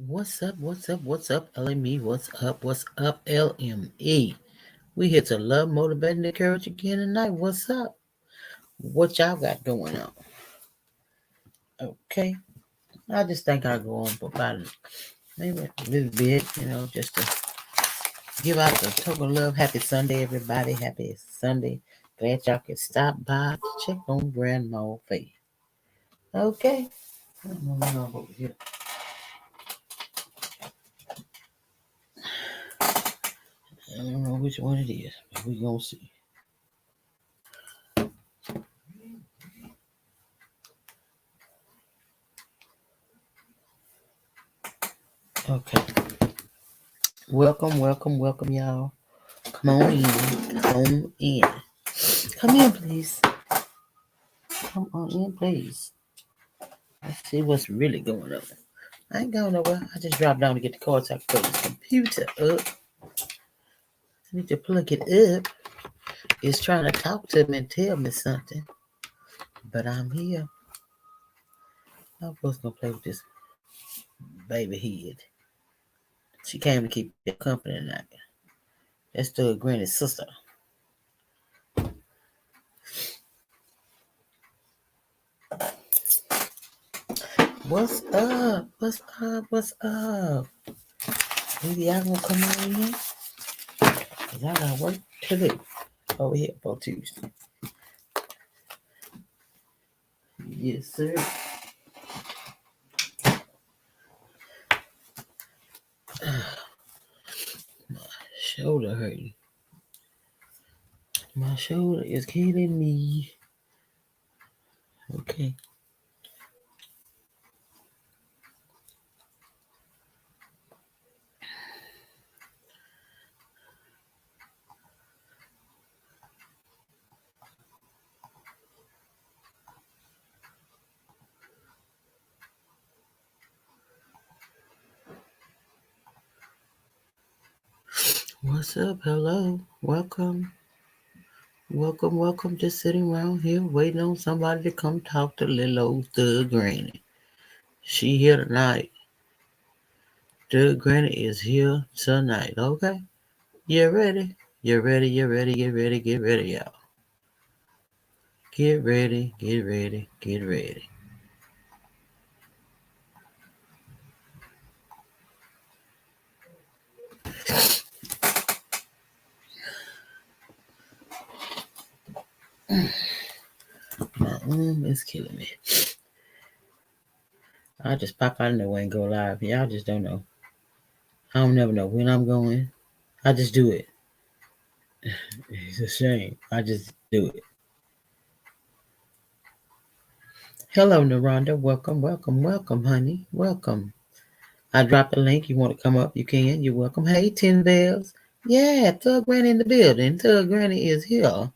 What's up? What's up? What's up, LME? What's up? What's up, LME? We here to love, motivate, and encourage again tonight. What's up? What y'all got going on? Okay. I just think I'll go on for about maybe a little bit, just to give out the total love. Happy Sunday, everybody. Happy Sunday. Glad y'all can stop by to check on Grandma Faye. Okay. I don't know over here. I don't know which one it is, but we gonna see. Okay. Welcome, y'all. Come on in. Come in. Come in, please. Come on in, please. Let's see what's really going on. I ain't going nowhere. I just dropped down to get the cord so I can plug this computer up. I need to plug it up. It's trying to talk to me and tell me something. But I'm here. I was gonna play with this baby head. She came to keep me company tonight. That's the granny's sister. What's up? What's up? What's up? Maybe y'all gonna come on in? Cause I got work to do over here for Tuesday. Yes, sir. Shoulder hurting. My shoulder is killing me. Okay. What's up? Hello. Welcome. Welcome. Just sitting around here waiting on somebody to come talk to little old Thug Granny. She here tonight. Thug Granny is here tonight. Okay? You ready? You ready? You ready? Get ready? Get ready, y'all. Get ready. Get ready. Get ready. My arm is killing me. I just pop out of nowhere and go live. Y'all just don't know. I don't never know when I'm going. I just do it. It's a shame. I just do it. Hello, Naranda. Welcome, honey. Welcome. I dropped the link. You want to come up? You can. You're welcome. Hey, 10 Bells. Yeah, Thug Granny in the building. Thug Granny is here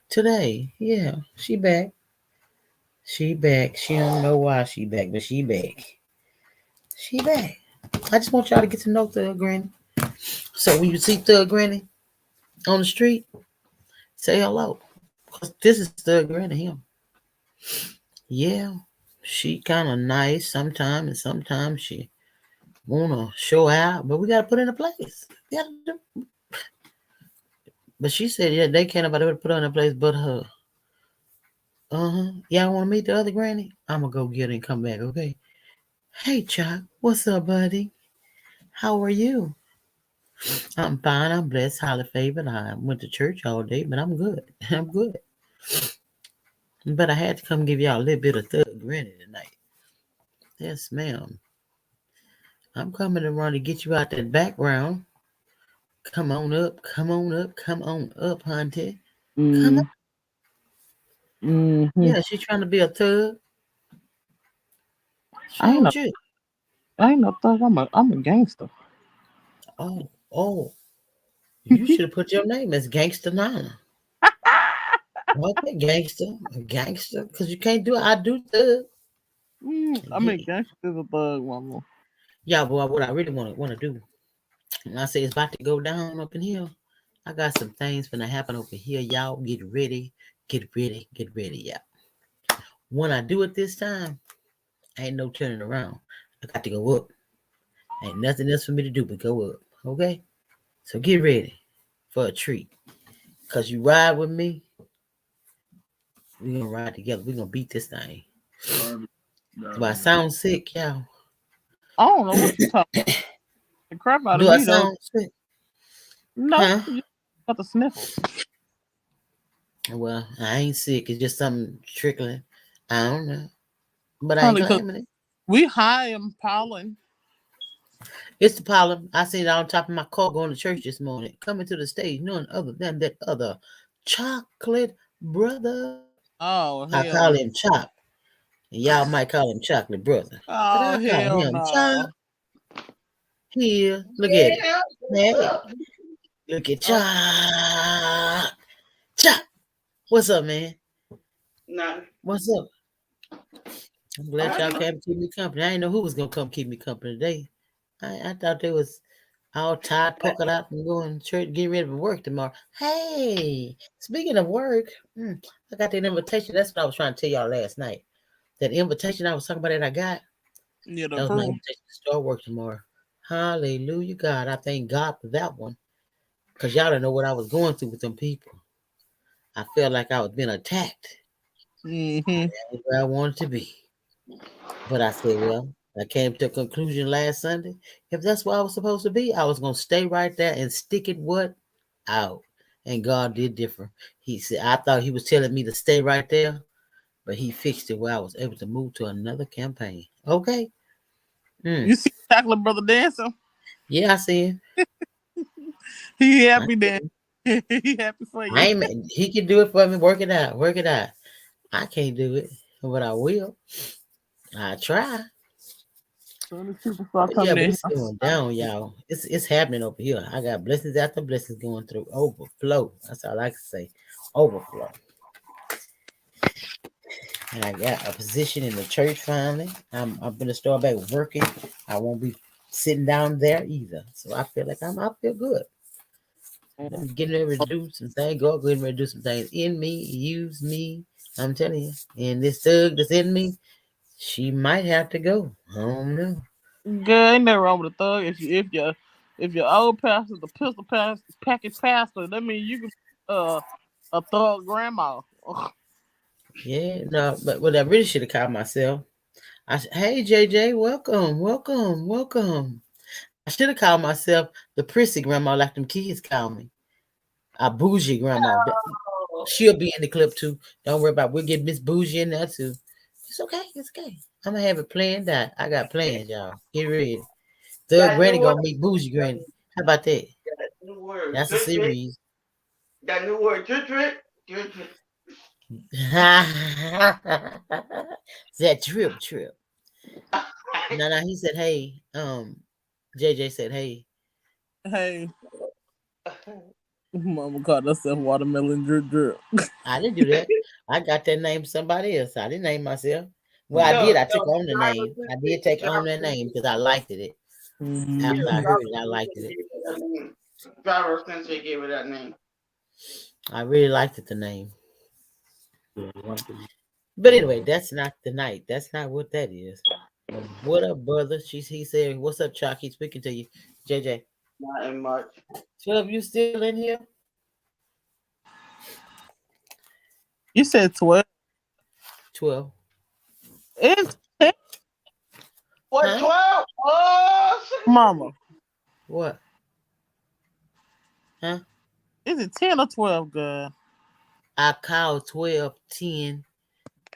today. Yeah, she back. She back. She don't know why she back, but she back. She back. I just want y'all to get to know Thug Granny. So when you see Thug Granny on the street, say hello. Cause this is Thug Granny here. Yeah, she kind of nice sometimes, and sometimes she wanna show out, but we gotta put her in a place. We gotta do. But she said, yeah, they can't nobody put her in a place but her. Y'all wanna meet the other granny? I'm gonna go get her and come back, okay? Hey, Chuck. What's up, buddy? How are you? I'm fine. I'm blessed, highly favored. I went to church all day, but I'm good. I'm good. But I had to come give y'all a little bit of Thug Granny tonight. Yes, ma'am. I'm coming around to get you out that background. Come on up, come on up, come on up, hunty. Come on. Mm, hmm Yeah, she trying to be a thug. I ain't Showed no, you. I ain't no thug. I'm a gangster. Oh. You should have put your name as Gangster Nana. Okay, gangster, because you can't do it. I do thug. I Yeah, mean, gangster's a thug, mama. yeah, boy. What I really want to do, and I say it's about to go down up in here. I got some things gonna happen over here. Y'all get ready, get ready, y'all. When I do it this time, ain't no turning around. I got to go up. Ain't nothing else for me to do but go up. Okay? So get ready for a treat. Cause you ride with me, we gonna ride together. We gonna beat this thing. Do I sound sick, y'all? I don't know what you talking. The crap out of Do I me though. sound sick? No, Huh? you got the sniffles. Well, I ain't sick. It's just something trickling. I don't know. But I ain't Probably because claiming it. we high in pollen. It's the pollen. I seen it on top of my car going to church this morning. Coming to the stage, none other than that other chocolate brother. Oh I hell call no. him Chop. And y'all might call him Chocolate Brother. But I Oh call hell him Chop no. here. Look at it. Yeah. Hey, look at Oh, Chop. Chop. What's up, man? No. What's up? I'm glad y'all Uh-huh. came to keep me company. I didn't know who was gonna come keep me company today. I thought they was all tired, puckered out, and going to church, getting ready for work tomorrow. Hey, speaking of work, I got that invitation. That's what I was trying to tell y'all last night. That invitation I was talking about that I got, yeah, the that was my proof. invitation to start work tomorrow. Hallelujah, God. I thank God for that one. Because y'all don't know what I was going through with them people. I felt like I was being attacked. Mm-hmm. That's where I wanted to be. But I said, well, I came to a conclusion last Sunday. If that's where I was supposed to be, I was going to stay right there and stick it what? Out. And God did different. He said, I thought he was telling me to stay right there, but he fixed it where I was able to move to another campaign. Okay. Mm. You see chocolate brother dancing? Yeah, I see him. He I, happy see dance. him. He happy for I you. ain't, he can do it for me. Work it out. Work it out. I can't do it, but I will. I try. Soon as people start But yeah, coming but in it's going here. down, y'all. It's happening over here. I got blessings after blessings going through. Overflow. That's all I can say. Overflow. And I got a position in the church finally. I'm gonna start back working. I won't be sitting down there either. So I feel like I feel good. I'm getting ready to do some things. God getting ready to do some things in me, use me. I'm telling you. And this thug that's in me, she might have to go. I don't know. Girl, ain't nothing wrong with a thug. If your old pastor, the pistol pass packet pastor, that means you can a thug grandma. Ugh. Yeah, no, but what I really should have called myself. I said, "Hey JJ, welcome, welcome, welcome." I should have called myself the prissy grandma, like them kids call me. A bougie grandma. Oh. She'll be in the clip too. Don't worry about it. We'll get Miss Bougie in there too. It's okay. It's okay. I'm gonna have it planned out. I got plans, y'all. Get ready. Thug That Granny new word. gonna meet Bougie Granny. How about that? That new word. That's a Drip drip. series. That new word. Drip drip. Drip drip. That trip. No, no, he said, hey, JJ said, hey. Hey, mama called herself watermelon drip drip. I didn't do that. I got that name somebody else. I didn't name myself. Well, I No, did. I took no. on the name. I did take on that name because I liked it. Yeah, After I Mm-hmm. heard it, I driver liked sensei it. gave it that name. Driver sensei gave it that name. I really liked it, the name. But anyway, that's not the night. That's not what that is. What up, brother? He said, what's up, Chuck? He's speaking to you. JJ. Not in much. Philip, you still in here? You said 12. 12. It's 10, What, Huh? 12? Oh, shit. mama. What? Huh? Is it 10 or 12, girl? I called 12, 10,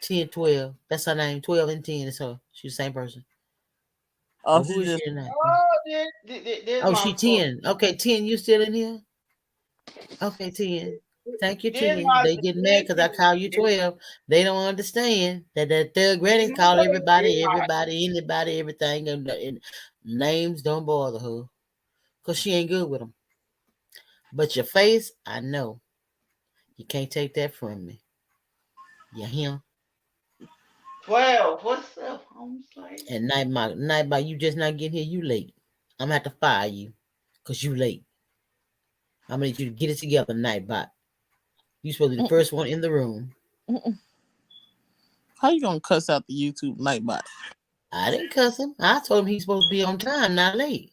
10, 12. That's her name. 12 and 10 is her. She's the same person. Oh, Or who she is just she tonight? Oh, there's Oh, my she soul. 10. Okay, 10, you still in here? Okay, 10. Thank you, There's 10. my, They get mad because I call you 12. They don't understand that thug granny call anybody, everything, and names don't bother her because she ain't good with them. But your face, I know. You can't take that from me. You him. 12. What's up, home slave? And Nightbot, you just not getting here. You late. I'm gonna have to fire you because you late. I'm gonna need you to get it together, Nightbot. You supposed to be the first one in the room. how you gonna cuss out the YouTube nightbot? I didn't cuss him. I told him he's supposed to be on time, not late.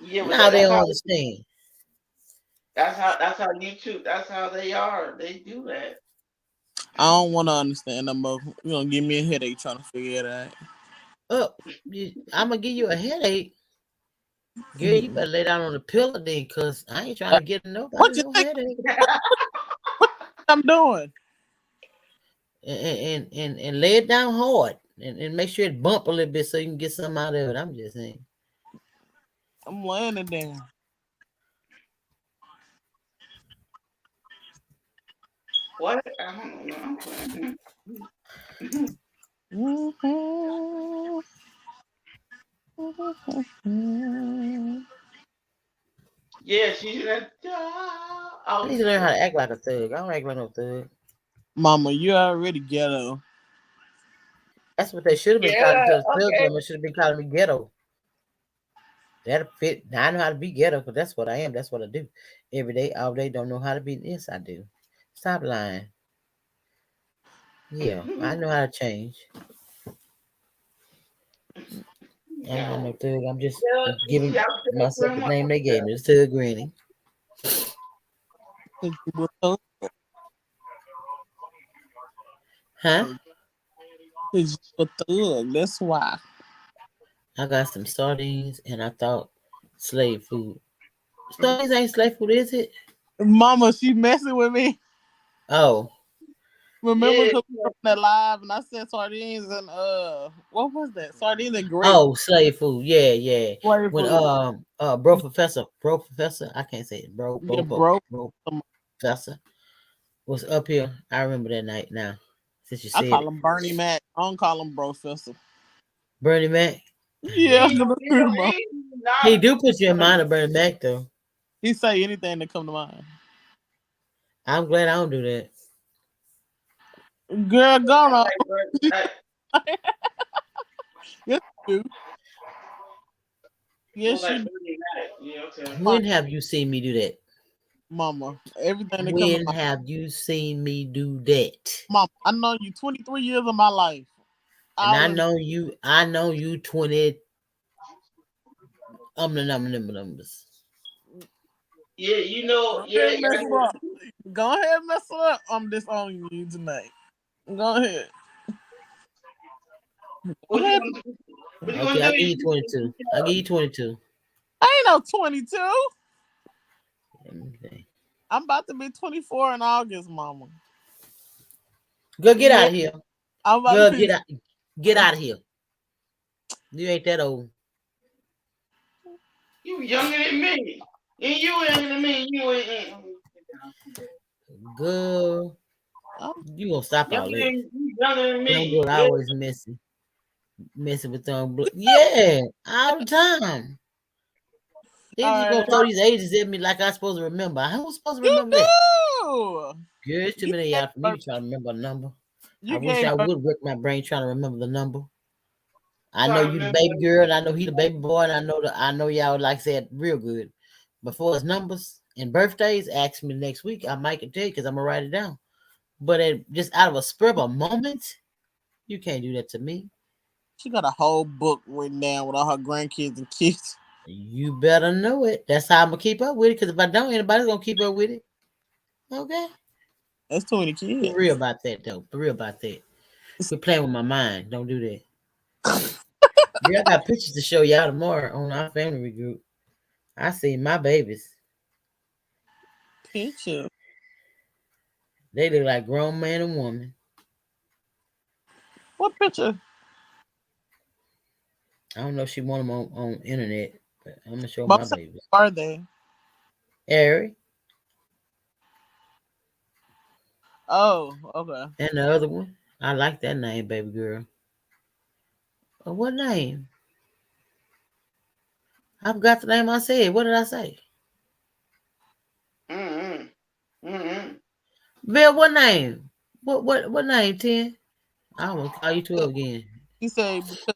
Yeah, but Now they that's don't how understand. that's how YouTube. That's how they are. They do that. I don't want to understand them, but you gonna give me a headache trying to figure it out. Up, I'm gonna give you a headache. Girl, you better lay down on the pillow then, cause I ain't trying to get nobody What you no think headache. I'm doing? And lay it down hard and make sure it bump a little bit so you can get something out of it. I'm just saying. I'm laying it down. What? I don't know. Mhm. Yeah, she's that. I Oh, need to learn how to act like a thug. I don't act like no thug. Mama, you already ghetto. That's what they should have been calling me. yeah. Those thug Okay. women should have been calling me ghetto. That'll fit. Now I know how to be ghetto because that's what I am. That's what I do. Every day, all day, don't know how to be. Yes, I do. Stop lying. Yeah, I know how to change. I ain't got no thug. I'm just Yeah, see, giving I was telling myself the grandma. name they gave me. It's Thug Granny. 'Cause you a thug. Huh? 'Cause you a thug. That's why. I got some sardines and I thought slave food. Sardines ain't slave food, is it? Mama, she messing with me. Oh, Remember, Yeah, because we were on that live and I said sardines and what was that? Sardines and gravy. oh, slave food. Yeah, yeah. Slave When food. bro professor, I can't say it. Yeah, bro. Bro professor was up here. I remember that night now, since you I said call it. him Bernie Mac. I don't call him Bro Fester. Bernie Mac. Yeah, I'm gonna shoot him up. he's not. He do put you in mind of Bernie Mac though. He say anything that come to mind. I'm glad I don't do that. Girl, I gone like bird. Yes, you do. You don't Yes, like you do, Bernie Mac. Yeah, okay. my When have you seen me do that? mama. Everything that come to When mind. have you seen me do that? Mama, I know you 23 years of my life. And All in I know you 20 the numbers. Yeah, you know. Go Yeah, ahead and yeah. mess it up. Go ahead and mess it up. I'm disowning you tonight. Go ahead. Go What you ahead. gonna do? What you Okay, gonna I'll do? give you 22. I'll give you 22. I ain't no 22. Let me see. I'm about to be 24 in August, mama. Go get You out hear? of here. I'm about to Go be. get out of here. You ain't that old. You younger than me. And you younger than me. You ain't. Girl, I'm you gonna stop all that. You younger than Don't me. do it Yeah. always messing with them. Yeah, all the time. They just all gonna right. throw these ages at me like I supposed to remember. Who's supposed to You remember that? do. Girl, it's too You many of gave y'all for me birth. to try to remember a number. I You wish gave I birth. would work my brain trying to remember the number. I know Trying to you the remember. baby girl, and I know he the baby boy, and I know y'all like I said real good. Before it's numbers and birthdays, ask me next week. I might can tell you because I'm gonna write it down. But just out of a spur of a moment, you can't do that to me. She got a whole book written down with all her grandkids and kids. You better know it. That's how I'm gonna keep up with it. Because if I don't, anybody's gonna keep up with it. Okay. That's too many For real kids. about that though. For real about that. Quit playing with my mind. Don't do that. Girl, I got pictures to show y'all tomorrow on our family group. I see my babies. Picture. They look like grown man and woman. What picture? I don't know if she want them on internet, but I'm gonna show Mom my said babies. birthday. Harry Oh, okay. and the other one. I like that name, baby girl. What name? I forgot the name I said. What did I say? Mm-hmm. Mm-hmm. Bill, what name? What name, 10? I will call you 12 again. He said because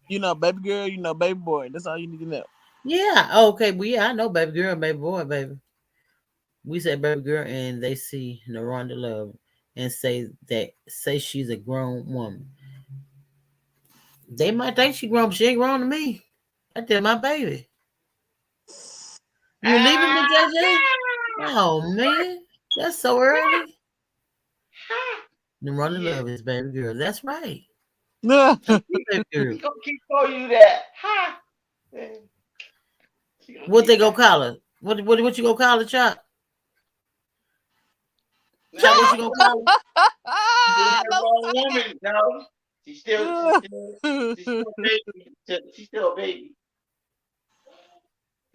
you know baby girl, you know baby boy. That's all you need to know. Yeah, okay, well, yeah, I know baby girl and baby boy, baby. We say baby girl and they see Naronda Love and say she's a grown woman. They might think she grown, but she ain't grown to me. That's just my baby. You leaving me, Ah, JJ? Oh man, that's so early. The running yeah. love is baby girl. That's right. Yeah. That's my baby girl. He gonna keep calling you that. Ha! Eh, she gonna What they keep go that. call her? What you gonna call her, Chop? Chop, what No, you gonna call her? she's a Don't grown say woman. No, she's still a baby. She's still a baby.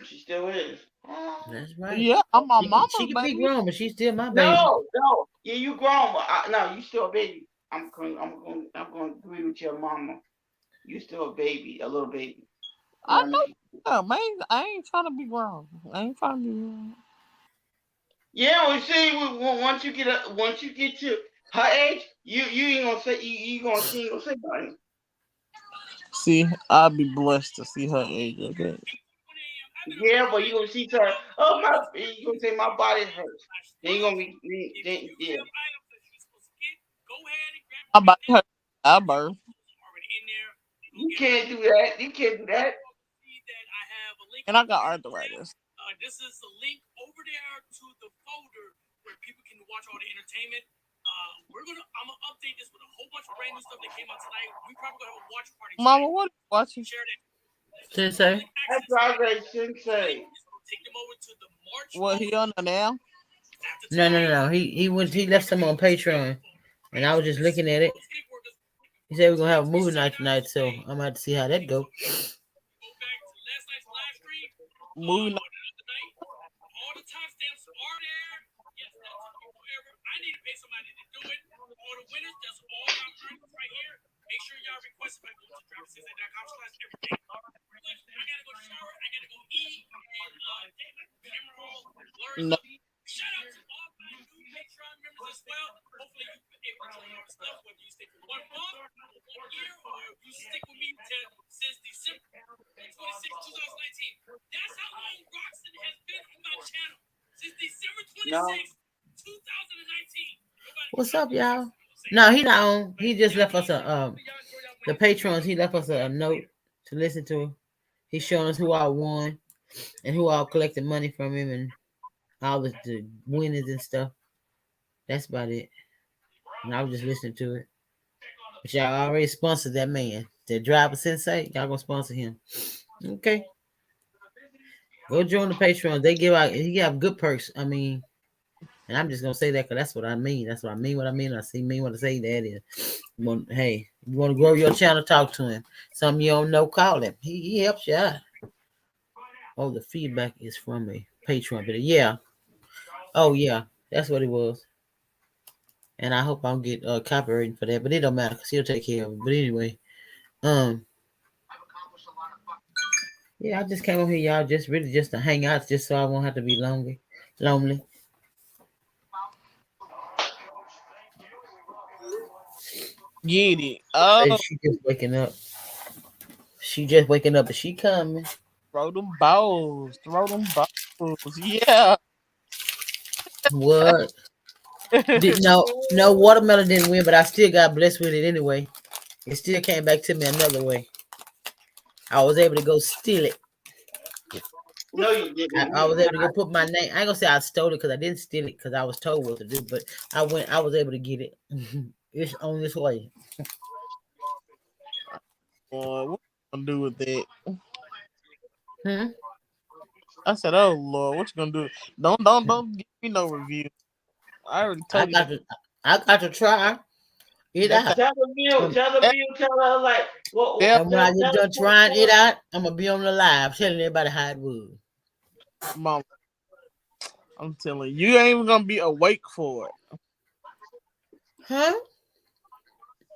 She still is. Ah. That's right. yeah, I'm my She mama's can be baby. grown, but she's still my baby. No, no. Yeah, you grown, but no, you still a baby. I'm going to agree with your mama. You still a baby, a little baby. You I know what I know. mean? Yeah, man, I ain't trying to be grown. I ain't trying to be grown. Yeah, well, see, once you get to her age, you ain't gonna say she ain't gonna say nothing. See, I'll be blessed to see her age. Okay. Yeah, but you gonna see her. Oh my, you gonna say my body hurts. Then you gonna be yeah. My body hurt. I birth. You can't do that. You can't do that. And I got arthritis. Mama, what are you watching? Sensei? That's Andre Sensei. What he on there now? No. He left some on Patreon, and I was just looking at it. He said we're gonna have a movie night tonight, so I'm gonna have to see how that go. Movie night. No. No, What's up, y'all? No, he not on. He just left us a the patrons. He left us a note to listen to. He's showing us who all won and who all collected money from him and all the winners and stuff. That's about it. And I was just listening to it. But y'all already sponsored that man, the driver sensei. Y'all gonna sponsor him. Okay. Go join the Patreon. They give out. He have good perks. I mean, and I'm just gonna say that because that's what I mean. That's what I mean. What I mean. I see mean what I say. That is. Hey, you want to grow your channel? Talk to him. Some you don't know, call him. He helps you out. Oh, the feedback is from a Patreon. But yeah. Oh yeah, that's what it was. And I hope I don't get copyrighted for that. But it don't matter because he'll take care of it. But anyway, um, yeah, I just came over here, y'all, just really just to hang out, just so I won't have to be lonely. Lonely. Get it. Say Oh, she just waking up. She just waking up, but she coming. throw them balls. Throw them balls. Yeah. What? Didn't know? No, watermelon didn't win, but I still got blessed with it anyway. It still came back to me another way. I was able to go steal it. no, you didn't. I You was did able to go not. put my name. I ain't gonna say I stole it because I didn't steal it because I was told what to do, but I went. I was able to get it. It's on this way. Boy, what you gonna do with that? Hmm? I said, "Oh Lord, what you gonna do? Don't give me no review. I already I told you got that. to. I got to try it That thing, out. Tell the bill. Um, Tell the that, bill. Tell her like what? that and when I Tell get tell done tell trying tell it her. out, I'm gonna be on the live telling everybody how it was. mama, I'm telling you, you ain't even gonna be awake for it. Huh?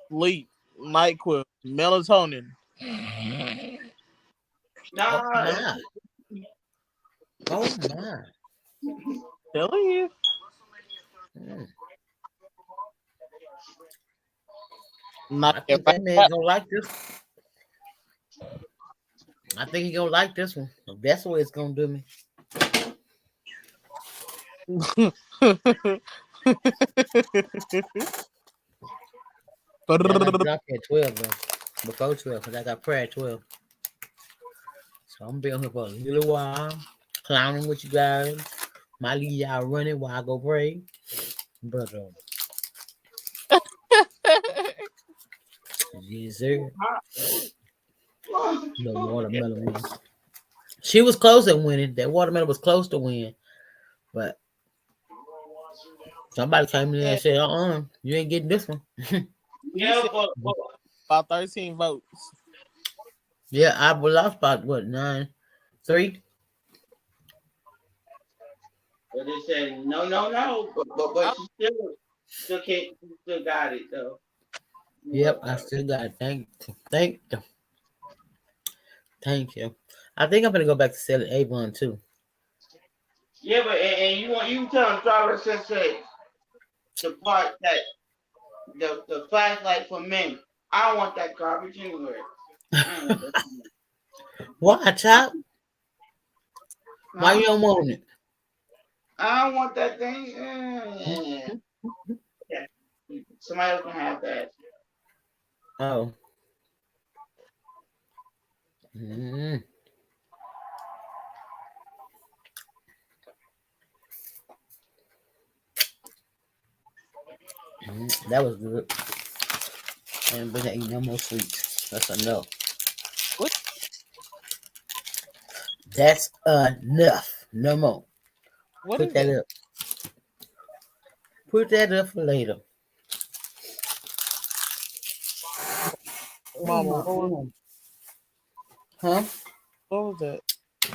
Sleep, NyQuil, melatonin. Oh Nah, my! Oh my! Telling you, Mm. not I that think right. that man gonna like this. I think he gonna like this one. That's what it's gonna do me. Y'all got to drop at 12 though. before 12 because I got prayer at 12. So I'm gonna be on here for a little while, clowning with you guys. Might leave y'all running while I go pray. But yes, sir. The watermelon win. She was close at winning. That watermelon was close to win. But somebody came in there and Yeah, said, you ain't getting this one. he Yeah, said but about 13 votes. Yeah, I lost by what, 9-3? they said no, no, no. But I, she still can't. She still got it though. Yep, What? I still got it. Thank you. I think I'm gonna go back to selling Avon too. Yeah, but and you telling driver sensei the part that the flashlight for men. I don't want that garbage anywhere. I don't want that. Why, I, child? Why huh? you don't want it? I don't want that thing. Yeah. Somebody else can have that. Oh. Mm, that was good. I ain't been eating no more sweets. That's enough. what That's enough. No more. what Put is that that? up. Put that up for later. Oh Mama, my what was, Huh? what was that?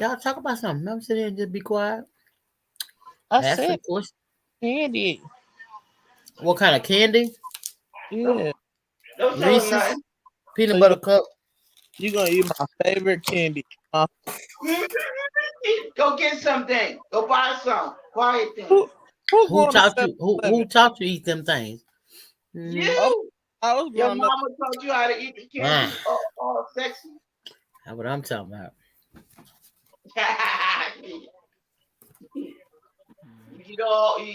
Y'all talk about something. I'm sitting here and just be quiet. I Ask said some questions. candy. What kind of candy? Don't Yeah. don't tell them Reese's? nothing. So Peanut butter cup? you gonna eat my favorite candy. Go get something. Go buy some. Quiet thing. Who who Who going to taught Seven you? Who Eleven? taught you to eat them things? Mm-hmm. Oh, You. I was Your growing up. mama taught you how to eat the Ah, candy all sexy. that's what I'm talking about.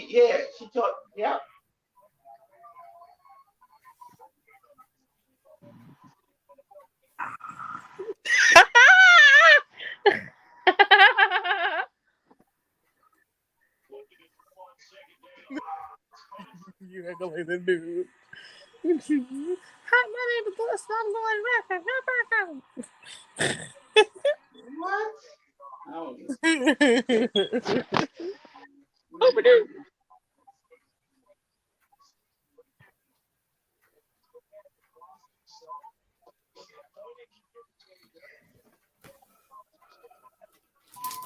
Yeah, she taught. Yep. You ain't gonna like that dude. Hi, my name is Gus. What? Oh, I'm going back.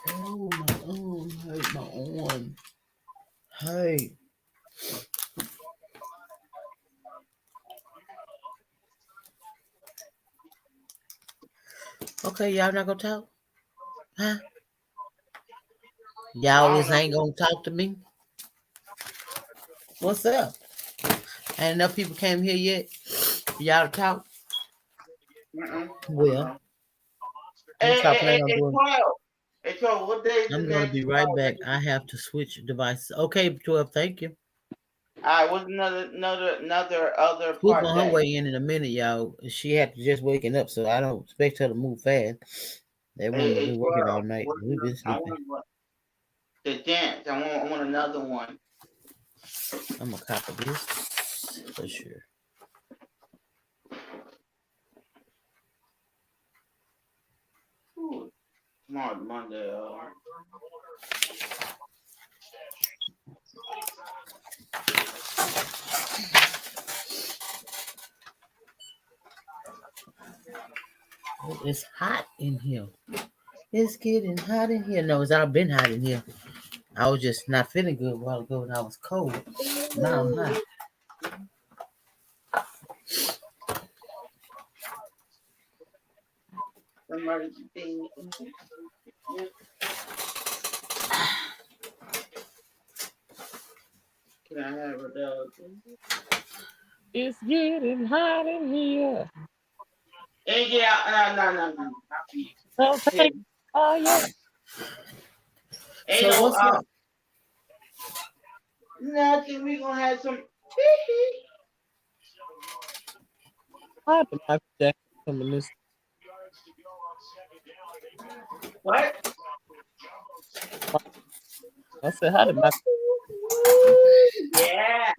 Oh my arm, hey my arm, hey. Okay, y'all not gonna talk, huh? Y'all I don't just know. ain't gonna talk to me. What's up? Ain't enough people came here yet. For y'all to talk. Mm-mm. Well, No. I'm gonna start planning on And doing. 12. And 12, what day is the I'm gonna next be right back. I have to switch devices. Okay, 12. Thank you. Alright, what's another other Swoop part on her day? way in a minute, y'all. She had to just waking up, so I don't expect her to move fast. That woman been working all 12. night. What's We've been I sleeping. want the dance. I want another one. I'm gonna copy this for sure. Ooh, tomorrow's Monday. Oh, it's hot in here. It's getting hot in here. No, it's not been hot in here. I was just not feeling good a while ago and I was cold. Now I'm hot. Somebody's thing. Can I have a dog? It's getting hot in here. Ain't get out. No. Not for you. Don't Here. take all your Ain't So no what's up? nothing. We gonna have some. hot in my jacket. Coming this. What? I said, how did my Yeah.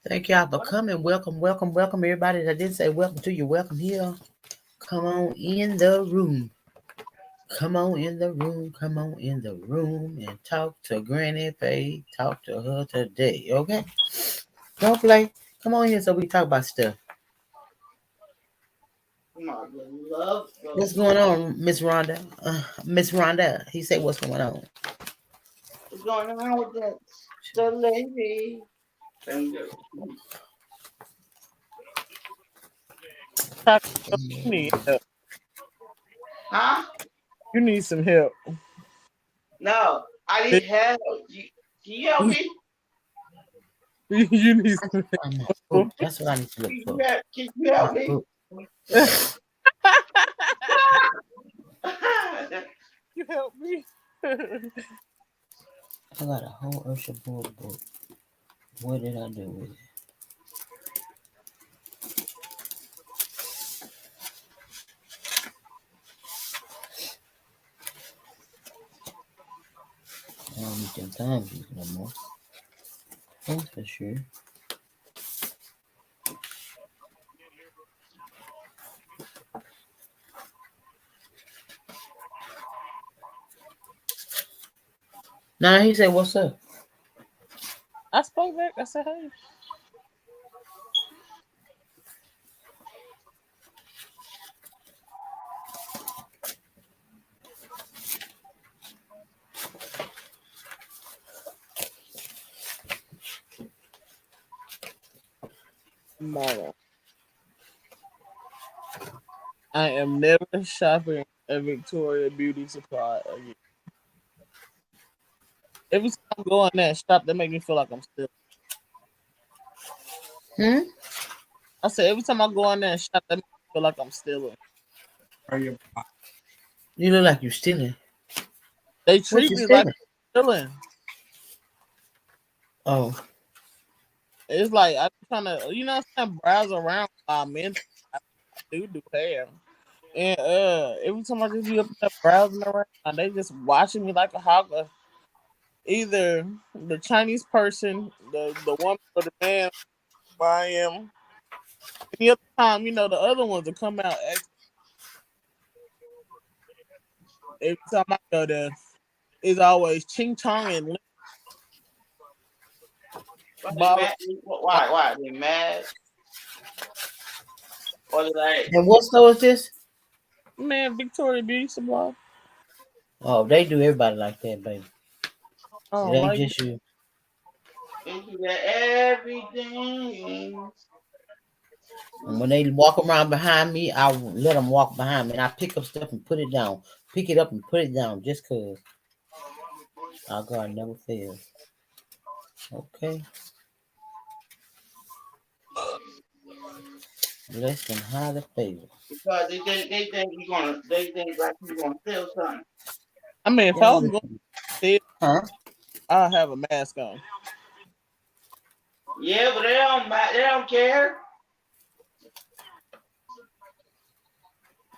Thank y'all for What? coming. Welcome, welcome, welcome, everybody that didn't say welcome to you. Welcome here. Come on in the room. Come on in the room. Come on in the room and talk to Granny Faye. Talk to her today, okay? Don't play. Come on here so we talk about stuff. Come on, the love, What's going on, Miss Rhonda? Miss Rhonda, he said, what's going on? what's going on with that? The lady. And talk? You need help. huh? You need some help. No, I need help. Can you help me? You need some I'm a book. help. That's what I need to look for. Can you A help me? book. You help me. I got a whole Usher book. What did I do with it? I don't need them time keys no more. That's for sure. Now he said, what's up? I spoke back. I said, hey. Mama, I am never shopping at Victoria Beauty Supply again. Every time I go in that shop, that make me feel like I'm still. Hmm? I said every time I go in that shop, that make me feel like I'm stealing. You look like you stealing. They What treat you me like stealing? I'm stealing. Oh. It's like I'm trying to, browse around while I'm in. I do hair, and every time I just be up there browsing around, they just watching me like a hawk. Either the Chinese person, the woman or the man where I am. Any other time, the other ones will come out. Every time I go there, it's always ching chong and Why they ball. mad? Why? Why they mad? Or they like, And what store is this? Man, Victoria Beauty Supply. Oh, they do everybody like that, baby. I It don't ain't like just you. they do that everything? And when they walk around behind me, I let them walk behind me. And I pick up stuff and put it down. Pick it up and put it down just because our God never fails. Okay. Blessed and highly favored. Because they think they think like you gonna steal something. I mean, if Yeah, I was what? going to Huh? I'll have a mask on. Yeah, but they don't care.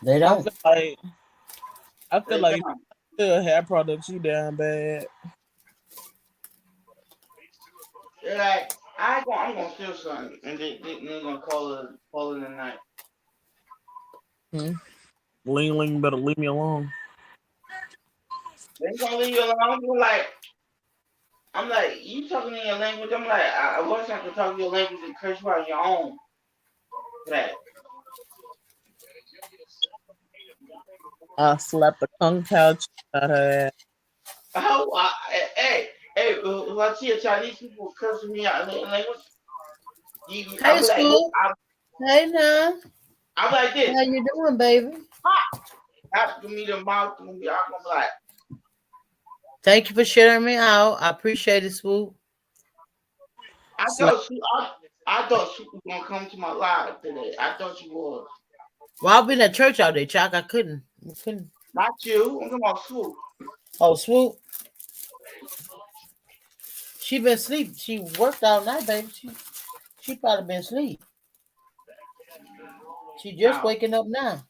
They I don't. feel like I feel They like if don't. you sell hair products, you down bad. They're like, I'm gonna steal something, and they're gonna call it a night. Hmm. Ling Ling better leave me alone. They gonna leave you alone. You're like, I'm like, you talking in your language. I'm like, I wish I could talk your language and curse you out your own. For that. I slapped the kung pao chicken out her ass. Oh, if I see a Chinese people cursing me out in their language, I'll Hey, be like, look, school. Hey, now. I'm like this. How you doing, baby? After me, the mouth, I'm gonna be like, Thank you for sharing me out. I appreciate it, Swoop. I Slap. thought she, I thought she was gonna come to my live today. I thought she was. Well, I've been at church all day, Chuck. I couldn't. I couldn't. Not you. I'm talking about Swoop. Oh, Swoop. She been asleep. She worked all night, baby. She probably been asleep. She just Now, waking up now.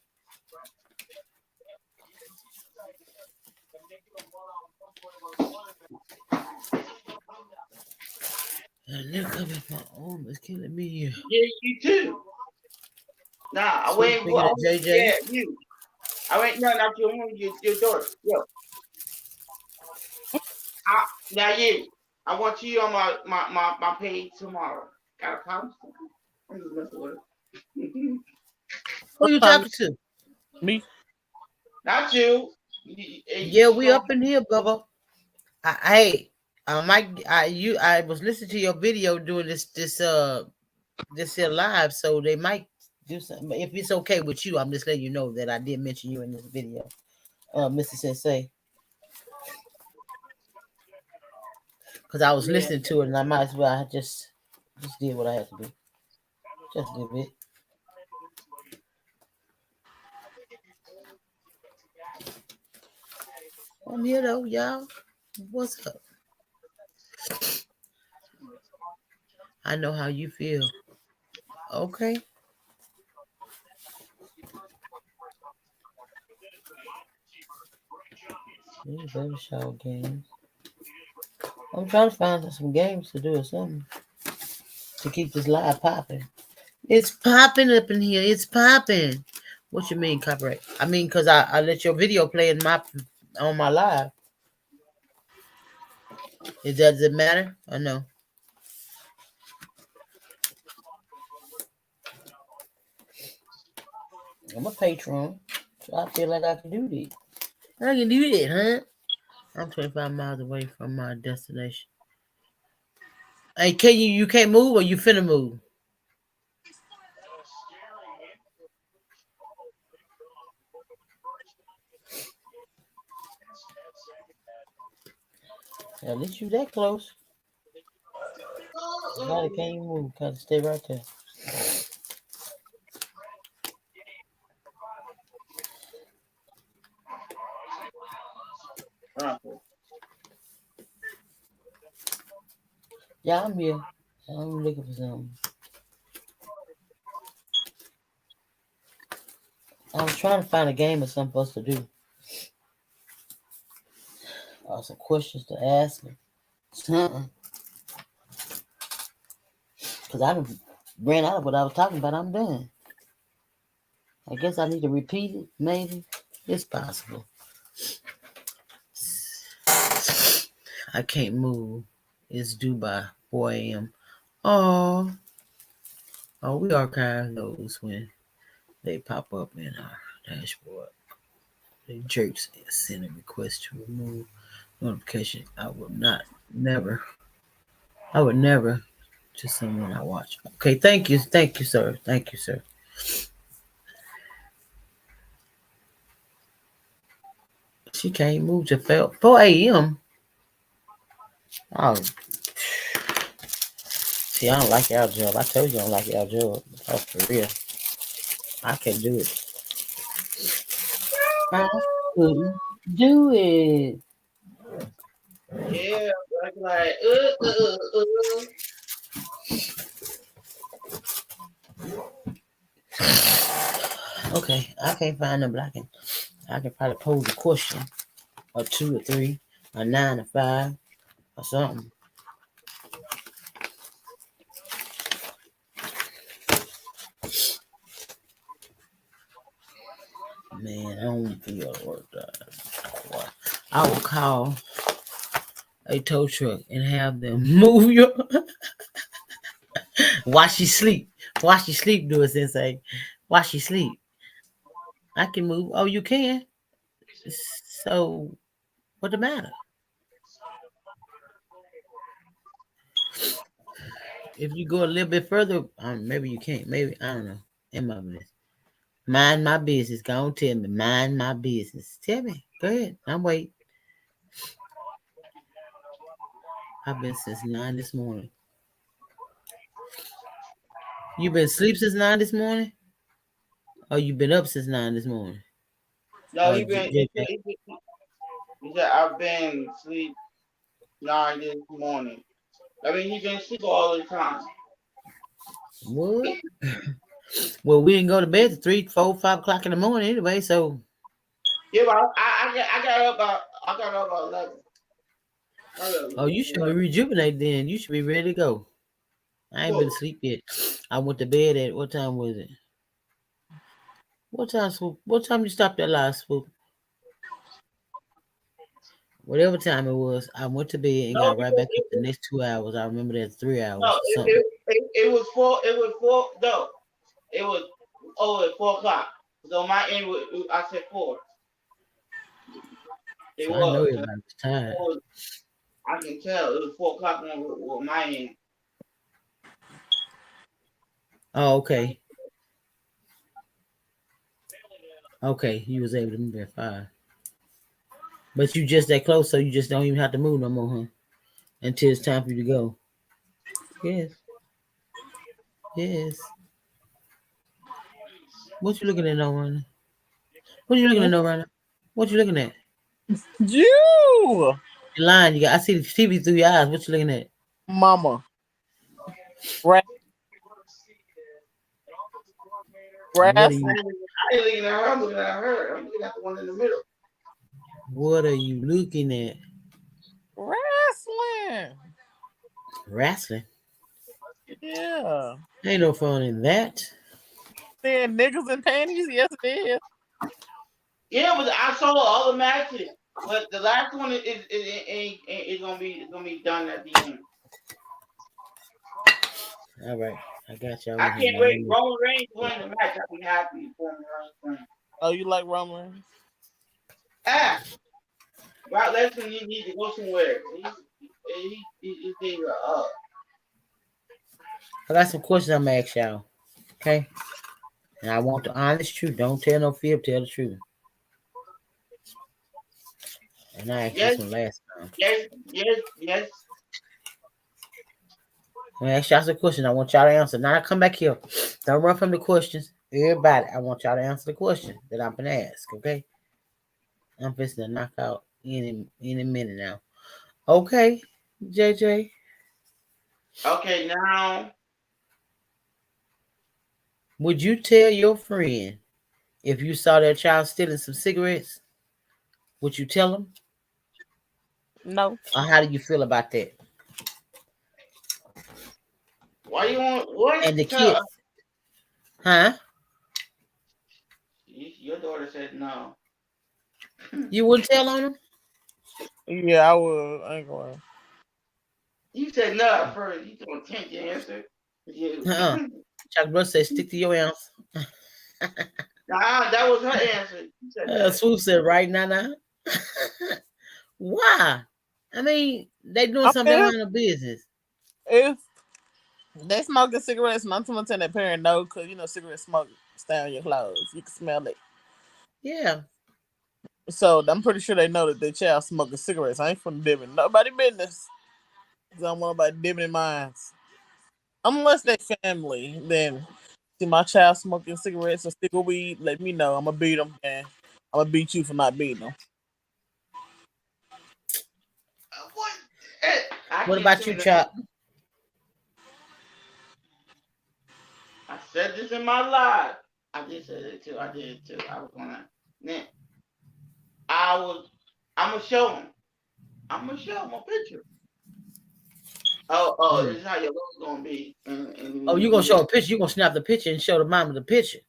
And look up at my arm is killing me. yeah, you too. Nah, I So you went. thinking of JJ? Yeah, you. I went. No, not your mom. Your daughter. Yo, now you. I want you on my page tomorrow. Got a problem? I'm just messing with it. Who What you time? talking to? Me? Not you. Yeah, You we don't. up in here, Bubba. Hey, I was listening to your video doing this here live, so they might do something. If it's okay with you, I'm just letting you know that I did mention you in this video, Mr. Sensei, because I was Yeah. listening to it and I might as well I just did what I had to do, just did it. I'm here though, y'all. What's up? I know how you feel. Okay, these baby shower games. I'm trying to find some games to do or something to keep this live popping. It's popping up in here. It's popping. What you mean copyright? I mean, cause I let your video play in my on my live. Does it matter? I know. I'm a patron, so I feel like I can do this. I can do that, huh? I'm 25 miles away from my destination. Hey, can you can't move or you finna move? At least you that close. Nobody can't even move. Gotta stay right there. Uh, Yeah, I'm here. I'm looking for something. I was trying to find a game or something for us to do. Some questions to ask. Something. Because I done ran out of what I was talking about. I'm done. I guess I need to repeat it, maybe. It's possible. I can't move. It's due by 4 a.m. Oh, oh, we archive those when they pop up in our dashboard. The jerks send a request to remove notification. I would never to someone I watch. Okay, thank you, sir. Thank you, sir. She can't move to 4 a.m. Oh, see, I don't like y'all job. I told you I don't like y'all job. Oh, for real. I can't do it. I couldn't do it. yeah, like Okay, I can't find them, but I can probably pose a question or two or three, or nine or five or something. Man, I don't feel work done. I will call a tow truck and have them move your while she sleep. While she sleep, do it sensei. While she sleep. I can move. Oh, you can? So what the matter? If you go a little bit further, maybe you can't. Maybe I don't know. In my business. Mind my business. Go on, tell me. Mind my business. Tell me. Go ahead. I'm waiting. I've been since 9 this morning. You been asleep since 9 this morning? Or you been up since 9 this morning? no, Oh, he been. He said I've been asleep 9 this morning. I mean, he been asleep all the time. what? Well, we didn't go to bed at 3, 4, 5 o'clock in the morning anyway. So, Yeah, but I got up about 11. oh, you should be rejuvenated then. You should be ready to go. I ain't been Whoa. asleep yet. I went to bed at what time was it? What time, Swoop? What time you stopped at last, Swoop? Whatever time it was, I went to bed and No, got right back up the next 2 hours. I remember that 3 hours no, or something. it was four. It was four. No, it was at 4 o'clock. So my end was I said four. It So I know was. everybody was tired. I can tell it was 4 o'clock on my end. Oh, okay. Okay, you was able to move at 5. But you just that close, so you just don't even have to move no more, huh? Until it's time for you to go. Yes, yes. What you looking at, no runner? What you looking at, no runner? What you looking at? You, The line you got. I see the TV through your eyes. What you looking at? mama, Ra- What are you? wrestling, I ain't looking at her. I'm looking at her. I'm looking at the one in the middle. What are you looking at? wrestling. Wrestling. Yeah, Ain't no fun in that. seeing niggas in panties. Yes, it is. Yeah, but I saw all the matches. But the last one is gonna be done at the end. All right, I got y'all I in here can't now. Let wait. me. Roman Reigns win the match. I'll be happy for Roman Reigns. Oh, you like Roman Reigns? Ah, Brock Lesnar need to go somewhere. He's I got some questions I'm gonna ask y'all. Okay, and I want the honest truth. Don't tell no fib. Tell the truth. And I asked yes, this one last time. yes. I'm gonna ask y'all some questions. I want y'all to answer. Now I come back here. Don't run from the questions. Everybody, I want y'all to answer the question that I'm gonna ask. Okay, I'm fixing to knock out any minute now. Okay, JJ, Okay, now would you tell your friend if you saw their child stealing some cigarettes? Would you tell them? No. Or how do you feel about that? why you want what? And the kids, huh? Your daughter said no. You wouldn't tell on them? Yeah, I would. I ain't going. You said no at first. You don't change your answer. You. Uh-uh. Chuck Brooks said, stick to your answer. Nah, that was her answer. You said that. Swoop said, right now. Why? I mean, they doing I something mean, behind the business. if they smoking cigarettes, not too much in their parent no, because you know cigarette smoke stay on your clothes. You can smell it. Yeah. So I'm pretty sure they know that their child smoking cigarettes. I ain't finna dib in nobody business. 'Cause I don't want nobody dibbing in mine. Unless they family, then see my child smoking cigarettes or stick of weed, let me know. I'm gonna beat them, and I'm gonna beat you for not beating them. What? I What can't about say you, that. Chop? I said this in my life. I did say it too. I did it too. I was gonna. Then I was. I'm gonna show him. I'm gonna show him a picture. Oh, Mm. this is how your logo's gonna be. Oh, you gonna show a picture? You gonna snap the picture and show the mama the picture,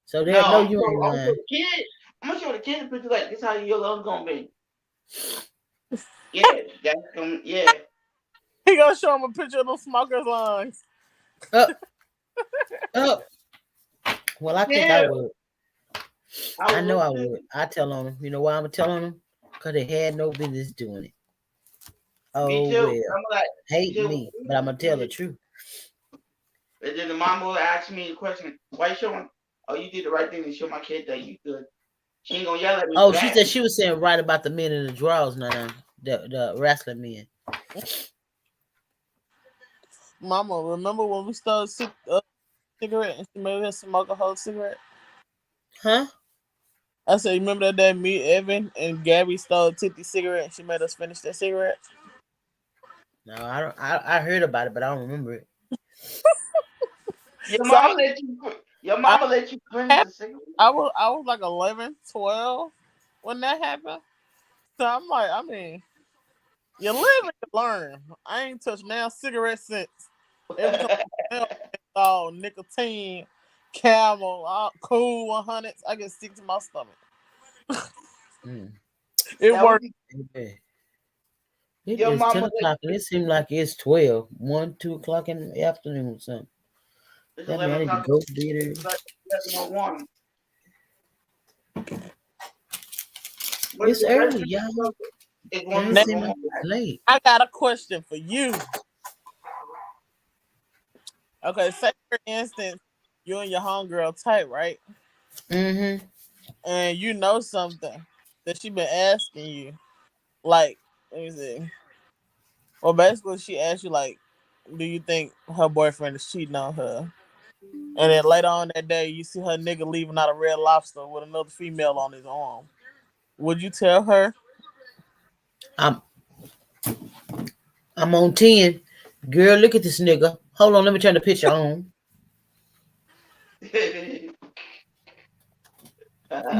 so No, they'll know you ain't I'm gonna show lying. the kid. I'm gonna show the kid the picture like this. Is how your logo's gonna be. Yeah, that's gonna. Yeah, He gonna show him a picture of those smokers' lungs. Up, up. Well, I think I yeah. would. I I know would I too. would. I tell on them. You know why I'm gonna tell on them? Cause they had no business doing it. Me Oh too. well, I'm like, hate so, me, but I'm gonna tell the truth. and then the mom will ask me the question, why you showing? Oh, you did the right thing to show my kid that you good. She ain't gonna yell at me Oh, for she that. said she was saying right about the men in the drawers now. The wrestling men. Mama, remember when we stole cigarette and she made us smoke a whole cigarette? Huh? I said, you remember that day me, Evan, and Gabby stole Titty's cigarette and she made us finish that cigarette? No, I don't. I heard about it, but I don't remember it. Your So I, mom let you. Your I mama let you finish had, the cigarette? I was like 11, 12 when that happened. So I'm like, I mean, you live and you learn. I ain't touched now cigarette since. Every time I smell all nicotine, camel, all cool 100s, I get sick to my stomach. Mm. It That was works. Okay. It your is mama 10 let o'clock and it seems like it's 12, 1, 2 o'clock in the afternoon or something. it's That means 11 I need to o'clock. go to bed It's early. like 11:01. But It's the early, register y'all. is And when it you Now, go seems like home it's at. late. I got a question for you. Okay, say for instance, you and your homegirl tight, right? Mm-hmm. And you know something that she been asking you. Like, let me see. Well, basically, she asked you, like, do you think her boyfriend is cheating on her? And then later on that day, you see her nigga leaving out a Red Lobster with another female on his arm. Would you tell her? I'm I'm on 10. Girl, look at this nigga. Hold on, let me turn the picture on.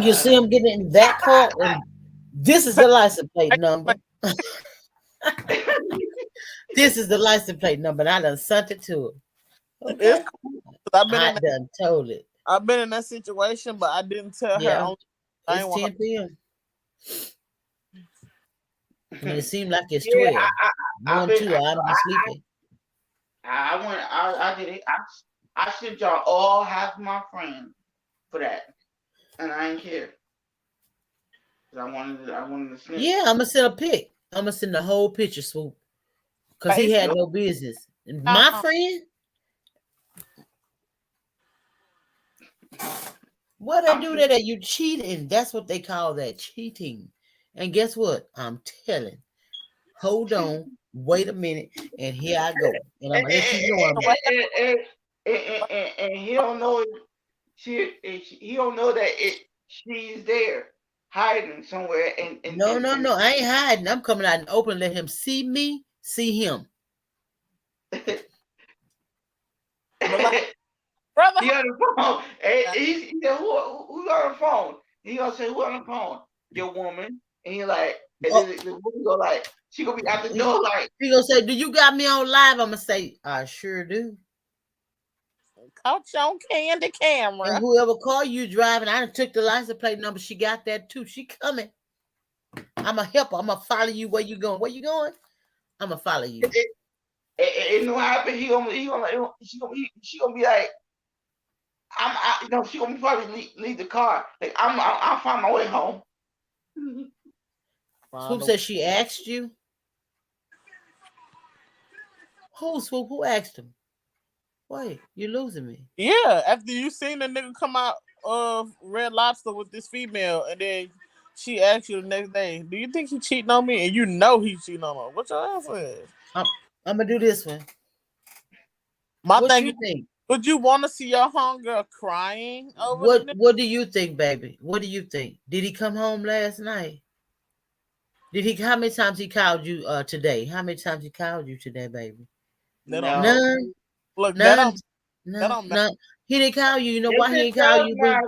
You see him getting in that car, and this is Say, the license plate like, number. This is the license plate number, and I done sent it to her. it's Okay. cool. 'Cause I done told it. I've been in that situation, but I didn't tell her. Yeah, Only I it's ain't want her. 10 p.m. And it seemed like it's Yeah, 12. I've 1, been. 2, I'm be sleeping. I went. I did it. I sent y'all all half my friends for that, and I didn't care because I wanted to snitch. Yeah, I'm going to send a pic. I'm going to send the whole picture, Swoop, because he had Nope. Basically, no business. And my friend, what they I'm do sure. that you cheating? That's what they call that, cheating. And guess what? I'm telling. Hold on, wait a minute, and here I go. And I'm And, gonna let you know I'm what and, and, and he don't know he don't know that she's there hiding somewhere no, no, and no. I ain't hiding. I'm coming out and open. Let him see me, see him. but like, brother, he on the phone. And he said, who on the phone? He gonna say, who on the phone? Your woman. And he like, and Oh, then the woman go like, she gonna be at the he, door like, he gonna say, "Do you got me on live?" I'm gonna say, "I sure do." caught you on candy And camera. whoever call you driving, I done took the license plate number. She got that too. She coming. I'm a helper. I'm gonna follow you. Where you going? Where you going? I'm gonna follow you. it know what happen. He gonna like, she gonna be like, she gonna probably leave the car. Like I'll find my way home. Swoop Find a- says she asked you. Who, Swoop? Who asked him? Wait, you're losing me. Yeah, after you seen the nigga come out of Red Lobster with this female, and then she asked you the next day, "Do you think he cheating on me?" And you know he cheating on her. What your answer is? I'm, I'm gonna do this one. My What thing you is, think? would you want to see your homegirl crying over the What nigga? What do you think, baby? What do you think? Did he come home last night? Did he? How many times he called you today? How many times he called you today, baby? That don't matter. No. None, Look, none, that none, don't matter. none. He didn't call you. You know Yes, why he it ain't call does you, boo? matter.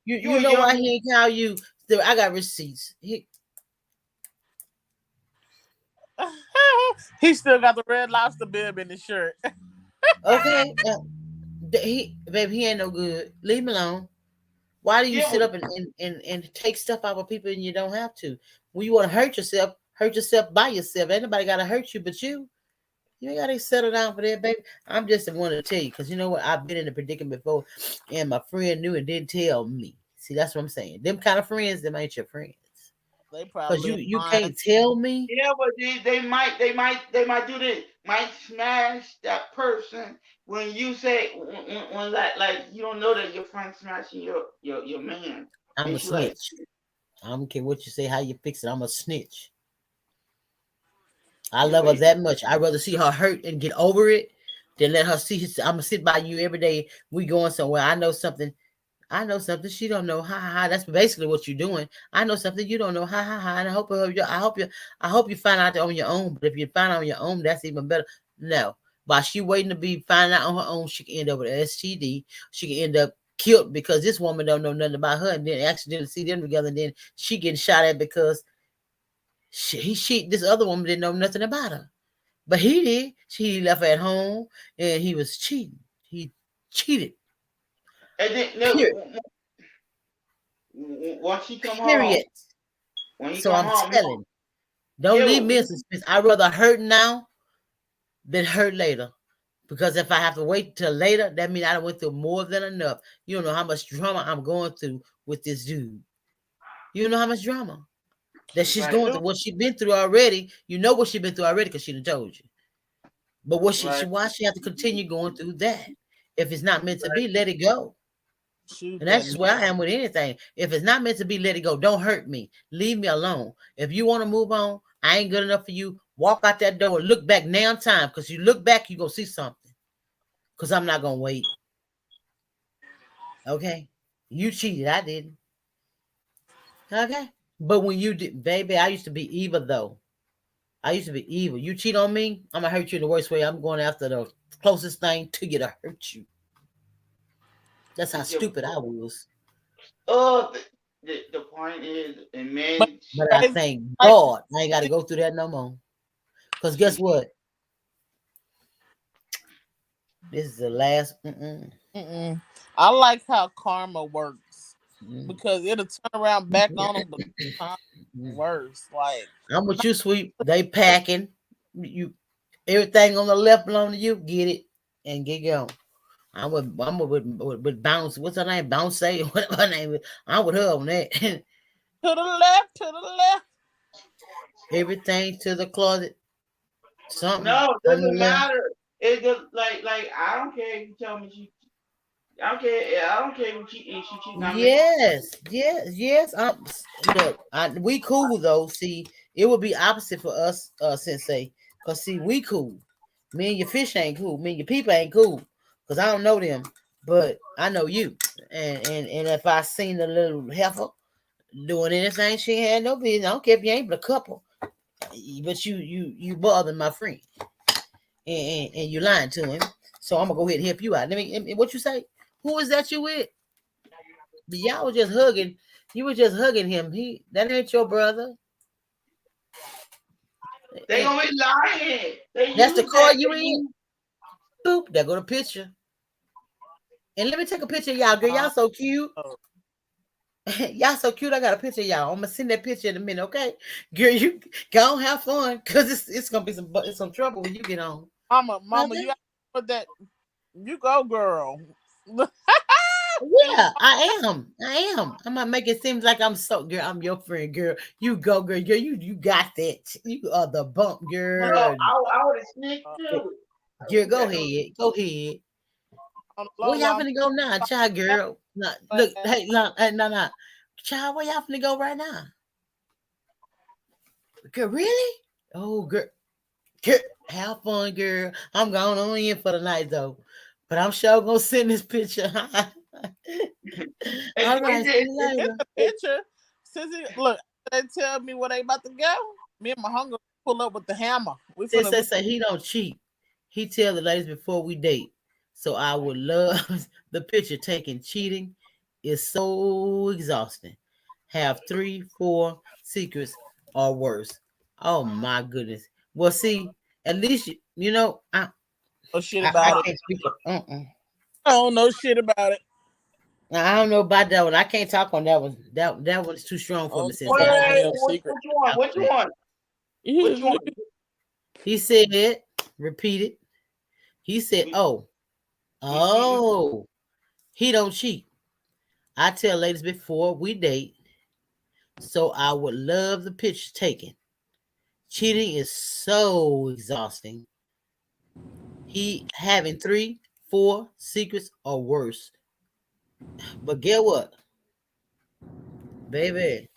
You You a know young why he ain't call you? I got receipts. He still got the Red Lobster bib in his shirt. Okay, baby, he ain't no good. Leave him alone. Why do you yeah, sit up and take stuff out of people and you don't have to? When you want to hurt yourself by yourself. Ain't nobody got to hurt you but you. You ain't got to settle down for that, baby. I'm just the one to tell you because you know what? I've been in a predicament before, and my friend knew and didn't tell me. See, that's what I'm saying. Them kind of friends, them ain't your friends. They Cause probably you lying. can't tell me. yeah, but they might do this. Might smash that person when you say when like you don't know that your friend smashing your man, I'm and a she like, snitch. I don't care what you say, how you fix it. I'm a snitch. I yeah, love but her that much. I'd rather see her hurt and get over it than let her see. I'm gonna sit by you every day. We going somewhere. I know something. I know something she don't know. Ha ha ha. That's basically what you're doing. I know something you don't know. Ha ha ha. And I hope you find out on your own. But if you find out on your own, that's even better. No. While she waiting to be finding out on her own, she can end up with an STD. She can end up killed because this woman don't know nothing about her, and then accidentally see them together, and then she getting shot at because this other woman didn't know nothing about her, but he did. She left at home, and he was cheating. He cheated. And then Period. no, once he come home, Period. when he So come I'm home, telling, don't yeah, leave me in suspense. I'd rather hurt now than hurt later. Because if I have to wait till later, that means I went through more than enough. You don't know how much drama I'm going through with this dude. You don't know how much drama that she's right, going through. no, What she's been through already. You know what she's been through already because she done told you. But right, why she have to continue going through that? If it's not meant to right, be, let it go. Shoot And that that's man. just where I am with anything. If it's not meant to be, let it go. Don't hurt me. Leave me alone. If you want to move on, I ain't good enough for you. Walk out that door and look back now in time. Because you look back, you go see something. Because I'm not gonna wait. Okay. You cheated. I didn't. Okay. But when you did, baby, I used to be evil though. I used to be evil. You cheat on me, I'm gonna hurt you in the worst way. I'm going after the closest thing to you to hurt you. That's how it's your, stupid I was. the point is, and But men, But I crazy, thank like God I ain't got to go through that no more. Cause guess see, what? This is the last. Mm-mm, mm-mm. I like how karma works mm-mm, because it'll turn around back on them, but time mm-mm. worse. Like I'm with you, sweet. They packing. You everything on the left belong to you. Get it and get going. I'm with bounce. What's her name? Bounce say whatever her name is. I'm with her on that. to the left, to the left. Everything to the closet. Something no, it on the doesn't left. matter. It just like I don't care if you tell me she, I don't care. I don't care if she cheating on me. Yes, yes, yes. Look, we cool though. See, it would be opposite for us, Sensei. Cause see, we cool. Me and your fish ain't cool. Me and your people ain't cool. Cause I don't know them, but I know you. And if I seen the little heifer doing anything she had no business, I don't care if you ain't but a couple. But you bothering my friend, and you lying to him. So I'm gonna go ahead and help you out. What you say? Who is that you with? Y'all was just hugging. You were just hugging him. That ain't your brother. They And gonna be lying. They that's the use car that. you They in. use. Boop. There go the picture. And let me take a picture of y'all, girl. Y'all so cute. Oh, Y'all so cute. I got a picture of y'all. I'm gonna send that picture in a minute, okay? Girl, you go and have fun, cause it's gonna be some trouble when you get on. mama, you Okay. got to put that. You go, girl. Yeah, I am. I am. I'm gonna make it seem like I'm so girl. I'm your friend, girl. You go, girl. Girl, you got that. You are the bump, No, girl. I would have sneaked too. Girl, go That, ahead. Go ahead. On the low Where y'all low, finna go now, child girl? Nah, look, hey, no, no, no. Child, where y'all finna go right now? Girl, really? Oh, girl, have fun, girl. I'm going on in for the night though. But I'm sure gonna send this picture. All right, see you it's later. a picture. Sissy, look, they tell me where they about to go. Me and my hunger pull up with the hammer. We Since finna. they say he don't cheat, he tell the ladies before we date. So I would love the picture taken. Cheating is so exhausting. Have 3, 4 secrets or worse. Oh my goodness. Well, see, at least you know No shit I about it. can't speak. I don't know shit about it. I don't know about that one. I can't talk on that one. That one's too strong I for me. don't Since know wait, I no can't damn secret. which one? talk Which on that. one? Which one? He said it. Repeat it. He said, We, "Oh, we oh." He don't cheat. I tell ladies before we date, so I would love the picture taken. Cheating is so exhausting. He having 3, 4 secrets or worse. But get what, baby?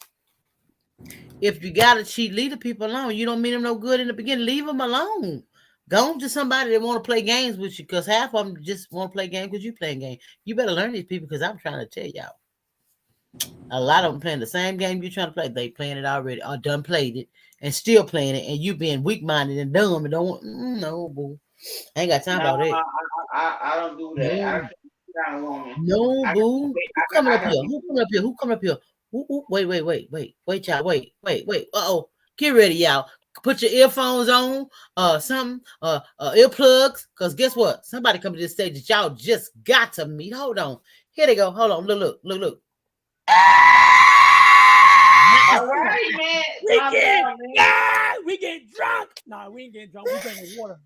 If you gotta cheat, leave the people alone. You don't mean them no good in the beginning. Leave them alone. Go on to somebody that want to play games with you, because half of them just want to play games because you playing games. You better learn these people, because I'm trying to tell y'all. A lot of them playing the same game you're trying to play. They playing it already, or done played it, and still playing it, and you being weak minded and dumb and don't want. No, boo. I ain't got time no, about it. I don't do that. I No. can't kind of woman. No, I got, boo. Who coming I up got, here? Who coming up here? Who coming up here? Wait, y'all. Wait. Uh-oh. Get ready, y'all. Put your earphones on, something, earplugs. Cause guess what? Somebody come to this stage that y'all just got to meet. Hold on. Here they go. Hold on. Look. all right, man. We Calm get, down, man. we get drunk. Nah, we ain't getting drunk. We drinking water.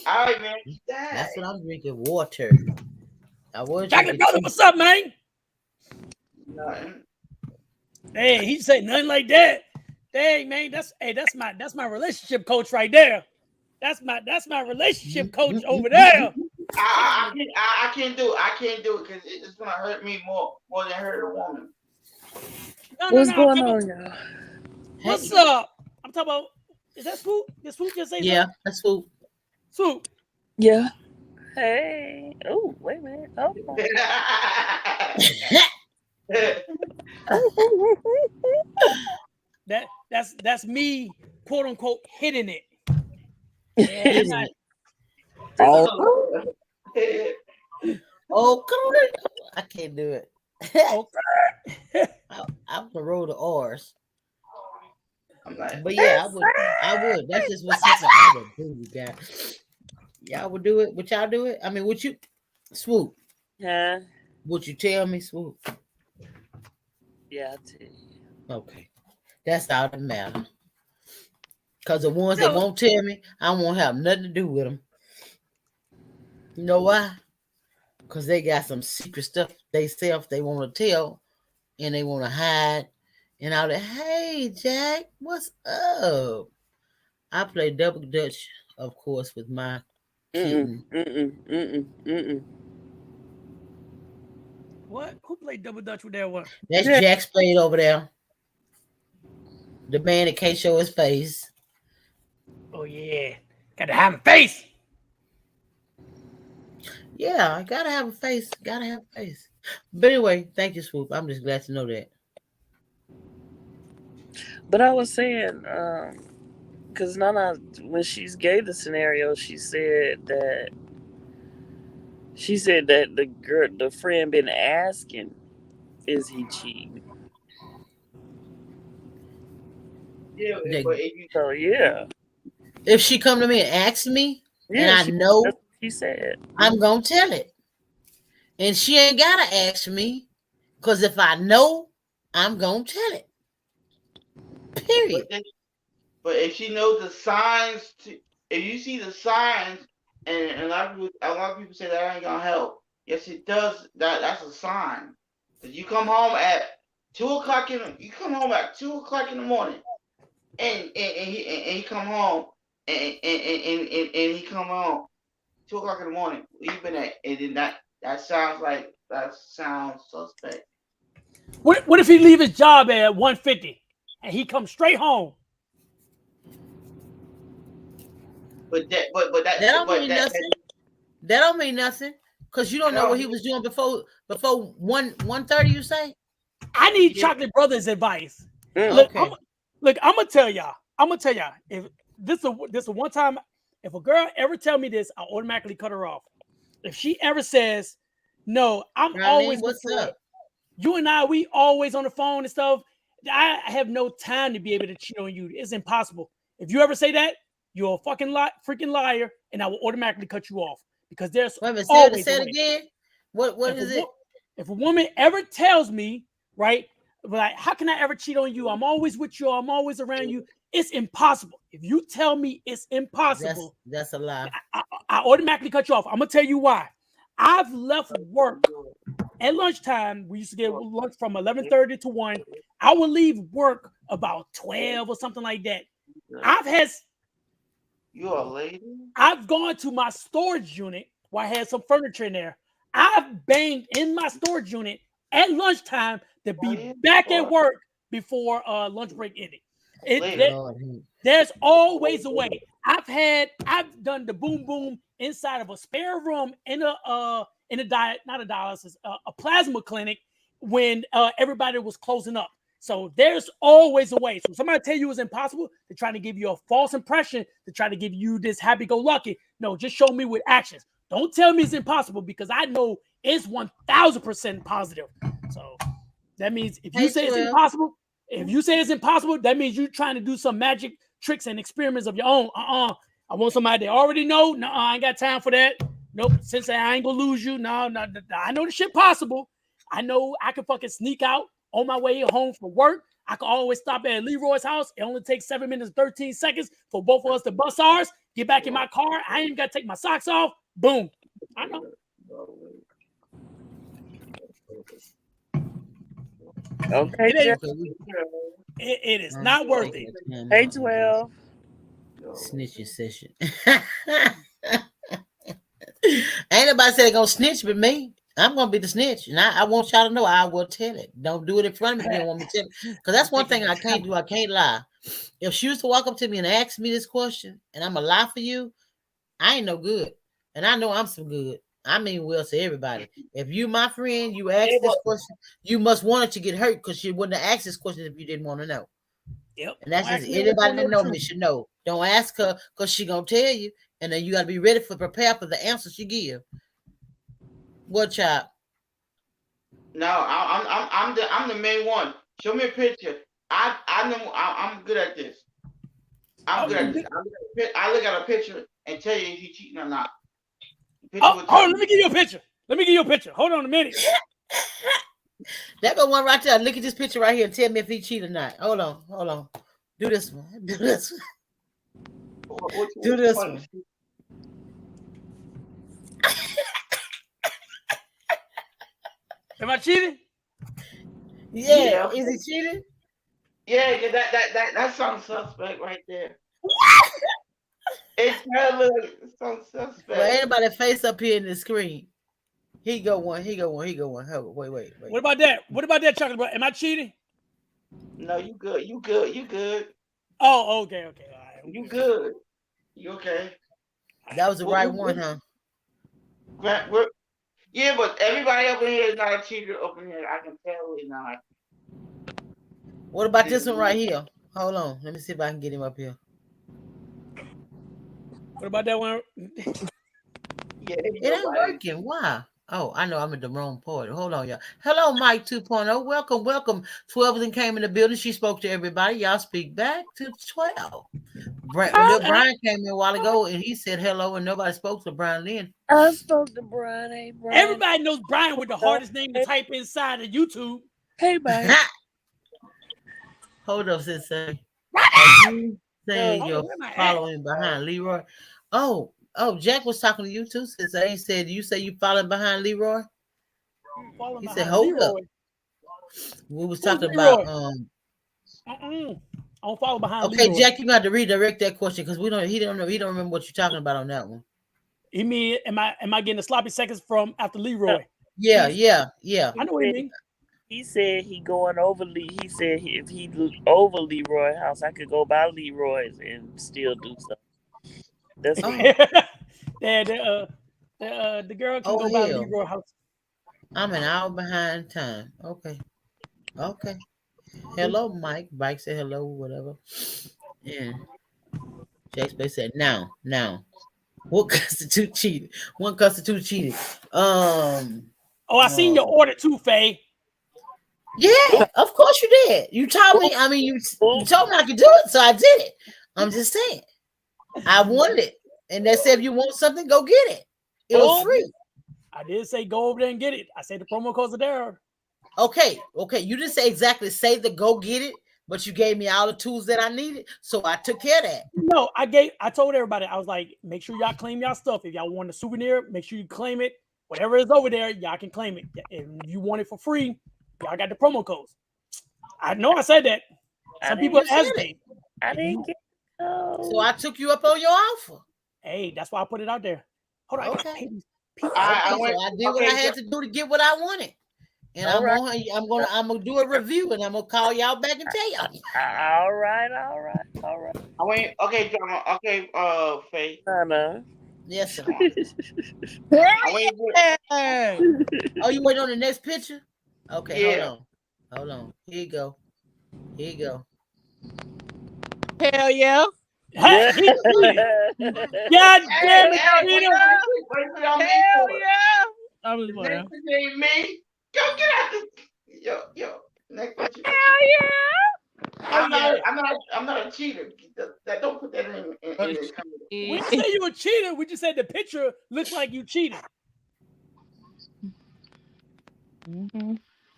All right, man. Keep that. That's what I'm drinking. Water. I was Chocolate drinking brother, tea. what's up, man? Nothing. Hey, he said nothing like that. Dang, man, that's my relationship coach right there. That's my relationship coach over there. I can't do it. I can't do it because it's gonna hurt me more than hurt a woman. No. What's I'm going talking on, about, y'all? what's Hey, up? I'm talking about, is that Swoop? Did Swoop just say yeah, something? that's cool. Swoop. Yeah. Hey. Oh, wait a minute. Oh. That's me, quote unquote, hitting it. Yeah, I'm Hitting not. it. Oh. Oh, come on. I can't do it. Okay. I'm the road to R's. I'm like, But yeah, I would. That's just what something I would do, you guys. Y'all would do it? Would y'all do it? I mean, would you, Swoop? Huh? Would you tell me, Swoop? Yeah, I'll tell you. Okay, that's all that matters. Cause the ones that No, won't tell me, I won't have nothing to do with them. You know why? Cause they got some secret stuff they self they want to tell and they want to hide. And I'll like, hey Jack, what's up? I play double dutch, of course, with my kitten. what? Who played double dutch with that one? That's Yeah. Jack's played over there. The man that can't show his face. Oh yeah, got to have a face. Yeah, I gotta have a face. Gotta have a face. But anyway, thank you, Swoop. I'm just glad to know that. But I was saying, because Nana, when she gave the scenario, she said that the friend been asking, is he cheating? yeah, That but if you, So yeah, if she come to me and ask me, and yeah, I that's know, what she said. I'm gonna tell it. And she ain't gotta ask me, cause if I know, I'm gonna tell it. but Period. then, but if she knows the signs, if you see the signs, and a lot of people say that ain't gonna help. Yes, it does. That's a sign. Cause you come home at 2 o'clock you come home at 2 o'clock in the morning, and he come home and he come home 2 o'clock in the morning. Where you been at? And then that sounds suspect. What if he leave his job at 1:50 and he comes straight home? But that but That that don't but mean that, nothing. That don't mean nothing. Cause you don't know no what he was doing before 1:30. You say? I need yeah, Chocolate Brothers advice. Mm. Look, Okay. I'm gonna tell y'all. If this is one time, if a girl ever tell me this, I automatically cut her off. If she ever says, "No, I'm Charlene, always with what's you. up? You and I, we always on the phone and stuff. I have no time to be able to cheat on you. It's impossible. If you ever say that, you're a freaking liar, and I will automatically cut you off because there's Wait a minute. always Say a it way. again. What If a is it? if a woman ever tells me, right, like, how can I ever cheat on you? I'm always with you. I'm always around you. It's impossible. If you tell me it's impossible, That's a lie. I automatically cut you off. I'm gonna tell you why. I've left work at lunchtime. We used to get lunch from 11:30 to 1. I would leave work about 12 or something like that. I've had you a lady. I've gone to my storage unit where I had some furniture in there. I've banged in my storage unit at lunchtime to be back at work before lunch break ended. Later. Lord, There's always a way. I've done the boom boom inside of a spare room in a diet, not a dialysis, a plasma clinic when everybody was closing up. So there's always a way. So somebody tell you it's impossible, they're trying to give you a false impression, to try to give you this happy-go-lucky. No, just show me with actions. Don't tell me it's impossible because I know it's 1000% positive. So that means if you Hey, say it's 12. impossible, that means you're trying to do some magic tricks and experiments of your own. I want somebody that already know. No, I ain't got time for that. Nope. Since I ain't gonna lose you. No. I know the shit possible. I know I can fucking sneak out on my way home from work. I can always stop at Leroy's house. It only takes 7 minutes, 13 seconds for both of us to bust ours. Get back in my car. I ain't got to take my socks off. Boom. I know. Okay, It ain't. Jeff. It is not worth it. Hey, 12. Snitching session. Ain't nobody said they gonna snitch but me. I'm gonna be the snitch, and I want y'all to know I will tell it. Don't do it in front of me if you don't want me to tell it. Because that's one thing I can't do. I can't lie. If she used to walk up to me and ask me this question, and I'm a lie for you, I ain't no good. And I know I'm some good. I mean, well, to everybody. If you my friend, you ask this question, you must want it to get hurt because you wouldn't have asked this question if you didn't want to know. Yep. And that's just anybody that know me should know. Don't ask her because she gonna tell you, and then you gotta be ready for prepare for the answer she give. What, child? No, I'm the main one. Show me a picture. I know I'm good at this. I'm good at this. I look at a picture and tell you if you're cheating or not. Hold on, let me give you a picture. Hold on a minute. That go one right there. Look at this picture right here and tell me if he cheated or not. Hold on. Do this one. Do this one. Do this one. Am I cheating? Yeah. Is he cheating? Yeah, that sounds suspect right there. It sounds suspect. Well, anybody face up here in the screen. He go one. Wait. What about that, chocolate bar? Am I cheating? No, you good. Oh, okay. All right, you good. You okay? That was the right one, huh? Yeah, but everybody up in here is not a cheater up in here. I can tell he's not. What about this one right here? Hold on. Let me see if I can get him up here. What about that one? Yeah, it ain't working. Why? Oh, I know I'm at the wrong part. Hold on, y'all. Hello, Mike 2.0. Welcome. 12 then came in the building. She spoke to everybody. Y'all speak back to 12. Little Brian came in a while ago and he said hello and nobody spoke to Brian then. I spoke to Brian. Hey, Brian. Everybody knows Brian with the hardest name to type inside of YouTube. Hey, Brian. Hold up, Sensei. You saying you're following behind Leroy? Oh, Jack was talking to you too, Sensei. He said, you say you following behind Leroy? He said, hold up. We was talking about I don't follow behind. Okay, Leroy. Jack, you got to redirect that question because he don't remember what you're talking about on that one. You mean am I getting the sloppy seconds from after Leroy? Yeah. I know what you mean. He said he going over He said if he over Leroy house, I could go by Leroy's and still do something. That's the girl can go by Leroy house. I'm an hour behind time. Okay. Hello, Mike. Mike said hello, whatever. And Shakespeare said now. What constitute cheating? One constitute cheating. I seen your order too, Faye. Yeah, of course you did. You told me. I mean, you told me I could do it, so I did it. I'm just saying. I wanted it, and they said if you want something, go get it. It was free. I did say go over there and get it. I said the promo codes are there. Okay. You didn't say exactly say the go get it, but you gave me all the tools that I needed, so I took care of that. No, I told everybody, I was like, make sure y'all claim y'all stuff. If y'all want a souvenir, make sure you claim it. Whatever is over there, y'all can claim it. If you want it for free, y'all got the promo codes. I know I said that. Some people hesitate. I didn't get it. So I took you up on your offer. Hey, that's why I put it out there. Hold on. Okay. I did what I had to do to get what I wanted. And I'm gonna do a review and I'm gonna call y'all back and tell y'all. All right. Faye. Yes, sir. Oh, you waiting on the next picture? Okay, yeah. Hold on. Here you go. Hell yeah. God damn it, Hell yeah. I was The playing. next picture ain't me. Go get out the yo. Next picture. Oh yeah. I'm not a cheater. Don't put that in the comment. We didn't say you were cheating. We just said the picture looks like you cheated. Mm-hmm.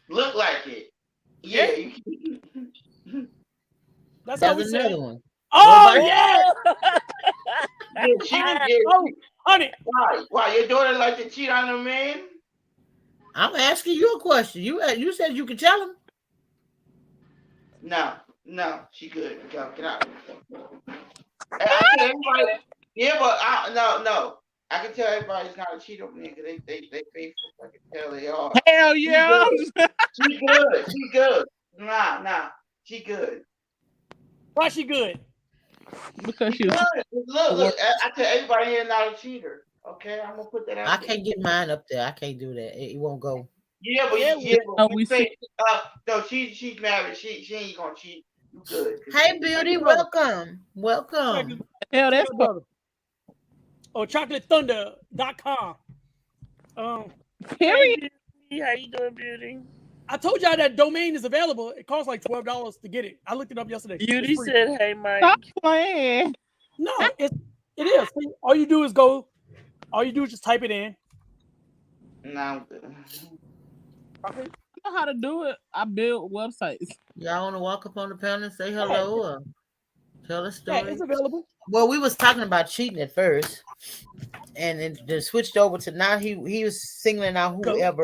Look like it. Yeah. Yeah, you That's all There's we said. another one. What Oh about yeah. yeah, she I, yeah. oh, honey. Why your daughter like to cheat on a man? I'm asking you a question. You said you could tell him. No, she good. Go, get out. I tell everybody, yeah, but no. I can tell everybody's not a cheater on me because they faithful. I can tell they are. Hell She yeah. good. She good. She good. Nah. She good. Why she good? Because She she was good. for Look. work. I tell everybody here not a cheater. Okay, I'm gonna put that I out there. can't get mine up there. I can't do that. It won't go. Yeah, but Yeah. we We see. say no. She's married. She ain't gonna cheat. You good? Hey, Check your beauty, brother. welcome. Check, Welcome. Hell, check that's your for brother. Or chocolathethunder.com. Hey, period. Beauty. How you doing, Beauty? I told y'all that domain is available. It costs like $12 to get it. I looked it up yesterday. It's Beauty free. said, "Hey, Stop Mike." playing. No, it is. See, all you do is go. All you do is just type it in. No, I'm good. Okay. I know how to do it. I build websites. Y'all want to walk up on the panel and say Yeah, hello or tell a yeah, it's story? available. Well, we was talking about cheating at first, and then switched over to now he was singling out Go. whoever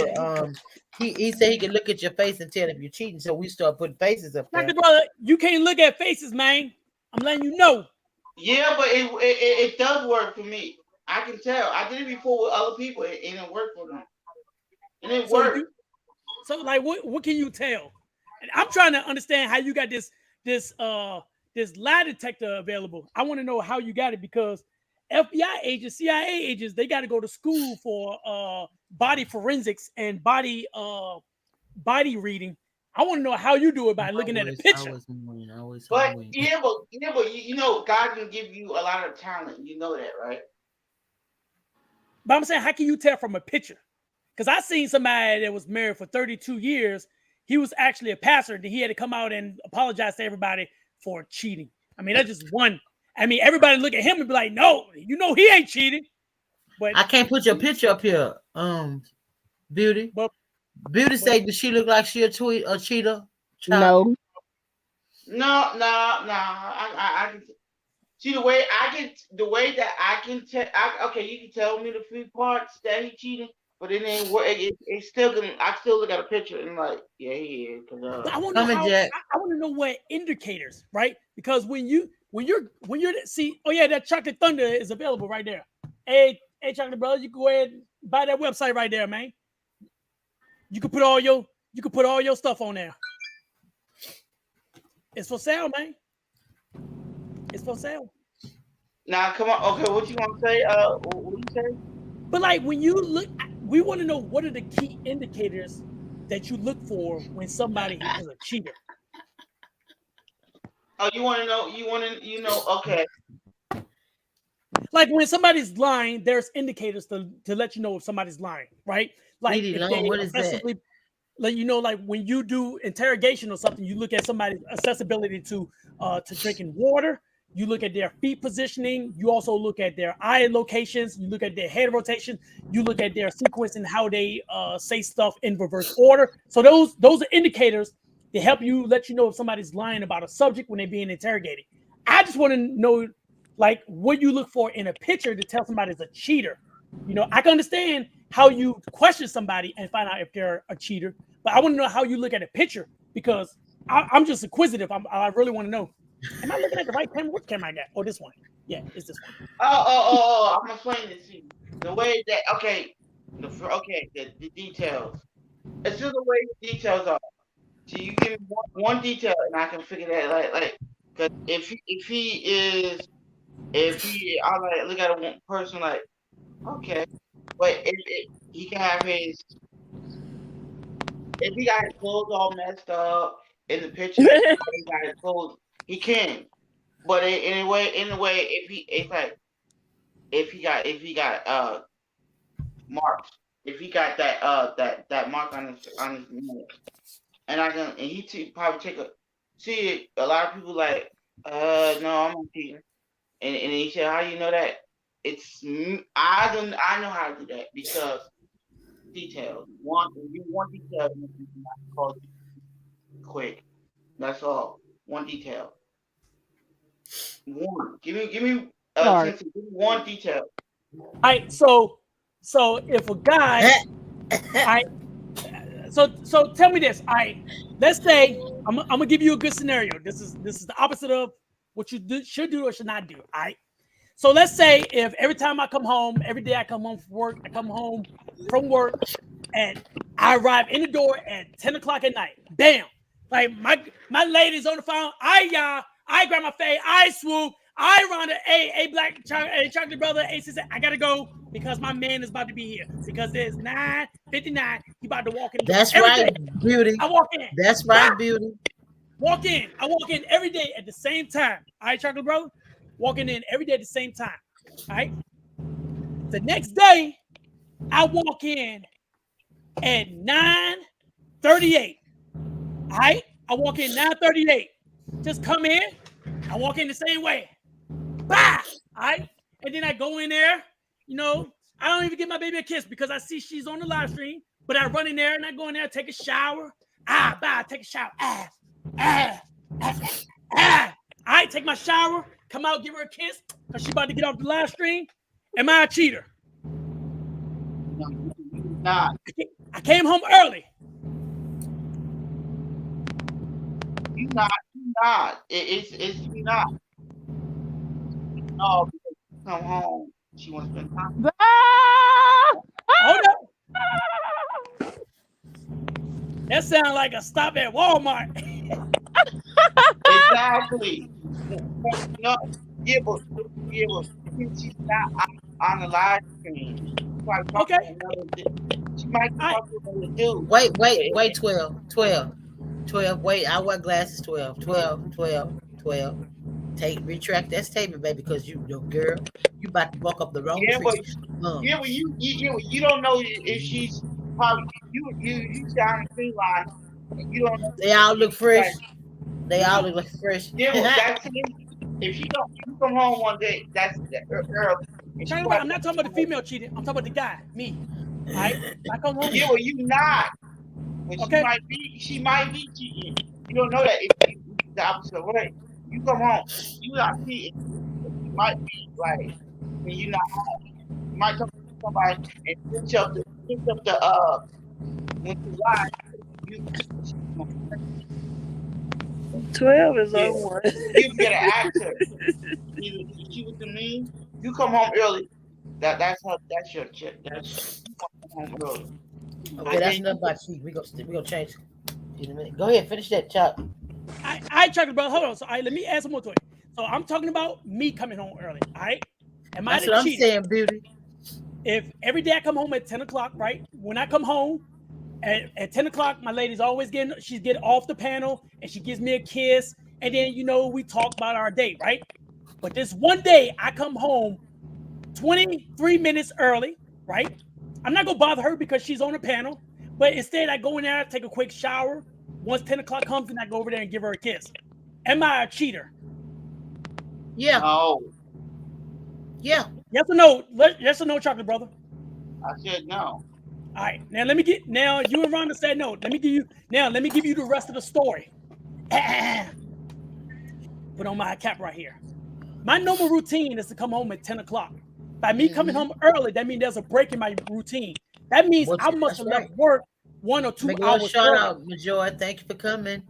he said he could look at your face and tell if you're cheating. So we start putting faces up Dr. there. Brother, you can't look at faces, man. I'm letting you know. Yeah, but it does work for me. I can tell. I did it before with other people, and it worked for them. And it So worked. you like what can you tell? And I'm trying to understand how you got this this lie detector available. I want to know how you got it because FBI agents, CIA agents, they got to go to school for body forensics and body reading. I want to know how you do it by looking at a picture. Always win. Always But win. you know, God can give you a lot of talent. You know that, right? But I'm saying, how can you tell from a picture? Because I seen somebody that was married for 32 years. He was actually a pastor. That he had to come out and apologize to everybody for cheating. I mean, that's just one. I mean, everybody look at him and be like, "No, you know he ain't cheating." But I can't put your picture up here. Beauty. but Beauty but say, does she look like she a cheater? Child. No. No. I can see the way that I can tell. Okay, you can tell me the few parts that he cheating, but it ain't work. It's still gonna. I still look at a picture and like, yeah, he is. Cause I want to know Coming, how. Jack. I want to know what indicators, right? Because when you're see, oh yeah, that chocolate thunder is available right there. Hey, chocolate brother, you can go ahead and buy that website right there, man. You can put all your stuff on there. It's for sale, man. It's for sale. now, come on. Okay, what you want to say? What you say? But like when you look, we want to know what are the key indicators that you look for when somebody is a cheater. Oh, you want to know? Okay. Like when somebody's lying, there's indicators to let you know if somebody's lying, right? Like Sweetie if Long, they what is that? obsessively, like like when you do interrogation or something, you look at somebody's accessibility to drinking water. You look at their feet positioning. You also look at their eye locations. You look at their head rotation. You look at their sequence and how they say stuff in reverse order. So those are indicators to help you let you know if somebody's lying about a subject when they're being interrogated. I just want to know like what you look for in a picture to tell somebody's a cheater. I can understand how you question somebody and find out if they're a cheater, but I want to know how you look at a picture because I'm just inquisitive. I really want to know. Am I looking at the right camera? What camera I got? Oh, this one. Yeah, it's this one. I'm explaining this to you. The way that the details. It's just the way the details are. So you give me one detail and I can figure that like because if he I like look at a one person like okay, but he can have his if he got his clothes all messed up in the picture, he got his clothes, he can. But in a way, if he got marks, if he got that mark on his neck, and he probably take a see it. A lot of people like, no, I'm not cheating, and he said, how you know that? I know how to do that because details. One detail makes you not call you quick. That's all. One detail. One. Give me All right. Tennessee, give me one detail. All right. So if a guy, all right. So tell me this. All right. Let's say I'm gonna give you a good scenario. This is the opposite of what you should do or should not do. All right. So let's say if every time I come home, every day I come home from work, I come home from work, and I arrive in the door at 10 o'clock at night. Bam! Like my lady's on the phone. I grab my face. I swoop. I run to a chocolate brother. A sister. I gotta go because my man is about to be here. Because there's 9:59. He about to walk in. That's every right, day. beauty. I walk in. That's right, beauty. Walk in. I walk in every day at the same time. All right, chocolate brother. Walking in every day at the same time. All right. The next day, I walk in at 9:38. All right. I walk in 9:38. Just come in. I walk in the same way. Bah! All right. And then I go in there. You know, I don't even give my baby a kiss because I see she's on the live stream. But I run in there and I go in there, take a shower. Take a shower. I take my shower, come out, give her a kiss because she's about to get off the live stream. Am I a cheater? No, you're not. I came home early. You're not. It's you not. No, because you come home, she wants to spend time. Hold up. That sounds like a stop at Walmart. Exactly. No, yeah, but she's not on the live stream. Okay. She might talk to another dude. Wait, 12. Wait, I wear glasses, 12. Retract that statement, baby, because you girl, you about to buck up the wrong tree. Yeah, but you don't know if she's probably you sound clean line. You don't know. They all look fresh. They all look like fresh. Yeah, well, that's it. If you come home one day, that's early. I'm not talking about the female cheating. I'm talking about the guy, me. All right, I come home. Yeah, well, you not. But okay. She might be cheating. You don't know that if it's the opposite way. You come home, you not cheating. You might be like, when you're not home. You might talk to somebody and finish up the when you lie. 12 is on one. You get an actor. Either she was to me, you come home early. That's your chick. That's you come home early. Okay, that's enough about cheat. We gonna change in a minute. Go ahead, finish that chop. I chocolate brother. Hold on. So let me add some more to it. So I'm talking about me coming home early. All right. That's what I'm saying, beauty. If every day I come home at 10 o'clock, right? When I come home at 10 o'clock, my lady's always she's getting off the panel and she gives me a kiss. And then, we talk about our day, right? But this one day I come home 23 minutes early, right? I'm not going to bother her because she's on the panel. But instead, I go in there, take a quick shower. Once 10 o'clock comes, and I go over there and give her a kiss. Am I a cheater? Yeah. No. Yeah. Yes or no? Yes or no, chocolate brother? I said no. All right. Now you and Rhonda said no. Let me give you the rest of the story. Put on my cap right here. My normal routine is to come home at 10 o'clock. By me coming home early, that means there's a break in my routine. That means I must have left work 1 or 2 hours. Shout out, Majoy. Thank you for coming.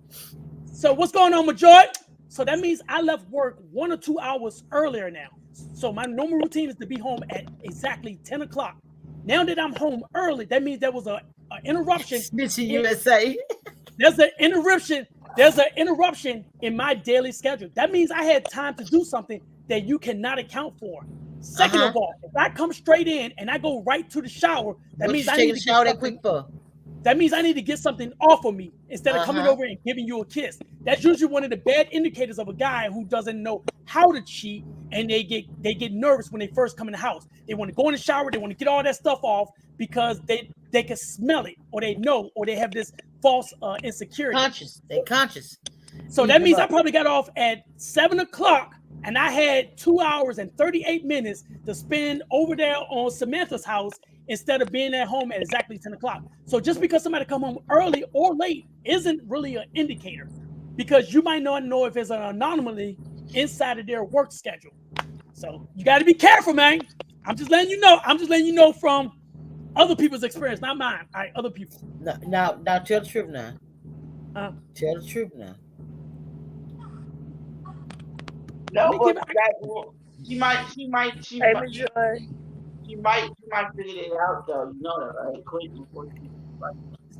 So what's going on, Majoy? So that means I left work 1 or 2 hours earlier now. So my normal routine is to be home at exactly 10 o'clock. Now that I'm home early, that means there was an interruption. Snitching USA. There's an interruption. There's an interruption in my daily schedule. That means I had time to do something that you cannot account for. Second of all, if I come straight in and I go right to the shower, that means I need to shower that quick for. that means I need to get something off of me instead of coming over and giving you a kiss. That's usually one of the bad indicators of a guy who doesn't know how to cheat, and they get nervous when they first come in the house. They want to go in the shower, they want to get all that stuff off because they can smell it, or they know, or they have this false insecurity. They conscious. So that means I probably got off at 7 o'clock, and I had 2 hours and 38 minutes to spend over there on Samantha's house instead of being at home at exactly 10 o'clock. So just because somebody come home early or late isn't really an indicator, because you might not know if it's an anomaly inside of their work schedule. So you got to be careful, man. I'm just letting you know. I'm just letting you know from other people's experience, not mine. All right, other people. Now, tell the truth now. Tell the truth now. No, but she might Hey, Joy. She might figure it out though. You know that, right? Quick before she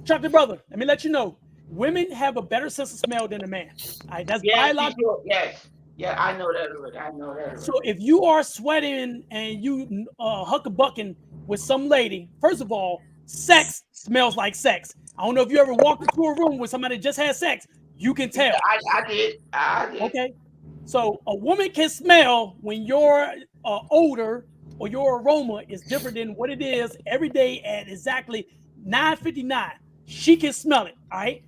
Chocolate brother, let me let you know. Women have a better sense of smell than a man. All right, that's biological. Yes. Yeah, I know that already. I know that already. So if you are sweating and you huck-a-bucking with some lady, first of all, sex smells like sex. I don't know if you ever walked into a room where somebody just had sex. You can tell. I did. Okay. So a woman can smell when your odor or your aroma is different than what it is every day at exactly 9:59. She can smell it. All right.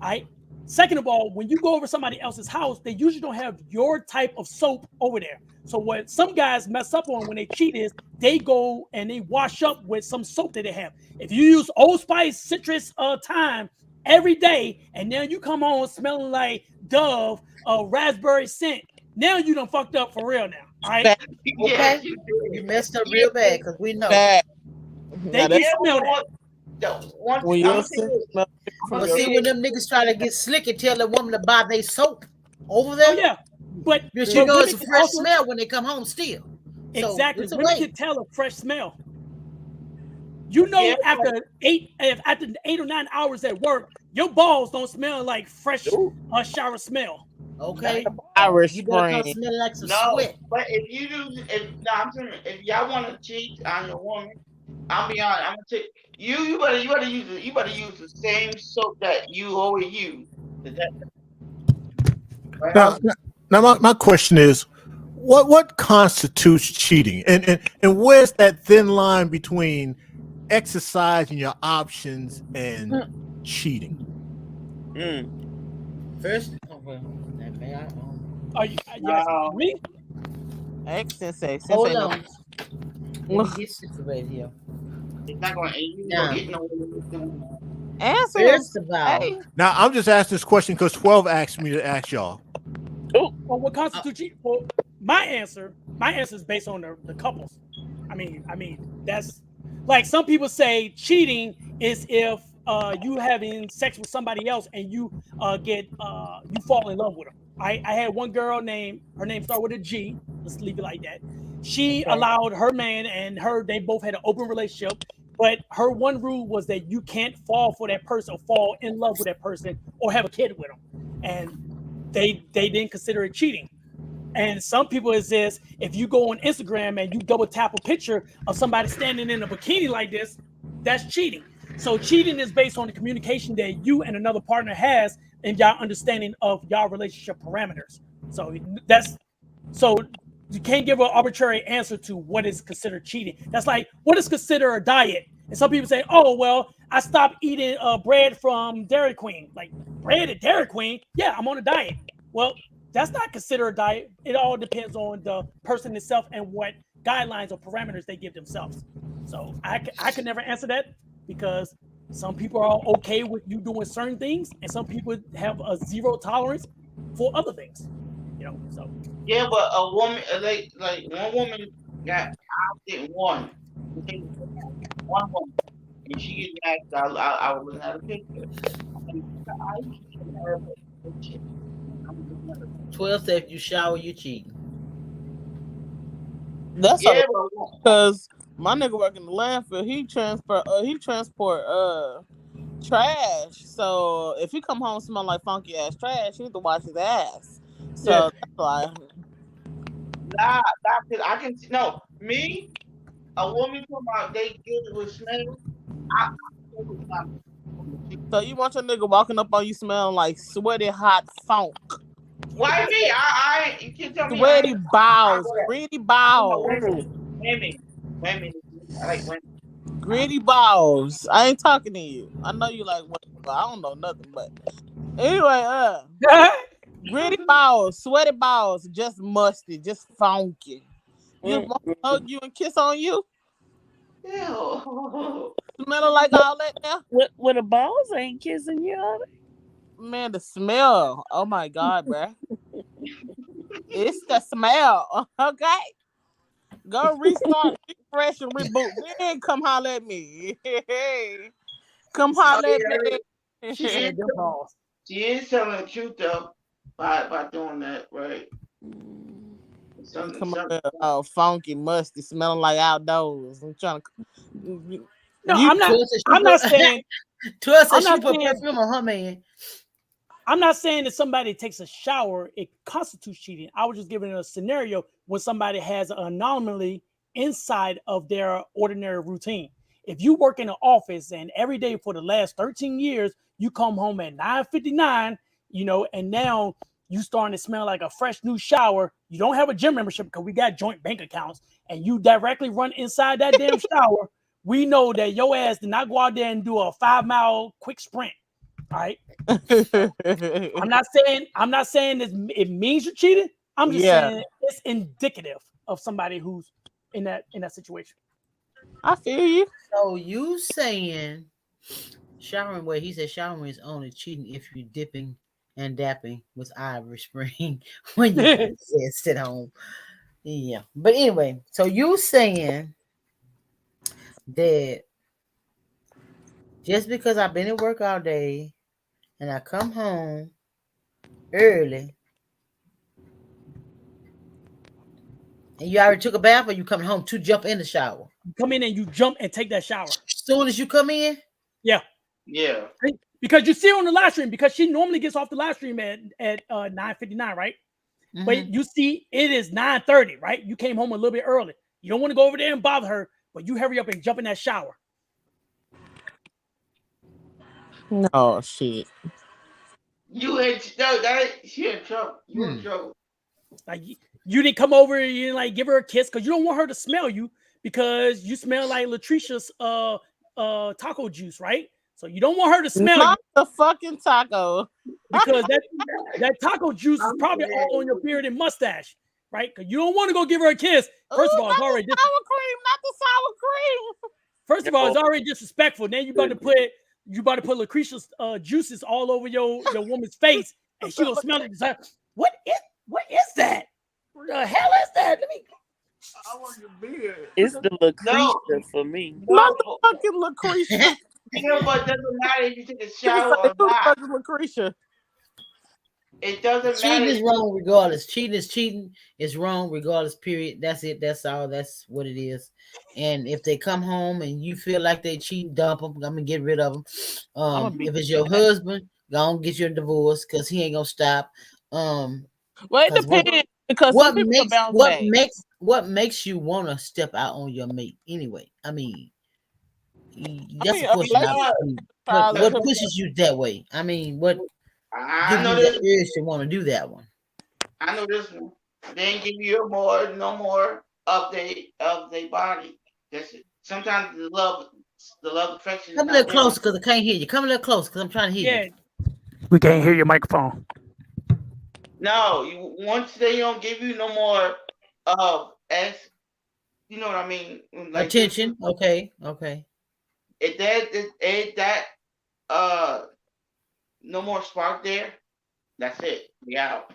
All right. Second of all, when you go over somebody else's house, they usually don't have your type of soap over there. So what some guys mess up on when they cheat is they go and they wash up with some soap that they have. If you use Old Spice citrus thyme every day, and now you come home smelling like Dove, raspberry scent, now you done fucked up for real now. All right? Okay? You messed up real bad, because we know. They can smell that. When you're smell But see, when them niggas try to get slick and tell the woman to buy their soap over there, oh yeah, but you know it's a fresh smell when they come home still. Exactly, women can tell a fresh smell. You know, after 8 or 9 hours at work, your balls don't smell like fresh shower smell. Okay, Irish you spring. smell like some sweat. But if you do, if y'all want to cheat on your woman, I'll be honest. I'm gonna tell you. You better use the same soap that you always use. Now my question is, what constitutes cheating, and where's that thin line between exercising your options and cheating? First, are you asking me? Hold on. Let me get situated here. It's not going to get nowhere. Answer. First of all, now I'm just asking this question because 12 asked me to ask y'all. Well, what constitutes cheating? Well, my answer is based on the couples. I mean that's like some people say cheating is if you having sex with somebody else and you you fall in love with them. I had one girl her name started with a G. Let's leave it like that. She allowed her man and they both had an open relationship, but her one rule was that you can't fall for that person or fall in love with that person or have a kid with them. And they didn't consider it cheating. And some people is this, if you go on Instagram and you double tap a picture of somebody standing in a bikini like this, that's cheating. So cheating is based on the communication that you and another partner has and y'all understanding of y'all relationship parameters. So you can't give an arbitrary answer to what is considered cheating. That's like, what is considered a diet? And some people say, oh, well, I stopped eating bread from Dairy Queen. Like, bread at Dairy Queen? Yeah, I'm on a diet. Well, that's not considered a diet. It all depends on the person itself and what guidelines or parameters they give themselves. So I can never answer that because some people are okay with you doing certain things and some people have a zero tolerance for other things. So. Yeah, but a woman, like one woman got opted one woman, and she get asked, I was looking at a picture. 12 said if you shower, you cheating. That's because my nigga work in the landfill. He transport trash. So if he come home smelling like funky ass trash, he need to wash his ass. So that's why. Nah, I can see. No, me, a woman talking about they good with smell. So you want your nigga walking up on you smelling like sweaty hot funk, Why me? You can tell me sweaty I balls, go that. gritty I don't know balls, women. I like women. gritty balls. I ain't talking to you. I know you like women, but I don't know nothing. But anyway, gritty balls, sweaty balls, just musty, just funky. You want to hug you and kiss on you, Ew. smelling like all that now? What the balls ain't kissing you on it? Man, the smell. Oh my god, bruh. It's the smell. Okay. Go restart, refresh, and reboot. Then come holler at me. Come Oh holler at yeah, me. She she is. said them balls. She is telling the truth though by doing that, right? You Something, come up something. here all funky, musty, smelling like outdoors. I'm trying to. No, You I'm not. Twister, she I'm put not saying. Twister, I'm she not put saying. perfume on her man. I'm not saying that somebody takes a shower, it constitutes cheating. I was just giving a scenario when somebody has an anomaly inside of their ordinary routine. If you work in an office and every day for the last 13 years, you come home at 9:59, and now you starting to smell like a fresh new shower. You don't have a gym membership because we got joint bank accounts, and you directly run inside that damn shower. We know that your ass did not go out there and do a 5-mile quick sprint. All right. I'm not saying it means you're cheating. I'm just Yeah, saying it's indicative of somebody who's in that situation. I feel you. So you saying showering where he said showering is only cheating if you're dipping and dapping with Ivory Spring when you said sit home. Yeah. But anyway, so you saying that just because I've been at work all day and I come home early and you already took a bath or you coming home to jump in the shower? You come in and you jump and take that shower. As soon as you come in? Yeah. Yeah. Because you see her on the live stream, because she normally gets off the live stream at 9:59, right? Mm-hmm. But you see it is 9:30, right? You came home a little bit early. You don't want to go over there and bother her, but you hurry up and jump in that shower. Oh shit. You in no, that she in trouble. You in Hmm. trouble. Like you didn't come over, you didn't like give her a kiss because you don't want her to smell you because you smell like Latricia's taco juice, right? So you don't want her to smell you Not the fucking taco. because that taco juice is I'm probably all on your beard and mustache, right? Because you don't want to go give her a kiss. First of Ooh, all, not it's already the sour cream. Not the sour cream. First of all, it's already disrespectful. Then you about to put Lucretia's juices all over your woman's face, and she gonna smell it. And say, what is that? What the hell is that? Let me. I want your beard. It's the Lucretia No, for me. Not no, the fucking Lucretia. but it doesn't matter if you take a She shower say, or who the not. fuck is Lucretia? It doesn't matter. Cheating is wrong regardless. Cheating is cheating. It's wrong regardless. Period. That's it. That's all. That's what it is. And if they come home and you feel like they cheating, dump them. I'm gonna get rid of them. I'm gonna be If it's your husband, go and get your divorce because he ain't gonna stop. well, it Because what depends because some what people will makes bounce what back. makes what makes you want to step out on your mate anyway? I mean, I that's mean, a a question. Uh, lifestyle it What could be. pushes you that way? I mean, what I gives know you the this. urge to want to do that one? I know this one. They ain't give you no more of their body. That's it. Sometimes the love affection is Come a not little there. closer because I can't hear you. Come a little closer because I'm trying to hear you. Yeah, we can't hear your microphone. No, once they don't give you no more of as you know what I mean. Like this, Attention. Okay. Okay. if that uh no more spark there. That's it. We out.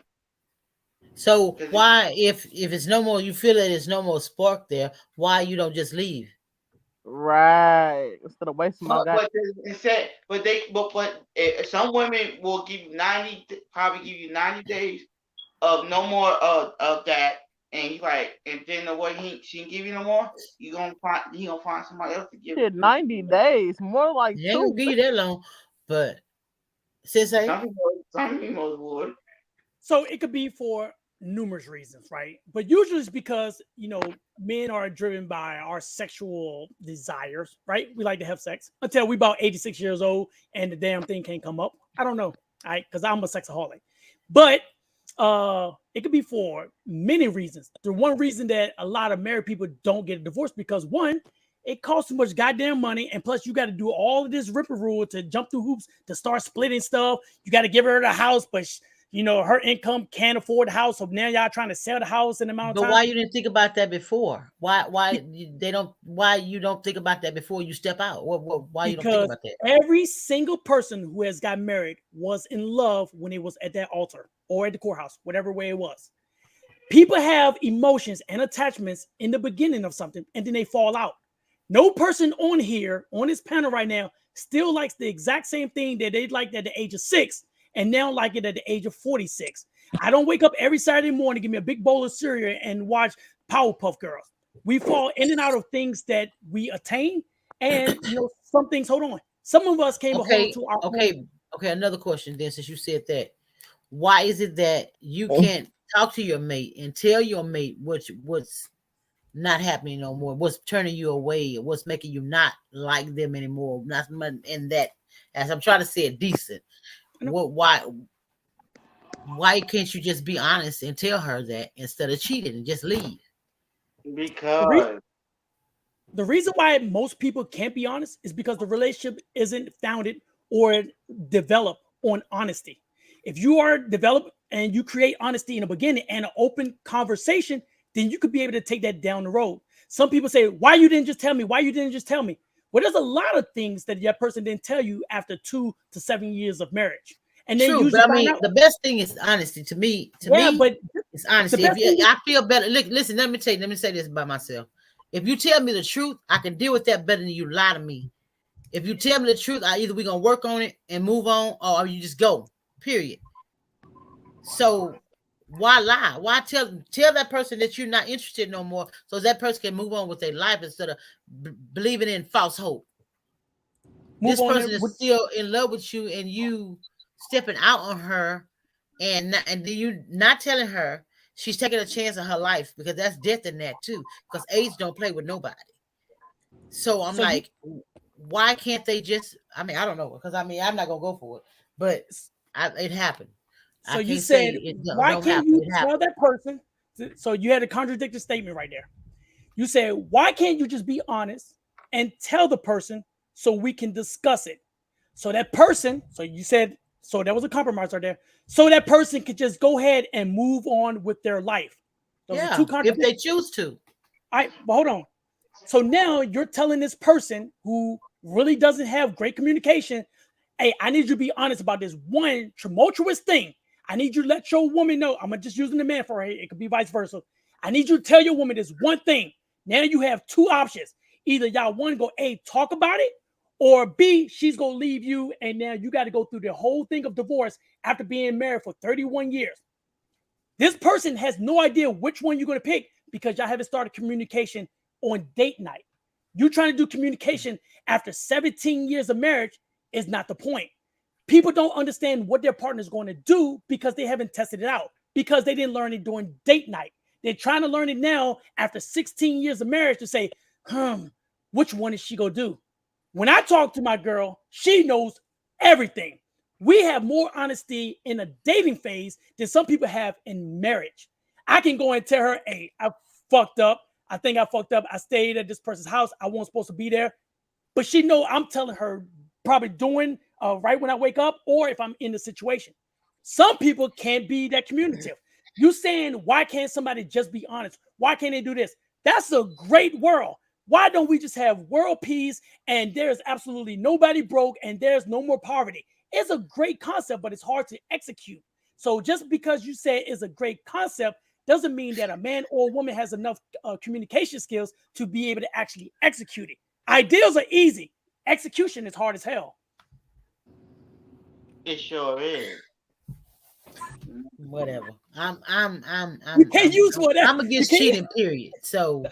So 'Cause why, if it's no more, you feel that there's no more spark there? Why you don't just leave? Right. Instead of wasting my god. some women will give you 90, probably give you 90 days of no more of that, and he's like, and then the way she can give you no more, he gonna find somebody else to give Shit, it. 90 days. More like He ain't gonna 2. give you that long. But since Some people would. So it could be for numerous reasons, right? But usually it's because, men are driven by our sexual desires, right? We like to have sex until we about 86 years old and the damn thing can't come up. I don't know, right? Because I'm a sexaholic. But it could be for many reasons. The one reason that a lot of married people don't get a divorce because one, it costs too much goddamn money, and plus you got to do all of this ripper to jump through hoops to start splitting stuff. You got to give her the house, but her income can't afford the house, so now y'all trying to sell the house in the amount of But time. why you didn't think about that before? Why you don't think about that before you step out? Why you don't think Because about that? every single person who has got married was in love when it was at that altar or at the courthouse, whatever way it was. People have emotions and attachments in the beginning of something, and then they fall out. No person on here, on this panel right now, still likes the exact same thing that they liked at the age of 6 and now like it at the age of 46. I don't wake up every Saturday morning, give me a big bowl of cereal and watch Powerpuff Girls. We fall in and out of things that we attain, and some things hold on. Some of us can't hold on Okay, to our own. okay. Another question then, since you said that, why is it that you can't talk to your mate and tell your mate what's not happening no more, what's turning you away, what's making you not like them anymore? Not in that, as I'm trying to say it decent. Why can't you just be honest and tell her that instead of cheating and just leave? The, re- Because the reason why most people can't be honest is because the relationship isn't founded or developed on honesty. If you are developed and you create honesty in the beginning and an open conversation, then you could be able to take that down the road. Some people say, why you didn't just tell me? Why you didn't just tell me? Well, there's a lot of things that that person didn't tell you after 2 to 7 years of marriage. And then True, you but usually I find mean, out, the best thing is honesty. To me, yeah, but it's the honesty. If best you, thing is, I feel better. Look, listen. Let me say this by myself. If you tell me the truth, I can deal with that better than you lie to me. If you tell me the truth, either we gonna work on it and move on, or you just go. Period. So why lie? Why tell that person that you're not interested no more, so that person can move on with their life instead of believing in false hope. move This on person there. is still in love with you, and you stepping out on her, and you not telling her she's taking a chance of her life, because that's death in that too. Because age don't play with nobody. So I'm So you, like, why can't they just? I mean, I don't know, because I mean, I'm not gonna go for it, but it happened. I so you can't say said, it why don't can't happen. you It tell happened. that person? So you had a contradictory statement right there. You said, why can't you just be honest and tell the person so we can discuss it? So that person, so you said, so there was a compromise right there. So that person could just go ahead and move on with their life. Those are two Yeah, if contradictions. they choose to. All right, but hold on. So now you're telling this person who really doesn't have great communication, hey, I need you to be honest about this one tumultuous thing. I need you to let your woman know. I'm just using the man for it. It could be vice versa. I need you to tell your woman this one thing. Now you have two options. Either y'all one go A, talk about it, or B, she's gonna leave you, and now you got to go through the whole thing of divorce after being married for 31 years. This person has no idea which one you're gonna pick because y'all haven't started communication on date night. You trying to do communication after 17 years of marriage is not the point. People don't understand what their partner is going to do because they haven't tested it out, because they didn't learn it during date night. They're trying to learn it now after 16 years of marriage to say, which one is she going to do? When I talk to my girl, she knows everything. We have more honesty in a dating phase than some people have in marriage. I can go and tell her, hey, I fucked up. I think I fucked up. I stayed at this person's house. I wasn't supposed to be there. But she know I'm telling her probably doing right when I wake up or if I'm in the situation. Some people can't be that communicative. You saying, why can't somebody just be honest? Why can't they do this? That's a great world. Why don't we just have world peace and there's absolutely nobody broke and there's no more poverty? It's a great concept, but it's hard to execute. So just because you say it's a great concept doesn't mean that a man or a woman has enough communication skills to be able to actually execute it. Ideals are easy. Execution is hard as hell. it sure is. Whatever. You can't use for that. I'm You against can't. cheating. Period. So,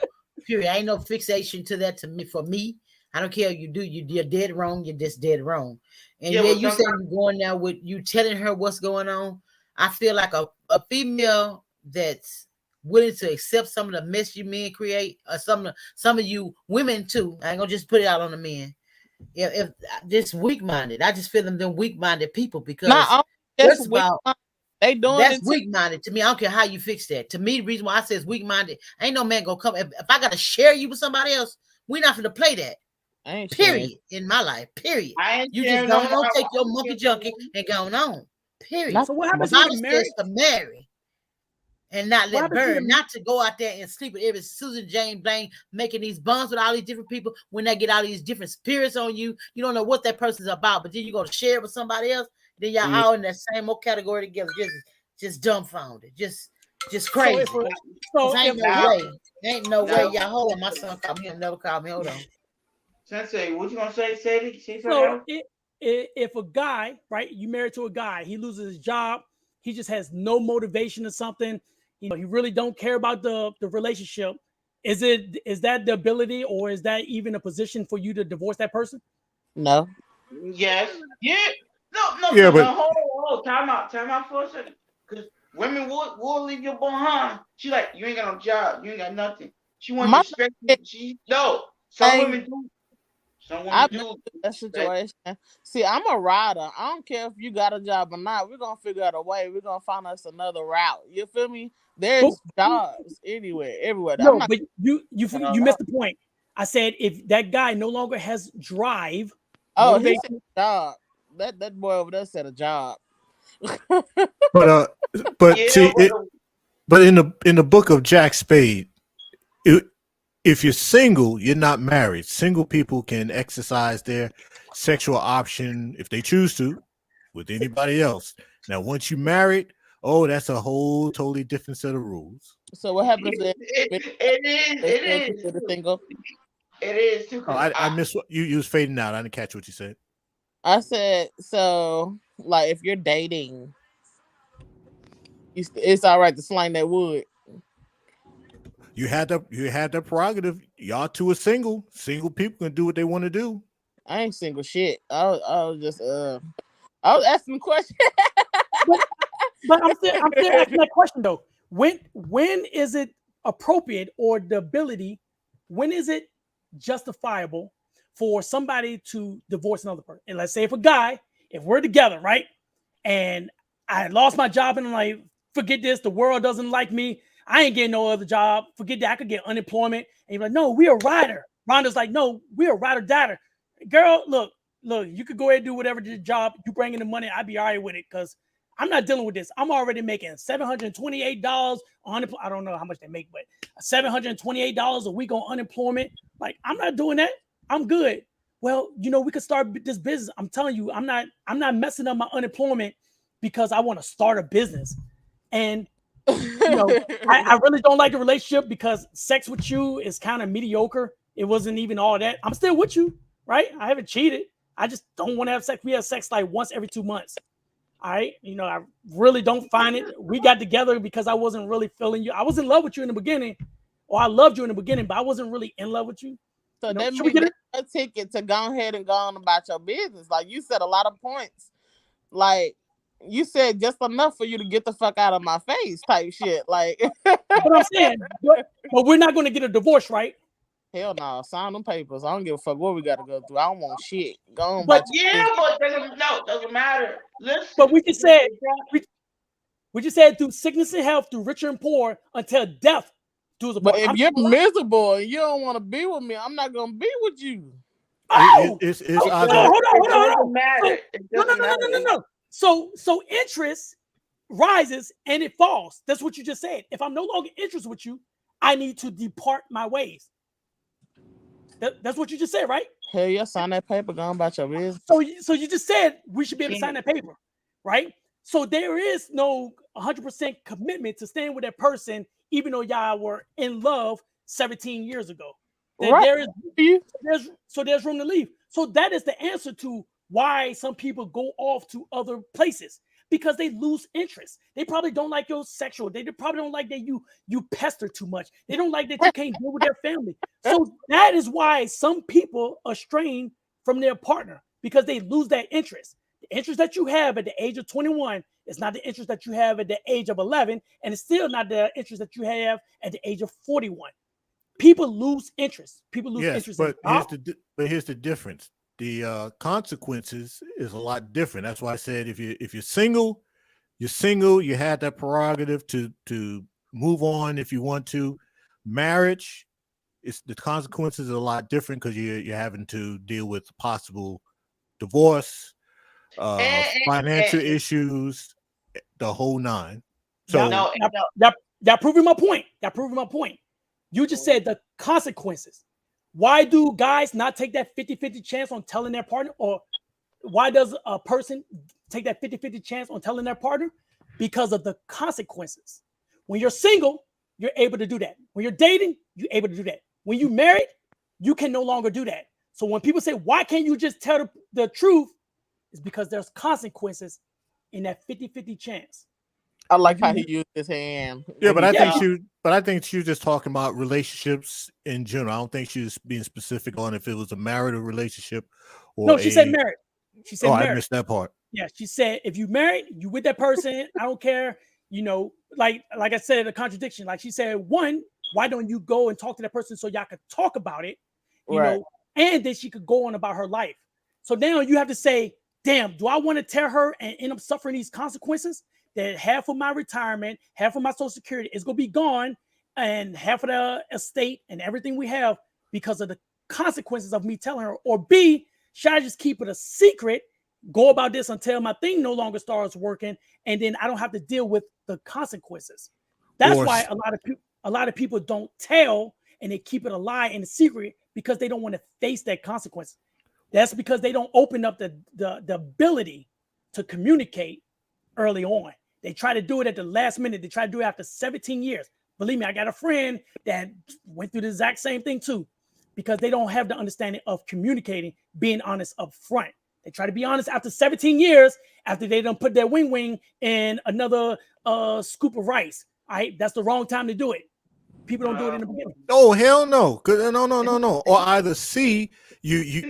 period. Ain't no fixation to that. To me, for me, I don't care. You're dead wrong. You're just dead wrong. And Yeah, yeah, but you said sometimes you're going now with you telling her what's going on. I feel like a female that's willing to accept some of the mess you men create, or some of you women too. I ain't gonna just put it out on the men. If just weak minded, I just feel them weak minded people because Not only just first of weak, all, they doing that's it too. weak minded to me. I don't care how you fix that. To me, the reason why I say it's weak minded, ain't no man gonna come. If I gotta share you with somebody else, we're not gonna play that. I ain't sharing. Period. In my life. Period. I ain't You just sharing go no on, more. take your monkey junkie and go on. Period. Not So what The happens but when you Bible get says married? to marry and not What let happens when burn, you not to go out there and sleep with every Susan Jane Blaine, making these bonds with all these different people. When they get all these different spirits on you, you don't know what that person's about, but then you go to share it with somebody else. Then y'all yeah. all in that same old category together, just dumbfounded, just so crazy. if a, Cause so ain't if no Now, way, ain't no way. now, Y'all hold on, my son called me. He'll never call me. Hold on. Sensei, what you gonna say? Say it. Say something so else. if a guy, right, you married to a guy, he loses his job, he just has no motivation or something, he really don't care about the relationship. Is that the ability, or is that even a position for you to divorce that person? No. Yes. Yeah. No, no, Yeah, no, but no. Hold. Time out for a second. Because women will leave your behind. She like, you ain't got no job. You ain't got nothing. She want to My expect thing you. She no. Some ain't women do. Some women I've been do. through that situation. See, I'm a rider. I don't care if you got a job or not. We're gonna figure out a way. We're gonna find us another route. You feel me? But There's jobs anywhere, everywhere. I'm no, not but you you job. missed the point. I said if that guy no longer has drive, Oh, he said motivation. job. That boy over there said a job. but uh, but Yeah, see it. But in the book of Jack Spade, it, if you're single, you're not married. Single people can exercise their sexual option if they choose to with anybody else. Now, once you married, oh, that's a whole totally different set of rules. So what happens if it is. they It still is consider too. single? It is too. Oh, Cause I missed what you was fading out. I didn't catch what you said. I said so. Like if you're dating, it's all right to slang that wood. You had the prerogative. Y'all two are single. Single people can do what they want to do. I ain't single shit. I was just I was asking the question. But I'm still asking that question though. When is it appropriate, or the ability? When is it justifiable for somebody to divorce another person? And let's say if a guy, if we're together, right, and I lost my job and I'm like, forget this, the world doesn't like me. I ain't getting no other job. Forget that. I could get unemployment. And you're like, no, we're a rider. Rhonda's like, no, we're a rider data. Girl, look, you could go ahead and do whatever the job you bring in the money. I'd be all right with it because I'm not dealing with this. I'm already making $728 on I don't know how much they make, but $728 a week on unemployment. Like, I'm not doing that. I'm good. Well, we could start this business. I'm telling you, I'm not messing up my unemployment because I want to start a business. And I really don't like the relationship because sex with you is kind of mediocre. It wasn't even all that. I'm still with you, right? I haven't cheated. I just don't want to have sex. We have sex like once every 2 months. All right. I really don't find it. We got together because I wasn't really feeling you. I was in love with you in the beginning, or I loved you in the beginning, but I wasn't really in love with you. So that Should we means get that's it? a ticket to go ahead and go on about your business. Like you said a lot of points. Like you said just enough for you to get the fuck out of my face type shit. Like But I'm saying, but we're not going to get a divorce, right? hell no, sign them papers. I don't give a fuck what we gotta go through. I don't want shit. Go on But about yeah, your business. but doesn't matter. but Listen, we just said we just said through sickness and health, through rich and poor, until death do us But apart. if you're miserable and you don't want to be with me, I'm not gonna be with you. Oh, It's it no, either doesn't. hold on, It hold on, hold doesn't on. So matter. It no, no, doesn't no, no, matter. no, no, no. So interest rises and it falls. That's what you just said. If I'm no longer interested with you, I need to depart my ways. That's what you just said, right? Hell yeah, sign that paper, go on about your business. So you just said we should You be able to sign can't. that paper, right? So there is no 100% commitment to staying with that person, even though y'all were in love 17 years ago. That Right. there is You there's room to leave. So that is the answer to why some people go off to other places because they lose interest. They probably don't like your sexual. They probably don't like that you pester too much. They don't like that you can't deal with their family. So that is why some people are strained from their partner because they lose that interest. The interest that you have at the age of 21 It's not the interest that you have at the age of 11, and it's still not the interest that you have at the age of 41. People lose interest. People lose Yes, interest in but God. here's the difference. The consequences is a lot different. That's why I said if you're single, you're single. You had that prerogative to move on if you want to. Marriage, it's the consequences are a lot different because you're having to deal with possible divorce, financial And issues, the whole nine. That, So no, that, no. that proving my point. That proving my point. You just said the consequences. Why do guys not take that 50-50 chance on telling their partner? Or why does a person take that 50-50 chance on telling their partner? Because of the consequences. When you're single, you're able to do that. When you're dating, you're able to do that. When you're married, you can no longer do that. So when people say, why can't you just tell the truth? It's because there's consequences in that 50-50 chance. I like how he used his hand. yeah, When but he, I think she was just talking about relationships in general. I don't think she was being specific on if it was a marital relationship No, or she said a. married. She Oh, said I married. missed that part. Yeah, she said if you married, you with that person. I don't care. Like I said, a contradiction. Like she said, one, why don't you go and talk to that person so y'all could talk about it? right. And then she could go on about her life. So now you have to say, damn, do I want to tell her and end up suffering these consequences? That half of my retirement, half of my social security is gonna be gone, and half of the estate and everything we have because of the consequences of me telling her. Or B, should I just keep it a secret, go about this until my thing no longer starts working, and then I don't have to deal with the consequences. That's Or why a lot of people don't tell and they keep it a lie and a secret because they don't want to face that consequence. That's because they don't open up the ability to communicate early on. They try to do it at the last minute. They try to do it after 17 years. Believe me, I got a friend that went through the exact same thing too, because they don't have the understanding of communicating, being honest up front. They try to be honest after 17 years, after they don't put their wing in another scoop of rice. All right, that's the wrong time to do it. People don't do it in the beginning. oh hell no, no. Or either C, you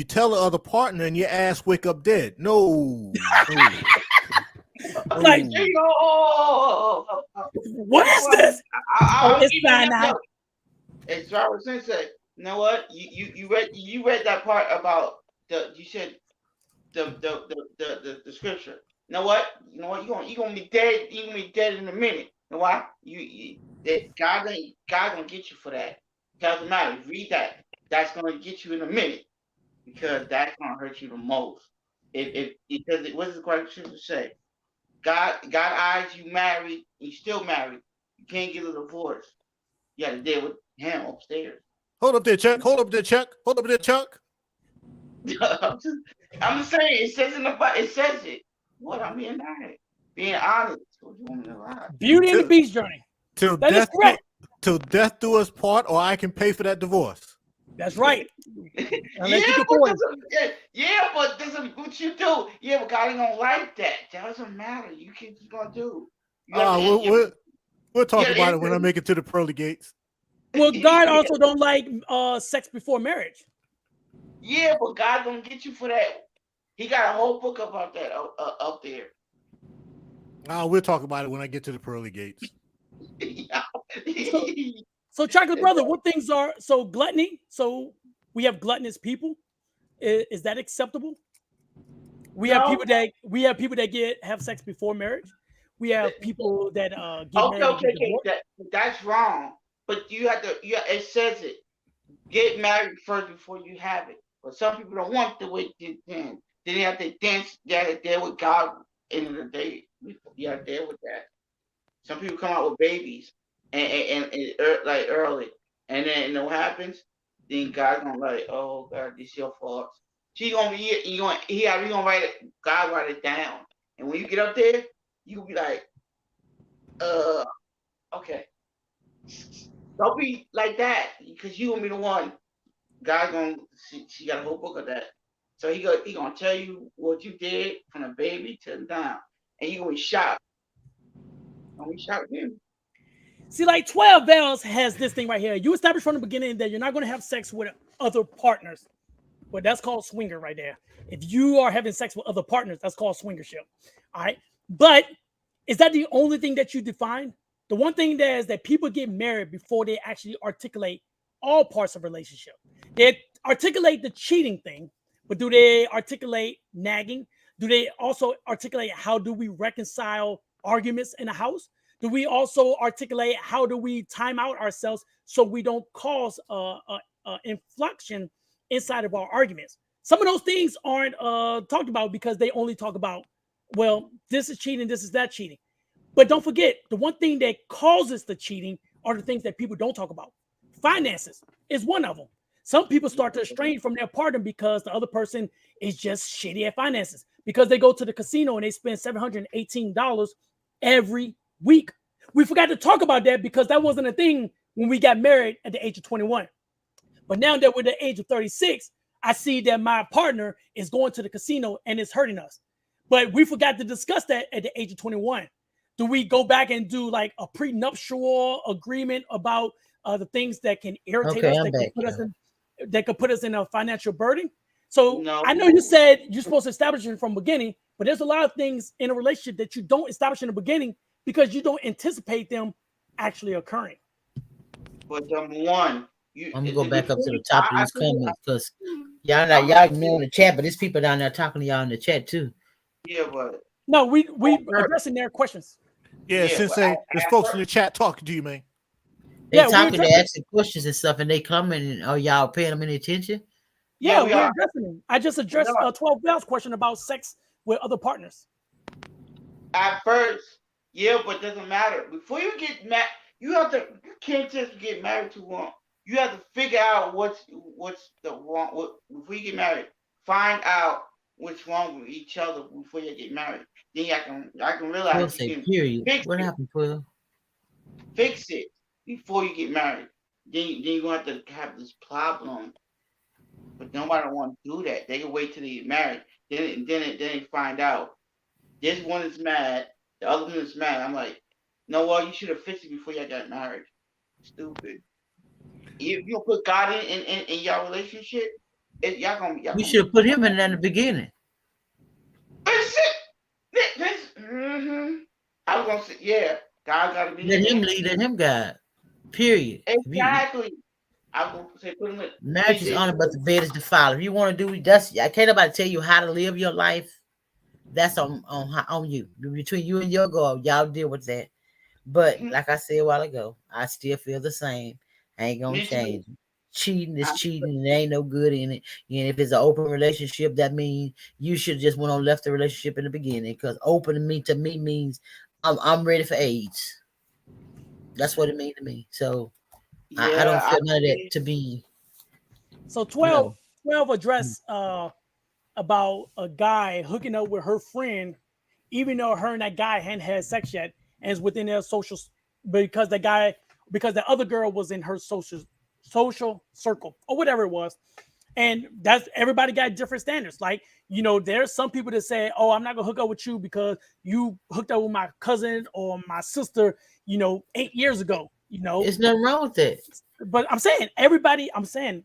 tell the other partner and your ass wake up dead. No, no, Like, no. what is this? Oh, I'll it's give you fine an now. example. As Robert Sensei, you know what? You read that part about you said the scripture. You know what? You're gonna be dead. You're gonna be dead in a minute. You know why? God gonna get you for that. Doesn't matter. Read that. That's gonna get you in a minute because that's gonna hurt you the most. If because what does the scripture say? God eyes you married. You still married. You can't get a divorce. You got to deal with him upstairs. Hold up there, Chuck. Hold up there, Chuck. Hold up there, Chuck. I'm just saying, it says in the Bible, it says it. What I'm being honest. Being honest. What you want me to lie? Beauty and the Till, Beast journey. till That is death correct. till death do us part, or I can pay for that divorce. That's right. Unless you Yeah, can but afford it. this is what you do. Yeah, but God ain't gonna like that. That doesn't matter. You gonna do. You got We'll talk to about it when I make it to the pearly gates. Well, God also don't like sex before marriage. Yeah, but God gonna get you for that. He got a whole book about that up there. We'll talk about it when I get to the pearly gates. So, so chocolate brother, what things are so gluttony? So we have gluttonous people. Is that acceptable? We have No. people that have sex before marriage. We have people that get Okay, married and okay, get okay. divorced. That's wrong. But you have to. Yeah, it says it. Get married first before you have it. But some people don't want to wait till then. Then they have to dance. They have to deal with God. End of the day, you have to deal with that. Some people come out with babies like early, and then you know what happens? Then God's gonna like, oh God, this your fault. She gonna be you gonna write it. God write it down, and when you get up there, you gonna be like, okay. Don't be like that because you gonna be the one. God gonna she got a whole book of that. So he gonna tell you what you did from the baby to the down, and you gonna be shocked. Gonna be shocked him. See, like 12 Bells has this thing right here. You establish from the beginning that you're not going to have sex with other partners. Well, that's called swinger right there. If you are having sex with other partners, that's called swingership. All right. But is that the only thing that you define? The one thing that is that people get married before they actually articulate all parts of a relationship. They articulate the cheating thing, but do they articulate nagging? Do they also articulate how do we reconcile arguments in a house? Do we also articulate how do we time out ourselves so we don't cause a inflection inside of our arguments? Some of those things aren't talked about because they only talk about, well, this is cheating, this is that cheating. But don't forget, the one thing that causes the cheating are the things that people don't talk about. Finances is one of them. Some people start to estrange from their partner because the other person is just shitty at finances, because they go to the casino and they spend $718 every week. We forgot to talk about that because that wasn't a thing when we got married at the age of 21. But now that we're at the age of 36, I see that my partner is going to the casino and it's hurting us. But we forgot to discuss that at the age of 21. Do we go back and do like a prenuptial agreement about the things that can irritate us, that could put us in a financial burden? So No. I know you said you're supposed to establish it from the beginning, but there's a lot of things in a relationship that you don't establish in the beginning because you don't anticipate them actually occurring. But number one, I'm gonna go back up to the top of these comments because y'all ignoring the chat, but there's people down there talking to y'all in the chat too. Yeah, but no, we addressing their questions. Yeah, Sensei, there's folks in the chat talking to you, man. They talking, they asking questions and stuff, and they commenting. Oh, y'all paying them any attention? Yeah, we're addressing them. I just addressed 12 Bell's question about sex with other partners. At first, yeah, but it doesn't matter. Before you get married, you can't just get married too long. You have to figure out what's the wrong. Before you get married, find out what's wrong with each other before you get married. Then I can realize you can period. What happened, Quill? Fix it before you get married. Then you're gonna have to have this problem. But nobody want to do that. They can wait till they get married. Then they find out this one is mad, the other one is mad. I'm like, no, well, you should have fixed it before y'all got married. Stupid. If you put God in your relationship, you should have put him in the beginning. I was gonna say, yeah, God gotta be. Let him lead, let him guide. Period. Exactly. I was gonna say, put him in. Marriage is honor, but the bed is defiled. If you want to do that's, I can't nobody tell you how to live your life. That's on you. Between you and your God, y'all deal with that. But like I said a while ago, I still feel the same. I ain't gonna change. Cheating is cheating, and there ain't no good in it. And if it's an open relationship, that means you should just went on left the relationship in the beginning. Because open to me means I'm ready for AIDS. That's what it means to me. So yeah, I don't feel none of that to be. So 12 address about a guy hooking up with her friend, even though her and that guy hadn't had sex yet, and is within their social, because the other girl was in her social circle or whatever it was. And that's, everybody got different standards. Like, there's some people that say, oh, I'm not gonna hook up with you because you hooked up with my cousin or my sister, 8 years ago. There's nothing wrong with that. But I'm saying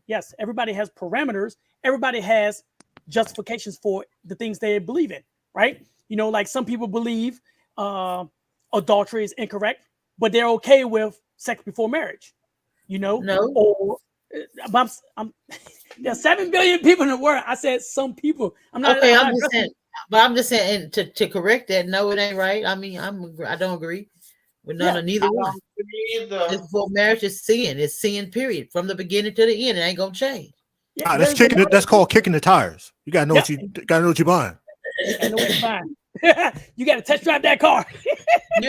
yes, everybody has parameters, everybody has justifications for the things they believe in, right? Like some people believe adultery is incorrect, but they're okay with sex before marriage. No. Or there's 7 billion people in the world. I said some people. I'm not. Okay, I'm just saying to correct that. No, it ain't right. I mean, I don't agree with none of neither one. Before marriage is sin. It's sin. Period. From the beginning to the end, it ain't gonna change. Yeah, that's called kicking the tires. You gotta know what you're buying. You gotta know what you're buying. You gotta test drive that car. You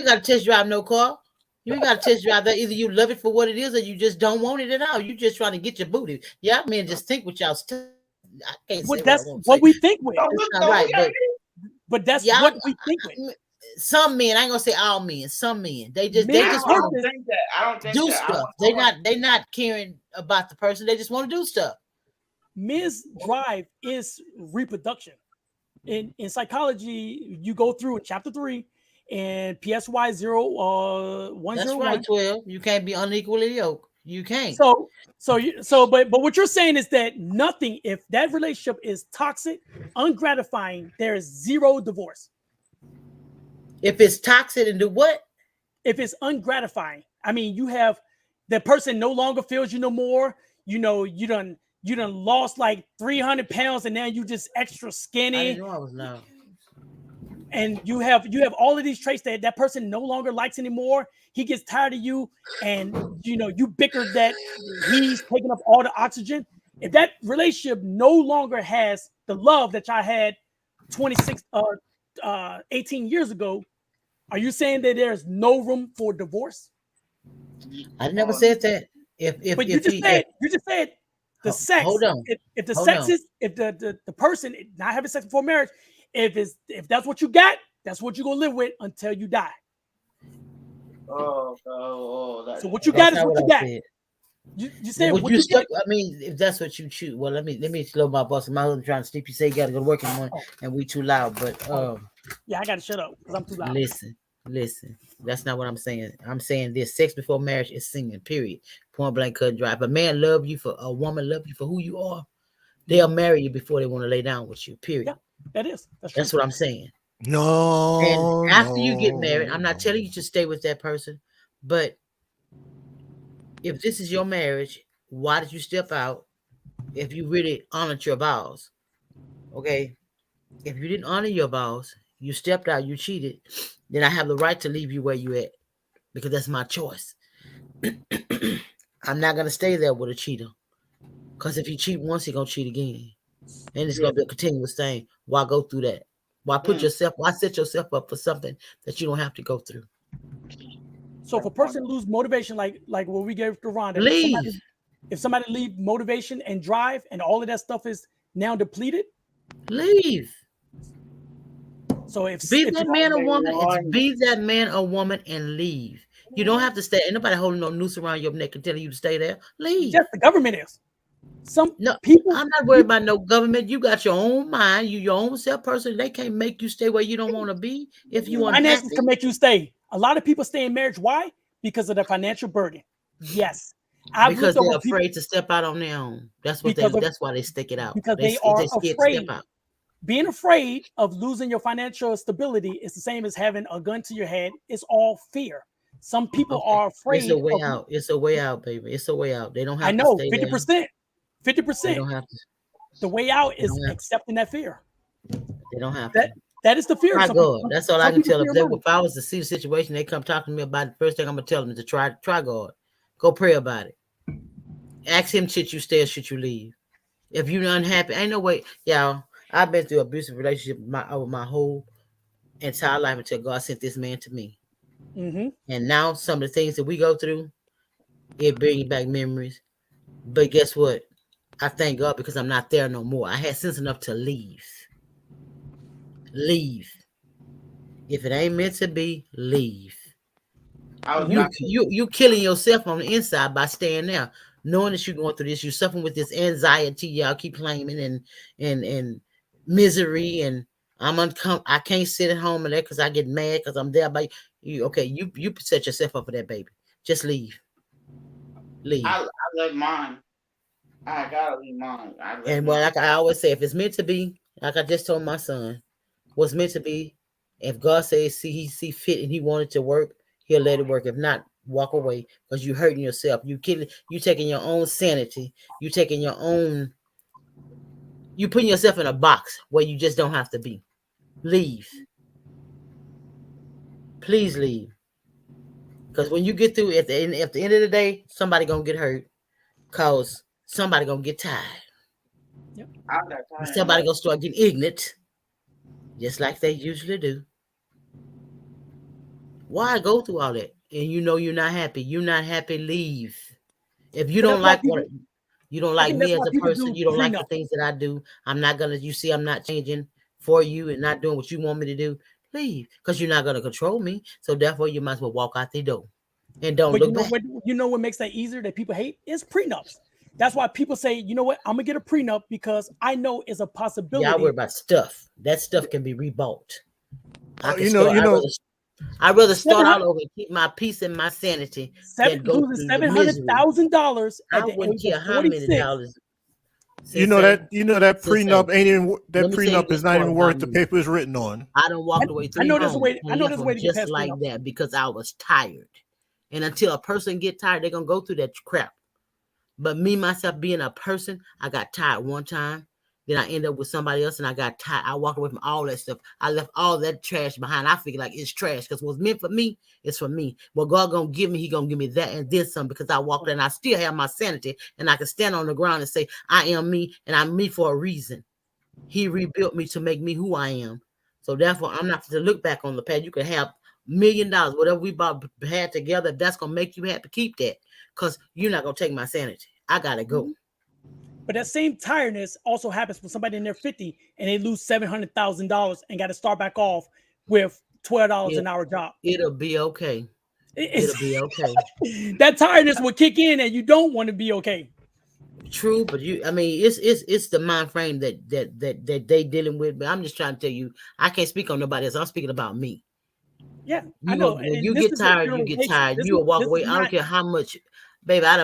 gotta test drive no car. You ain't got to test drive that. Either you love it for what it is or you just don't want it at all. You just trying to get your booty. Yeah, I mean, just think with y'all stuff. I can't say that's what we think with. That's not right, but that's what we think with. Some men, I ain't gonna say all men. Some men, they just want to do stuff. They not caring about the person. They just want to do stuff. Men's drive is reproduction. In psychology, you go through in chapter 3. And PSY 0101. That's right, 12. You can't be unequally yoked. You can't. But what you're saying is that nothing, if that relationship is toxic, ungratifying, there is zero divorce. If it's toxic and do what? If it's ungratifying. I mean, you have the person no longer feels you no more. You know, you done lost like 300 pounds and now you just extra I skinny. didn't know I was loud. And you have all of these traits that that person no longer likes anymore. He gets tired of you, and you know you bicker that he's taking up all the oxygen. If that relationship no longer has the love that y'all had 26 18 years ago, are you saying that there's no room for divorce? I never Oh, said that. But If he if you just said the hold sex. on, If the hold sex on. is if the person not having sex before marriage, if that's what you got, that's what you're gonna live with until you die. that. So what you That's got is not what what you I got. said. You said Would what you you stuck? get. I mean, if that's what you choose, well, let me slow my boss. My husband trying to sleep. You say you got to go to work in the morning, Oh, and we too loud. But oh, yeah, I gotta shut up because I'm too loud. listen, listen. That's not what I'm saying. I'm saying this: sex before marriage is sinning. Period. Point blank, cut and dry. If a man love you for a woman love you for who you are, they'll marry you before they want to lay down with you. Yeah, Period. that's true. That's what I'm saying. And No, after you get married, no, I'm not no. telling you to stay with that person, but if this is your marriage, why did you step out? If you really honored your vows, okay. If you didn't honor your vows, you stepped out, you cheated, then I have the right to leave you where you at because that's my choice. I'm not gonna stay there with a cheater because if you cheat once, you're gonna cheat again, and it's Yeah. gonna be a continuous thing. Why go through that? Mm. Why set yourself up for something that you don't have to go through? So if a person lose motivation, like what we gave to Rhonda, Leave, if somebody leave motivation and drive, and all of that stuff is now depleted. leave. So Be if that you man or Only woman. It's one. be that man or woman and leave. You don't have to stay. Ain't nobody holding no noose around your neck and telling you to stay there. Leave. just the government is some No, people I'm not worried about no government. You got your own mind. You your own self person. They can't make you stay where you don't want to be if you finances can unhappy. make you stay. A lot of people stay in marriage. Why? Because of the financial burden. Yes, I've Because looked over they're people afraid to step out on their own. That's what they. because of That's why they stick it out. because They they are they scared to step afraid. out. Being afraid of losing your financial stability is the same as having a gun to your head. It's all fear. Some people Okay, are it's a afraid way of. out. It's a way out, baby. It's a way out. They don't I have to know stay there. 50%. They 50%. don't have to. The way out They is don't have. accepting that fear. They don't have That to. that is the fear. Try God. That's all I Some can people tell them. fear money. If I was to see the situation, they come talk to me about it. The first thing I'm gonna tell them is to try God. Go pray about it. Ask him should you stay or should you leave. If you're unhappy, ain't no way, y'all. I've been through an abusive relationship over my whole entire life until God sent this man to me. Mm-hmm. And now some of the things that we go through, it brings back memories. But guess what? I thank God because I'm not there no more. I had sense enough to leave. Leave. If it ain't meant to be, leave. I was Mm-hmm. about to. You killing yourself on the inside by staying there, knowing that you're going through this. You're suffering with this anxiety. Y'all keep claiming and misery and I can't sit at home and that because I get mad because I'm there by you. Okay, you set yourself up for that, baby. Just leave, leave. I left mine. I gotta leave mine. I left And well, mine. like I always say, if it's meant to be, like I just told my son, what's meant to be. If God says he see fit and he wanted to work, he'll let it work. If not, walk away because you hurting yourself. You taking your own sanity. You taking your own. You putting yourself in a box where you just don't have to be. Leave. Please leave. Because when you get through at the end of the day, somebody gonna get hurt. Cause somebody gonna get tired. Yep. I got tired. Somebody gonna start getting ignorant, just like they usually do. Why go through all that? And you know you're not happy. You're not happy, leave. If you But don't that's why like people. what you don't I like think me that's as why a people person, do you don't like the prenup. things that I do, I'm not gonna you see I'm not changing for you and not doing what you want me to do, leave. Because you're not gonna control me. So therefore you might as well walk out the door and don't But look back. you know what makes that easier that people hate is prenups. That's why people say, you know what, I'm gonna get a prenup because I know it's a Y'all worry possibility. about stuff. That stuff can be rebought. I can You know, start I'd rather start all 700, over and keep my peace and my sanity than go losing through the seven hundred misery. thousand dollars I at the wouldn't age of care how many 46. dollars. Sensei, that Sensei, prenup ain't even let that me tell you prenup this is not part even about worth the me. paper it's written on. I done I, walked away I 3 know there's a homes way. I and know left there's a way them to get just past like prenups. that because I was tired. And until a person get tired, they're gonna go through that crap. But me, myself, being a person, I got tired one time. Then I end up with somebody else and I got tired. I walked away from all that stuff. I left all that trash behind. I figured like it's trash because what's meant for me is for me. What God gonna give me, He gonna give me that and then some because I walked there and I still have my sanity and I can stand on the ground and say, I am me and I'm me for a reason. He rebuilt me to make me who I am. So therefore, I'm not to look back on the past. You can have $1,000,000, whatever we bought had together. If that's gonna make you happy, keep that. Cause you're not gonna take my sanity. I gotta go. But that same tiredness also happens when somebody in their 50 and they lose $700,000 and got to start back off with $12 It, an hour job. it'll be okay. It's It'll be okay. that tiredness will kick in and you don't want to be okay. True, but I mean, it's the mind frame that they dealing with. But I'm just trying to tell you, I can't speak on nobody else. I'm speaking about me. Yeah, I You go know. when And you this get is a tired, you get generalization. tired. You'll walk This is away. I don't not. care how much, baby. I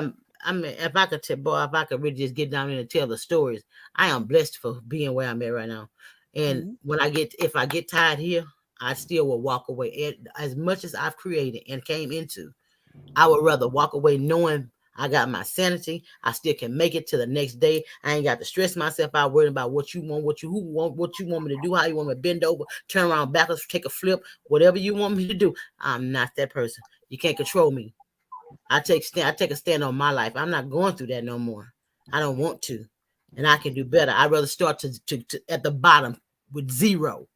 mean, if I could tell, boy, if I could really just get down there and tell the stories, I am blessed for being where I'm at right now. And Mhm. if I get tired here, I still will walk away. As much as I've created and came into, I would rather walk away knowing I got my sanity. I still can make it to the next day. I ain't got to stress myself out worrying about what you want, what you want me to do, how you want me to bend over, turn around backwards, take a flip, whatever you want me to do. I'm not that person. You can't control me. I take a stand on my life. I'm not going through that no more. I don't want to. And I can do better. I'd rather start to at the bottom with zero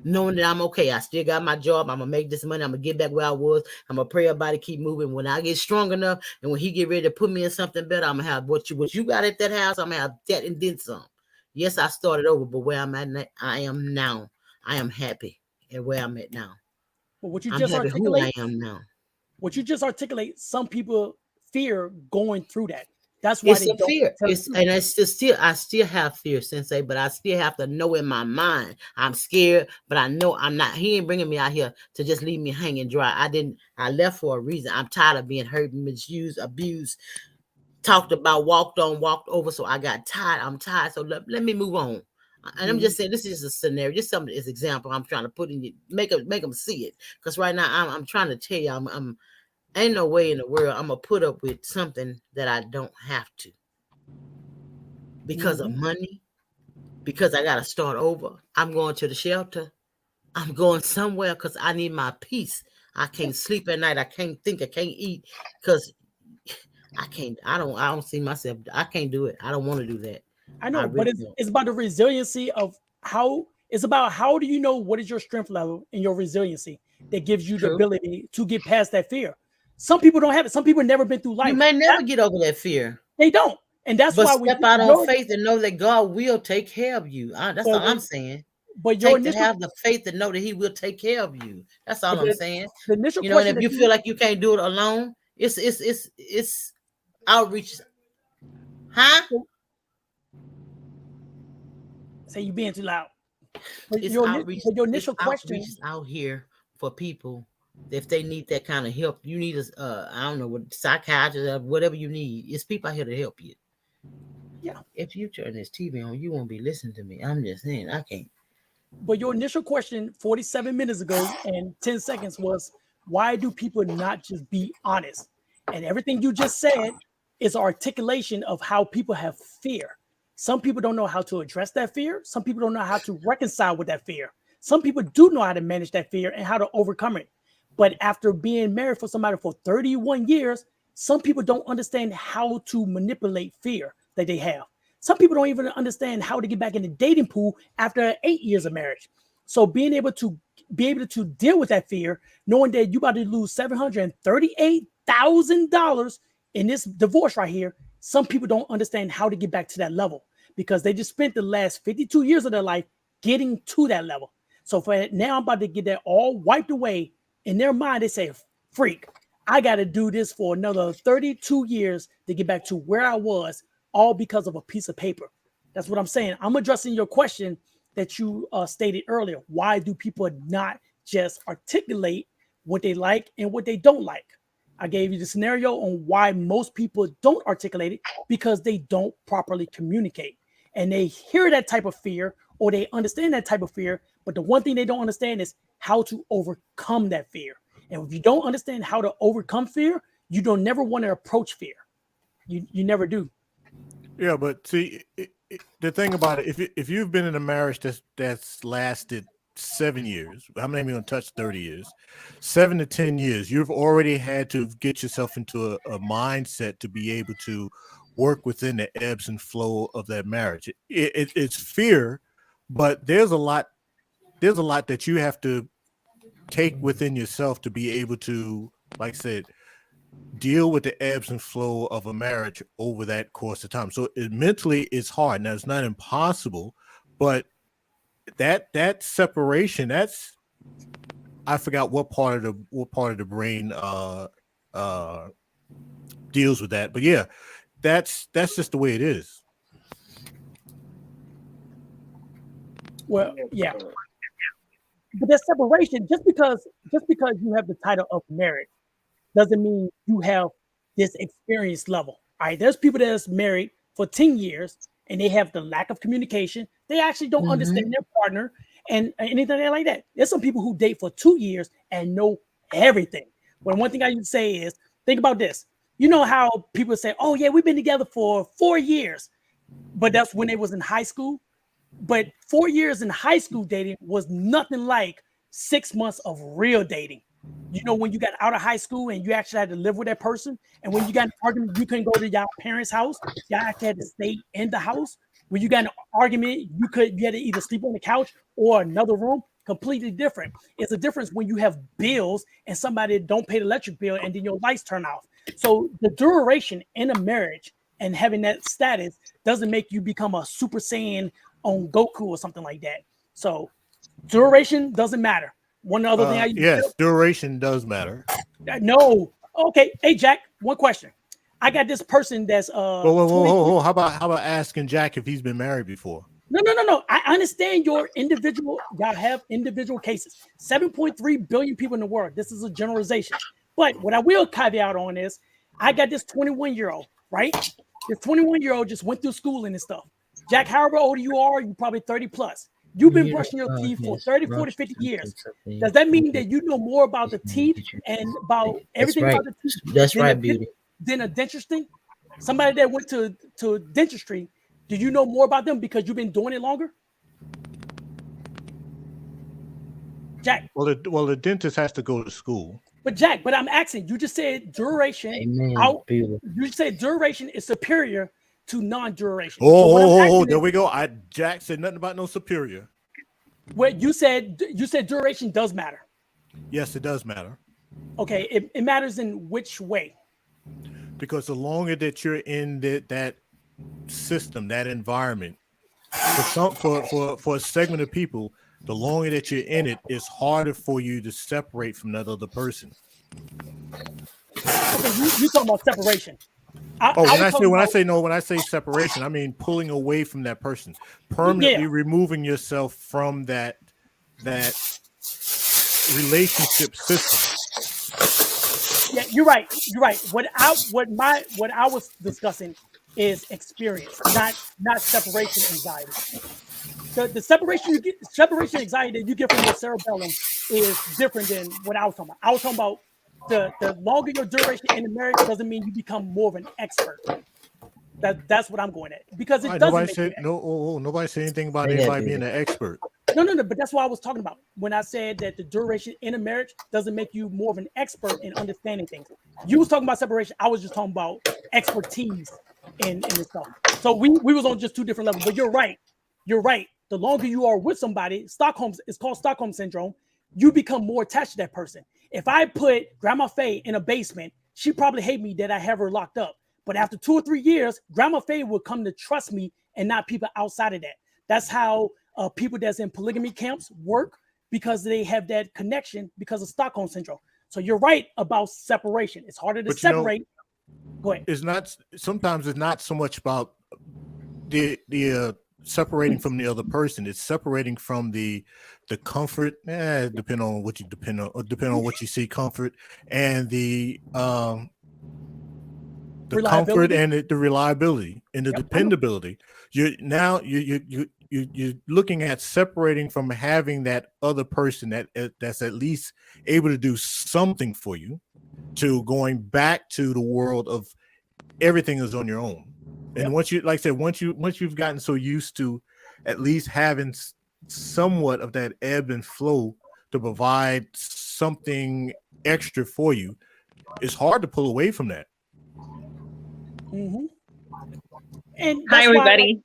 knowing that I'm okay. I still got my job. I'm gonna make this money. I'm gonna get back where I was. I'm gonna pray about it, keep moving. When I get strong enough, and when He get ready to put me in something better, I'm gonna have what you got at that house. I'm gonna have that and then some. Yes, I started over, but where I'm at, I am now. I am happy at where I'm at now. But what you I'm just happy who I articulate, am now. some people fear going through that. That's why It's they a don't fear. tell the It's truth. and it's still I still have fear, Sensei, but I still have to know in my mind I'm scared, but I know I'm not. He ain't bringing me out here to just leave me hanging dry. I left for a reason. I'm tired of being hurt, misused, abused, talked about, walked on, walked over. So I got tired. I'm tired. So let me move on. And I'm Mhm. just saying this is just a scenario, just something as example I'm trying to put in you, make them see it. Because right now I'm trying to tell you I'm ain't no way in the world I'm gonna put up with something that I don't have to because of Mhm. money, because I got to start over. I'm going to the shelter. I'm going somewhere because I need my peace. I Yeah, can't sleep at night. I can't think. I can't eat because I can't. I don't see myself. I can't do it. I don't want to do that. I I know, but really it's don't. it's about the resiliency of how it's about how do you know what is your strength level and your resiliency that gives you the True. ability to get past that fear. Some people don't have it. Some people have never been through You life. may never get over that fear, They don't, and that's but why when step out on your faith and know that God will take care of you. That's but all I'm when saying. but your Take to initial have the faith to know that He will take care of you. That's all but I'm saying. the initial And question if that you feel you like you can't do it alone, it's outreach. Huh? say you being too loud, It's outreach. but your It's initial question. outreaches out here for people if they need that kind of help. You need a I don't know what psychiatrist or whatever you need. It's people out here to help you. Yeah, If you turn this TV on, you won't be listening to me. I'm just saying I can't. but your initial question 47 minutes ago and 10 seconds was why do people not just be honest? And everything you just said is articulation of how people have fear. Some people don't know how to address that fear. Some people don't know how to reconcile with that fear. Some people do know how to manage that fear and how to overcome it. But after being married for somebody for 31 years, some people don't understand how to manipulate fear that they have. Some people don't even understand how to get back in the dating pool after 8 years of marriage. So being able to deal with that fear, knowing that you about to lose $738,000 in this divorce right here, some people don't understand how to get back to that level because they just spent the last 52 years of their life getting to that level. So for now, I'm about to get that all wiped away. In their mind, they say, freak, I got to do this for another 32 years to get back to where I was, all because of a piece of paper. That's what I'm saying. I'm addressing your question that you stated earlier. Why do people not just articulate what they like and what they don't like? I gave you the scenario on why most people don't articulate it because they don't properly communicate. and they hear that type of fear or they understand that type of fear, but the one thing they don't understand is how to overcome that fear. And if you don't understand how to overcome fear, you don't never want to approach fear. You never do. Yeah, but see, the thing about it, if you've been in a marriage that's lasted 7 years, I'm not even going to touch 30 years, 7 to 10 years, you've already had to get yourself into a mindset to be able to work within the ebbs and flow of that marriage. It's fear, but there's a lot that you have to take within yourself to be able to, like I said, deal with the ebbs and flow of a marriage over that course of time. So mentally it's hard. Now it's not impossible, but that separation, that's, I forgot what part of the brain uh deals with that. But yeah, that's just the way it is. Well, Yeah, yeah, but but that separation, just because you have the title of marriage, doesn't mean you have this experience level. All right, there's people that's married for 10 years and they have the lack of communication. They actually don't Mm-hmm. understand their partner and anything like that. There's some people who date for 2 years and know everything. But one thing I used to say is, think about this. You know how people say, "Oh yeah, we've been together for 4 years," but that's when they was in high school. But 4 years in high school dating was nothing like 6 months of real dating. You know, when you got out of high school and you actually had to live with that person, and when you got an argument, you couldn't go to your parents' house. Y'all actually had to stay in the house. When you got an argument, you had to either sleep on the couch or another room. Completely different. It's a difference when you have bills and somebody don't pay the electric bill and then your lights turn off. So the duration in a marriage and having that status doesn't make you become a Super Saiyan on Goku or something like that. So duration doesn't matter. One other thing I used to Yes, duration does matter. no. Okay. Hey Jack, one question. I got this person that's Whoa, whoa, whoa, 23. whoa, whoa. How about asking Jack if he's been married before? No. I understand your individual, y'all have individual cases. 7.3 billion people in the world. This is a generalization. But what I will caveat on is I got this 21-year-old, right? This 21-year-old just went through schooling and stuff. Jack, however old you are, you probably 30 plus. You've been Year brushing your God teeth for has 30, 40, brought 50 you years. something, something. Does that mean Okay. that you know more about the Just need to teeth get you. and about That's everything right. about the teeth That's than a, right, beauty. than a dentistry? Somebody that went to dentistry, do you know more about them because you've been doing it longer? Jack, Well, the dentist has to go to school. but I'm asking, you just said duration Amen, out, beauty. you said duration is superior to non-duration. Oh, So what I'm oh, oh, oh, asking there is, we go. Jack said nothing about no superior. what you said duration does matter. Yes, it does matter Okay, it matters in which way? because the longer that you're in that system, that environment, for a segment of people, the longer that you're in it, it's harder for you to separate from that other person. Okay, you talking about separation. Oh, I was talking when I about, say no, when I say separation, I mean pulling away from that person, yeah, permanently removing yourself from that relationship system. yeah, you're right. You're right. What I was discussing is experience, not separation anxiety. The separation anxiety that you get from your cerebellum is different than what I was talking about. I was talking about the longer your duration in the marriage doesn't mean you become more of an expert. That's what I'm going at because All it right, doesn't nobody make you said no. Nobody said anything about Say that, anybody being beauty. an expert. no. But that's what I was talking about when I said that the duration in a marriage doesn't make you more of an expert in understanding things. You was talking about separation. I was just talking about expertise in this stuff. So we was on just two different levels. But you're right. You're right. The longer you are with somebody, it's called Stockholm syndrome. You become more attached to that person. If I put Grandma Faye in a basement, she probably hate me that I have her locked up. But after 2 or 3 years, Grandma Faye will come to trust me and not people outside of that. That's how people that's in polygamy camps work because they have that connection because of Stockholm syndrome. So you're right about separation. It's harder to But you know, separate. Go ahead. it's not. Sometimes it's not so much about the separating from the other person. It's separating from the comfort. Depend on what you depend on what you see comfort and the the comfort Reliability. and the reliability and the Yep, I know. dependability. You're looking at separating from having that other person that's at least able to do something for you, to going back to the world of everything is on your own. And Yep. once you, like I said, once you've gotten so used to at least having somewhat of that ebb and flow to provide something extra for you, it's hard to pull away from that. Mm-hmm. And Hi, that's why, like, everybody.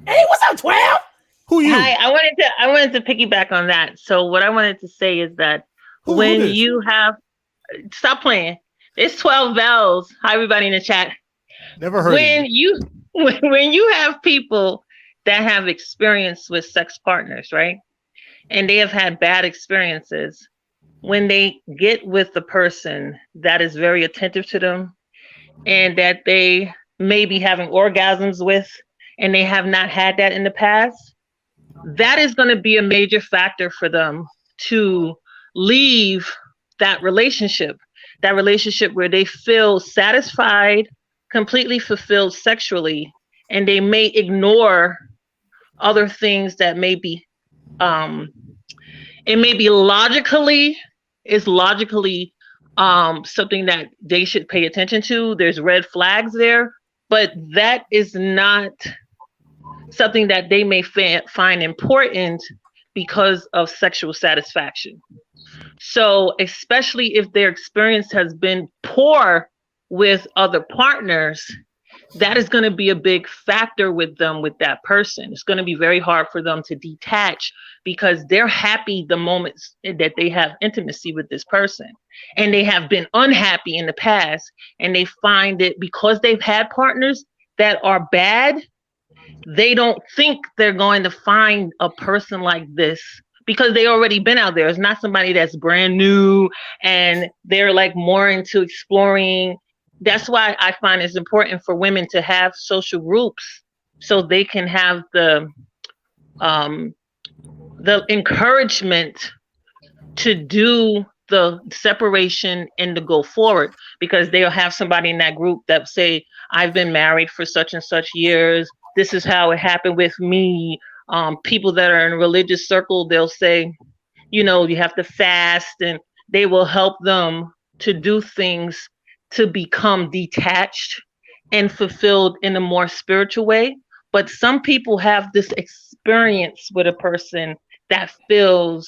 hey, what's up, 12? Who you? Hi. I wanted to piggyback on that. So what I wanted to say is that Who when this? you have stop playing. It's 12 bells. Hi, everybody in the chat. Never heard When of you. when you have people that have experience with sex partners, right? And they have had bad experiences, when they get with the person that is very attentive to them and that they may be having orgasms with, and they have not had that in the past, that is going to be a major factor for them to leave that relationship where they feel satisfied, completely fulfilled sexually, and they may ignore other things that may be um it may be logically something that they should pay attention to. There's red flags there, but that is not something that they may find important because of sexual satisfaction. So, especially if their experience has been poor with other partners, that is going to be a big factor with them, with that person. It's going to be very hard for them to detach because they're happy the moments that they have intimacy with this person. And they have been unhappy in the past. And they find it because they've had partners that are bad, they don't think they're going to find a person like this because they already been out there. It's not somebody that's brand new and they're like more into exploring. That's why I find it's important for women to have social groups so they can have the encouragement to do the separation and to go forward, because they'll have somebody in that group that say, I've been married for such and such years. This is how it happened with me. People that are in a religious circle, they'll say, you have to fast, and they will help them to do things to become detached and fulfilled in a more spiritual way. But some people have this experience with a person that feels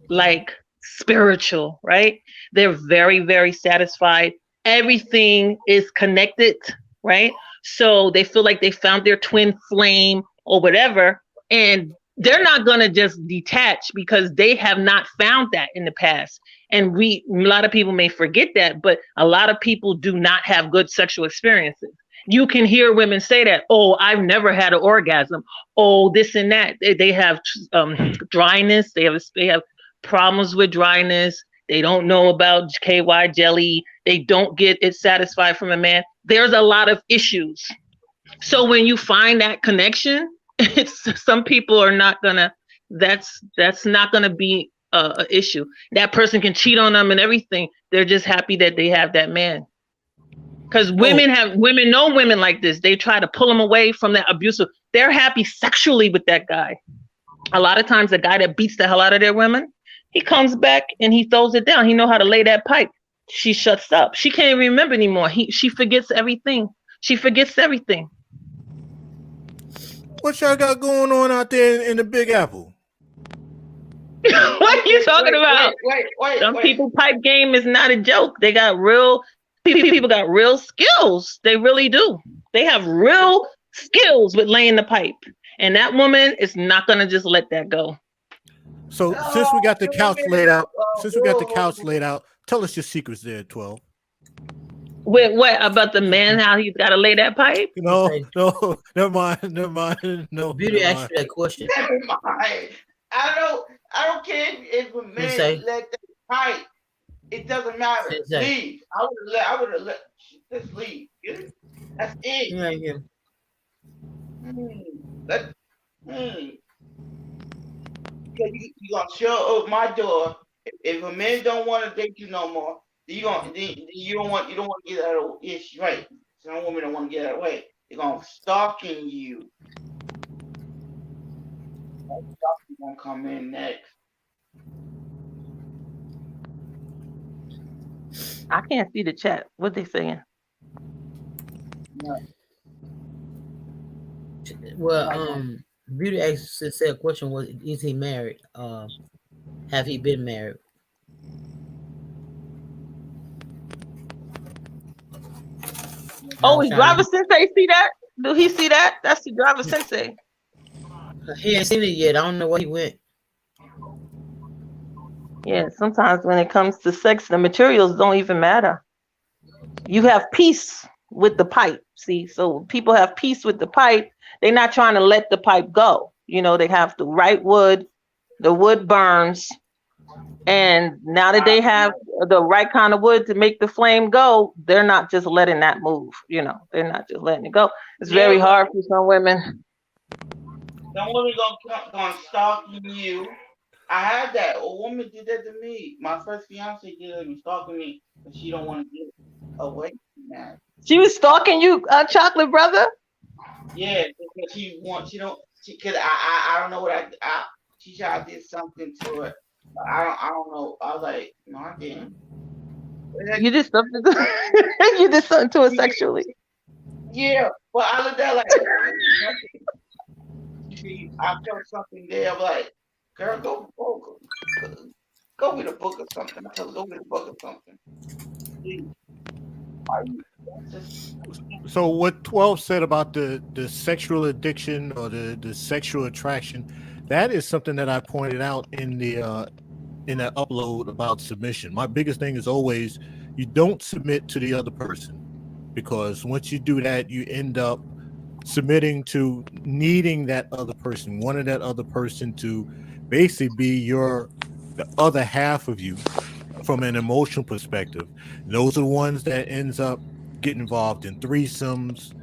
like spiritual, right? They're very, very satisfied. Everything is connected, right? So they feel like they found their twin flame or whatever. And they're not going to just detach because they have not found that in the past. And a lot of people may forget that, but a lot of people do not have good sexual experiences. You can hear women say that, oh, I've never had an orgasm. Oh, this and that. They have dryness. They have problems with dryness. They don't know about KY jelly. They don't get it satisfied from a man. There's a lot of issues. So when you find that connection, some people are not gonna. That's not gonna be a issue. That person can cheat on them and everything. They're just happy that they have that man. Because women know women like this. They try to pull them away from that abusive. They're happy sexually with that guy. A lot of times, the guy that beats the hell out of their women, he comes back and he throws it down. He know how to lay that pipe. She shuts up. She can't even remember anymore. She forgets everything. She forgets everything. What y'all got going on out there in the Big Apple? What are you talking about? Some people pipe game is not a joke. They got real people got real skills. They really do. They have real skills with laying the pipe. And that woman is not gonna just let that go. So since we got the couch laid out, tell us your secrets there, 12. What about the man? How he's got to lay that pipe? No, never mind. No, Beauty asked you that question. Never mind. I don't care if a man let that pipe. It doesn't matter. Leave. I would have let. Just leave. That's it. Yeah. You gonna show up my door if a man don't want to date you no more. You don't want to get out of it. Right. Some women don't want to get away. They're gonna stalking you. That stalking gonna come in next. I can't see the chat. What they saying? No, Well, like, Beauty actually said a question was, is he married? Have he been married? I Oh, was is trying Driver to. Sensei see that? Do he see that? That's the Driver Sensei. He ain't seen it yet. I don't know where he went. Yeah, sometimes when it comes to sex, the materials don't even matter. You have peace with the pipe. See, so people have peace with the pipe. They're not trying to let the pipe go. You know, they have the right wood, the wood burns. And now that they have the right kind of wood to make the flame go, they're not just letting that move. You know, they're not just letting it go. It's yeah, very hard for some women. some women gonna stalk you. I had that. A woman did that to me. My first fiance did it and stalking me, but she don't want to get away from that. She was stalking you, chocolate brother. Yeah, because she don't, cause I don't know what she said I did something to her. I don't know. I was like, no, I didn't. You did something. You did something to her sexually. Yeah, but I looked at her like, see, I felt something there. I'm like, girl, go read a book or something. I told her, go read a book or something. See, are you? Just, So what 12 said about the sexual addiction or the sexual attraction, that is something that I pointed out in that upload about submission. My biggest thing is always, you don't submit to the other person, because once you do that, you end up submitting to needing that other person, wanting that other person to basically be the other half of you from an emotional perspective. Those are the ones that ends up getting involved in threesomes,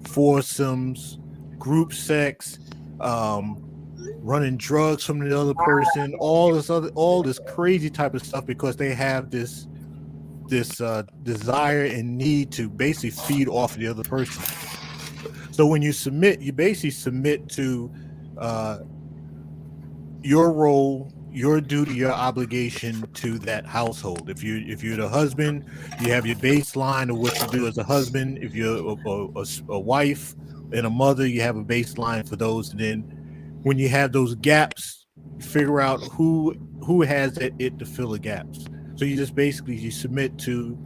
foursomes, group sex, running drugs from the other person, all this crazy type of stuff, because they have this desire and need to basically feed off the other person. So when you submit, you basically submit to your role, your duty, your obligation to that household. If you're the husband, you have your baseline of what you do as a husband. If you're a wife and a mother, you have a baseline for those. And then when you have those gaps, figure out who has it to fill the gaps. So you just basically you submit to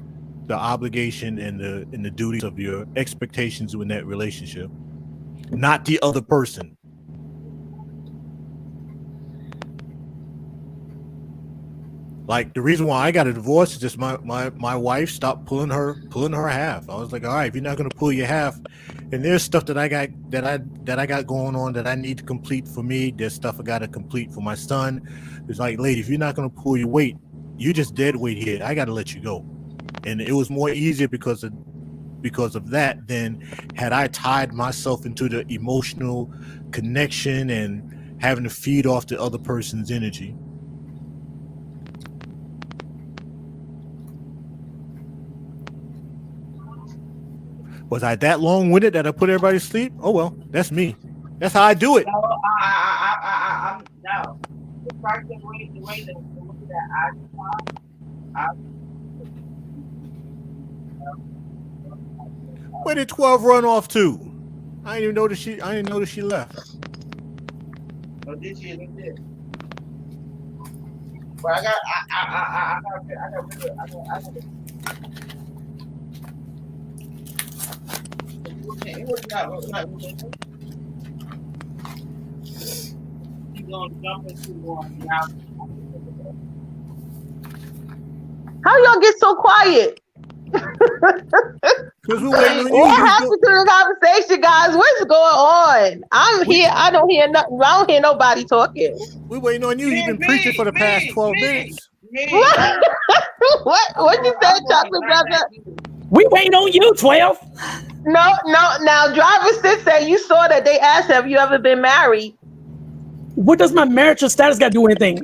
the obligation and the duties of your expectations in that relationship, not the other person. Like, the reason why I got a divorce is just my wife stopped pulling her half. I was like, all right, if you're not going to pull your half, and there's stuff that I got going on that I need to complete for me. There's stuff I got to complete for my son. It's like, lady, if you're not going to pull your weight, you just dead weight here. I got to let you go. And it was more easier because of that than had I tied myself into the emotional connection and having to feed off the other person's energy. Was I that long-winded that I put everybody to sleep? Oh well, that's me. That's how I do it. no, I'm no. The fact that the way that I Where did 12 run off to? I didn't even notice she left. no, this year they did. But I got it was not he's gonna jump into one now. How y'all get so quiet? Because we're waiting on you. What happened to the conversation, guys? What's going on? I'm here. I don't hear nothing. I don't hear nobody talking. We're waiting on you. You've been preaching for the past 12 minutes. What you said, chocolate brother? We waiting on you, 12. No. Now, driver Sensei, you saw that they asked, have you ever been married? What does my marital status got to do with anything?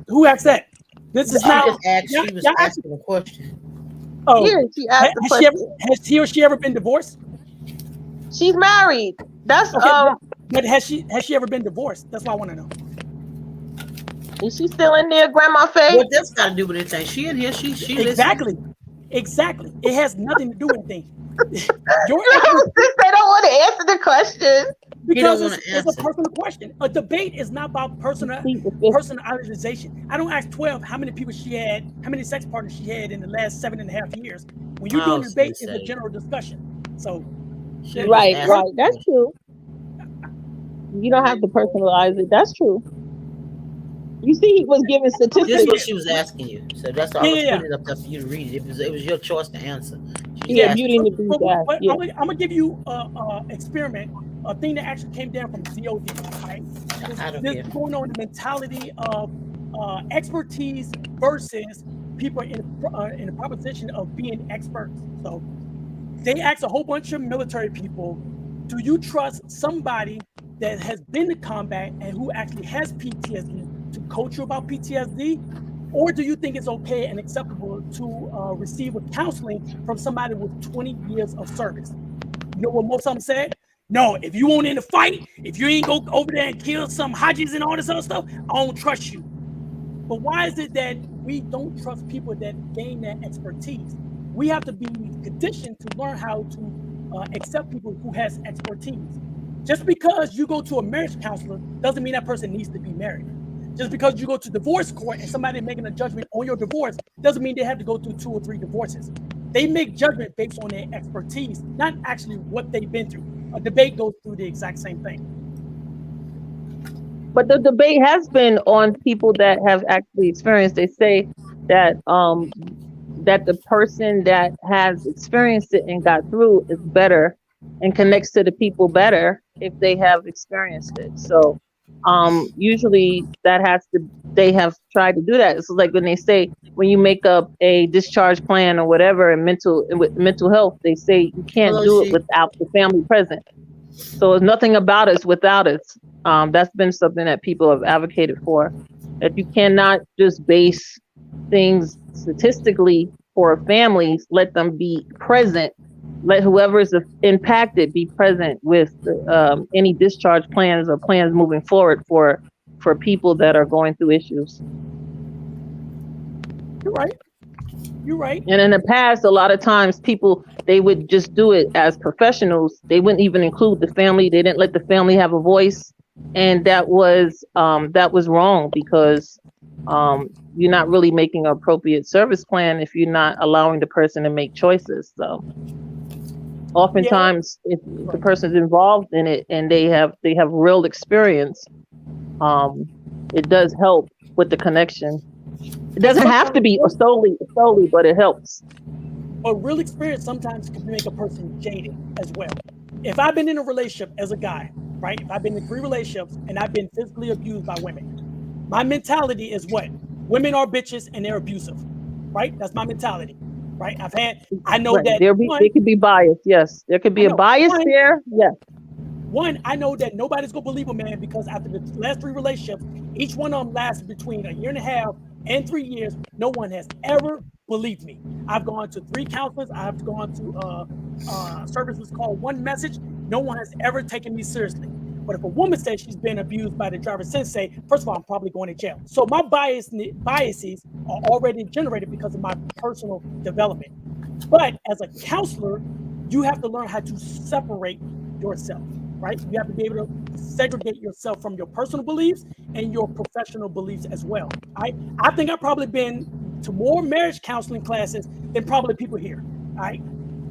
Who asked that? This is She not. just asked. She was asking a question. Oh, She asked the question. has he or she ever been divorced? She's married. That's Okay, but has she ever been divorced? That's what I want to know. Is she still in there, Grandma Faye? What that's got to do with anything? She in here. She Exactly. listening. Exactly. It has nothing to do with anything. Your No, sis, they don't want to answer the question. because wanna it's a answer. personal question. A debate is not about personalization. I don't ask 12 how many people she had, how many sex partners she had in the last 7.5 years. When you're doing Oh, a so debate, you it's a say. general discussion. So Should've just Right, asked right. the That's question. true. You don't have to personalize it. That's true. You see, he was giving This is statistics. what she was asking you. So that's why I yeah, was yeah, putting it up there for you to read it. It was your choice to answer. She just Yeah, yeah. asked Beauty and you. the Beast asked. But Yeah. I'm gonna give you a experiment, a thing that actually came down from DOD. Right, I don't this care. going on the mentality of expertise versus people in the proposition of being experts. So they asked a whole bunch of military people, do you trust somebody that has been to combat and who actually has PTSD to coach you about PTSD? Or do you think it's okay and acceptable to receive a counseling from somebody with 20 years of service? You know what most of them said? No, if you won't in the fight, if you ain't go over there and kill some Hodges and all this other stuff, I don't trust you. But why is it that we don't trust people that gain that expertise? We have to be conditioned to learn how to accept people who has expertise. Just because you go to a marriage counselor doesn't mean that person needs to be married. Just because you go to divorce court and somebody making a judgment on your divorce doesn't mean they have to go through 2 or 3 divorces. They make judgment based on their expertise, not actually what they've been through. A debate goes through the exact same thing. But the debate has been on people that have actually experienced. They say that that the person that has experienced it and got through is better and connects to the people better if they have experienced it. So usually that has to they have tried to do that. It's like when they say when you make up a discharge plan or whatever and with mental health, they say you can't Hello, do it she. without the family present. So it's nothing about us without us. That's been something that people have advocated for. That you cannot just base things statistically for families, let them be present. Let whoever is impacted be present with any discharge plans or plans moving forward for people that are going through issues. You're right. You're right. And in the past, a lot of times people they would just do it as professionals. They wouldn't even include the family. They didn't let the family have a voice, and that was wrong because you're not really making an appropriate service plan if you're not allowing the person to make choices. So oftentimes, if the person's involved in it and they have real experience, it does help with the connection. It doesn't have to be solely, but it helps. But real experience sometimes can make a person jaded as well. If I've been in a relationship as a guy, right? If I've been in 3 relationships and I've been physically abused by women, my mentality is what? Women are bitches and they're abusive, right? That's my mentality, right? I know Right. that There could be bias. Yes, there could be a bias there. Yes. One, I know that nobody's gonna believe a man because after the last 3 relationships, each one of them lasted between 1.5 years and 3 years. No one has ever believed me. I've gone to 3 counselors. I've gone to services called One Message. No one has ever taken me seriously. But if a woman says she's been abused by the driver sensei, first of all, I'm probably going to jail. So my biases are already generated because of my personal development. But as a counselor, you have to learn how to separate yourself, right? You have to be able to segregate yourself from your personal beliefs and your professional beliefs as well. I think I've probably been to more marriage counseling classes than probably people here. Right?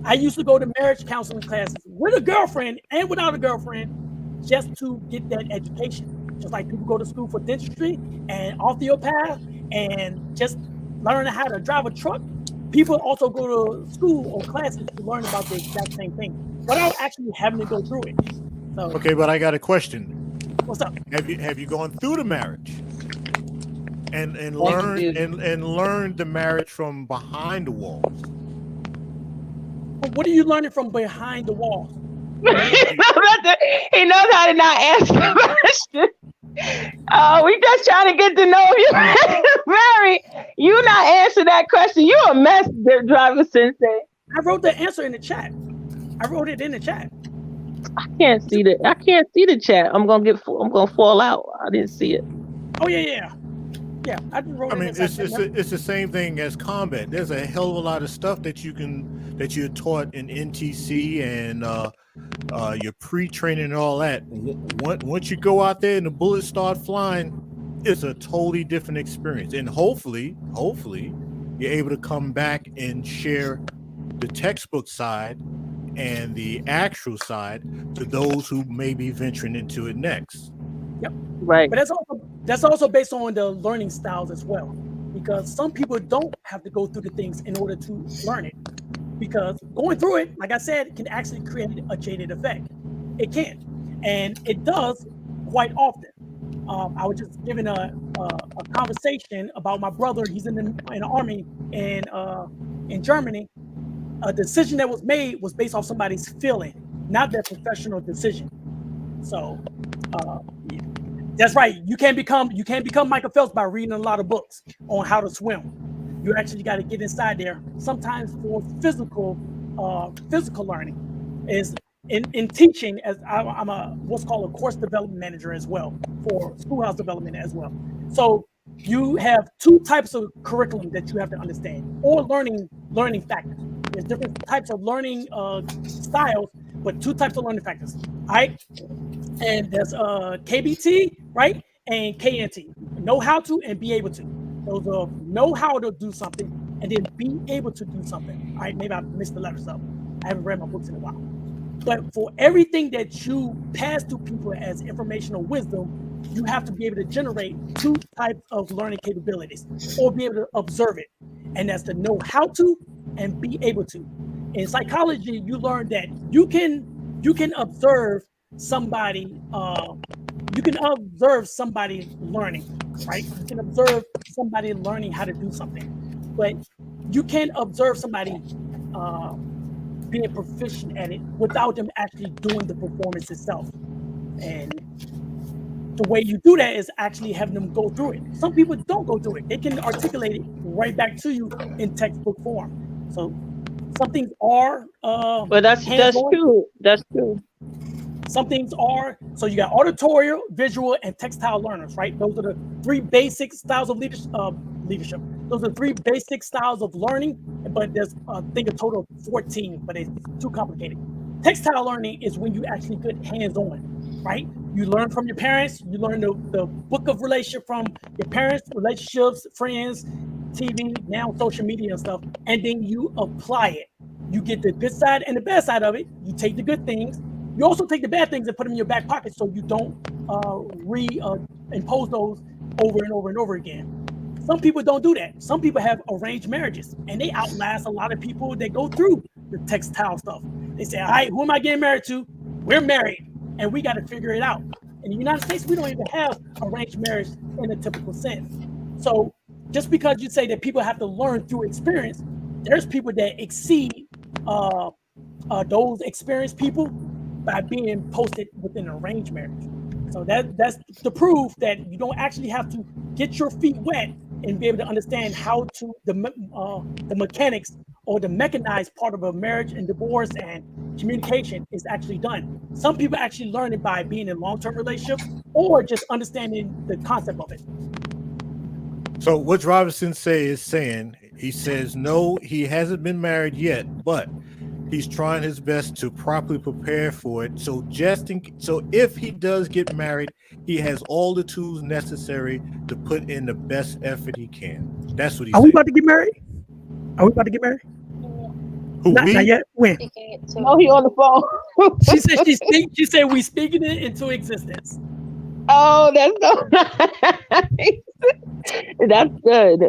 I used to go to marriage counseling classes with a girlfriend and without a girlfriend just to get that education. Just like people go to school for dentistry and osteopath and just learning how to drive a truck. People also go to school or classes to learn about the exact same thing without actually having to go through it. So, Okay, but I got a question. What's up? Have you gone through the marriage and learned the marriage from behind the walls? What are you learning from behind the walls? He knows how to not answer the question. Oh, we just trying to get to know you. Mary, you not answer that question. You a mess, driver sensei. I wrote the answer in the chat. I wrote it in the chat. I can't see the chat. I'm gonna fall out. I didn't see it. Oh yeah. I just wrote I it mean, inside. it's the same thing as combat. There's a hell of a lot of stuff that you're taught in NTC and your pre-training and all that. Once you go out there and the bullets start flying, it's a totally different experience. And hopefully, you're able to come back and share the textbook side and the actual side to those who may be venturing into it next. Yep. Right. But that's also based on the learning styles as well, because some people don't have to go through the things in order to learn it. Because going through it, like I said, can actually create a jaded effect. It can, and it does quite often. I was just giving a conversation about my brother. He's in the army in Germany. A decision that was made was based off somebody's feeling, not their professional decision. So that's right. You can't become Michael Phelps by reading a lot of books on how to swim. You actually got to get inside there. Sometimes for physical learning is in teaching. As I'm a what's called a course development manager as well for schoolhouse development as well. So you have two types of curriculum that you have to understand, or learning factors. There's different types of learning styles, but two types of learning factors. All right, and there's KBT, right, and KNT. Know how to and be able to. Those are know how to do something and then be able to do something. All right, maybe I missed the letters up. I haven't read my books in a while. But for everything that you pass to people as informational wisdom, you have to be able to generate two types of learning capabilities or be able to observe it. And that's to know how to and be able to. In psychology, you learn that you can observe somebody learning, right? You can observe somebody learning how to do something, but you can't observe somebody being proficient at it without them actually doing the performance itself. And the way you do that is actually having them go through it. Some people don't go through it. They can articulate it right back to you in textbook form. So some things are Well, that's true. That's true. Some things are, so you got auditorial, visual, and textile learners, right? Those are the three basic styles of leadership. Those are three basic styles of learning, but there's, I think, a total of 14, but it's too complicated. Textile learning is when you actually get hands-on, right? You learn from your parents, you learn the book of relationship from your parents, relationships, friends, TV, now social media and stuff, and then you apply it. You get the good side and the bad side of it. You take the good things. You also take the bad things and put them in your back pocket so you don't impose those over and over and over again. Some people don't do that. Some people have arranged marriages and they outlast a lot of people that go through the textile stuff. They say, all right, who am I getting married to? We're married and we got to figure it out. In the United States, we don't even have arranged marriage in a typical sense. So just because you say that people have to learn through experience, there's people that exceed those experienced people by being posted within an arranged marriage. So that's to prove that you don't actually have to get your feet wet and be able to understand how to the mechanics or the mechanized part of a marriage and divorce and communication is actually done. Some people actually learn it by being in long-term relationships or just understanding the concept of it. So what Driver Sensei is saying, he says no, he hasn't been married yet, but he's trying his best to properly prepare for it. So so if he does get married, he has all the tools necessary to put in the best effort he can. That's what he's saying. Are we about to get married? Are we about to get married? Who, not yet. When? No, he on the phone. She said she said we speaking it into existence. Oh, that's so nice. That's good.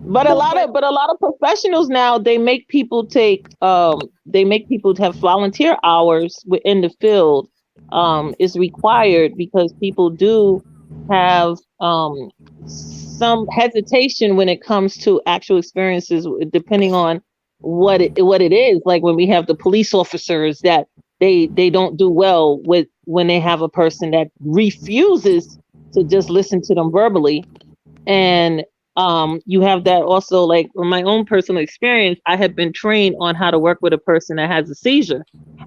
But a lot of professionals now, they make people have volunteer hours within the field. Is required because people do have some hesitation when it comes to actual experiences, depending on what it is. Like when we have the police officers that they don't do well with when they have a person that refuses to just listen to them verbally. And you have that also, like from my own personal experience, I have been trained on how to work with a person that has a seizure.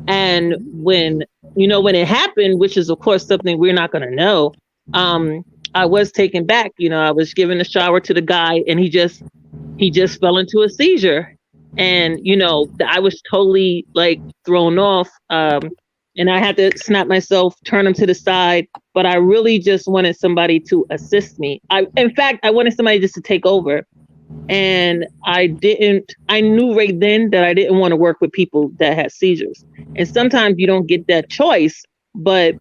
And when, when it happened, which is of course something we're not going to know, I was taken back. I was giving a shower to the guy, and he just fell into a seizure. And I was totally like thrown off. And I had to snap myself, turn him to the side. But I really just wanted somebody to assist me. In fact, I wanted somebody just to take over. And I knew right then that I didn't want to work with people that had seizures. And sometimes you don't get that choice, but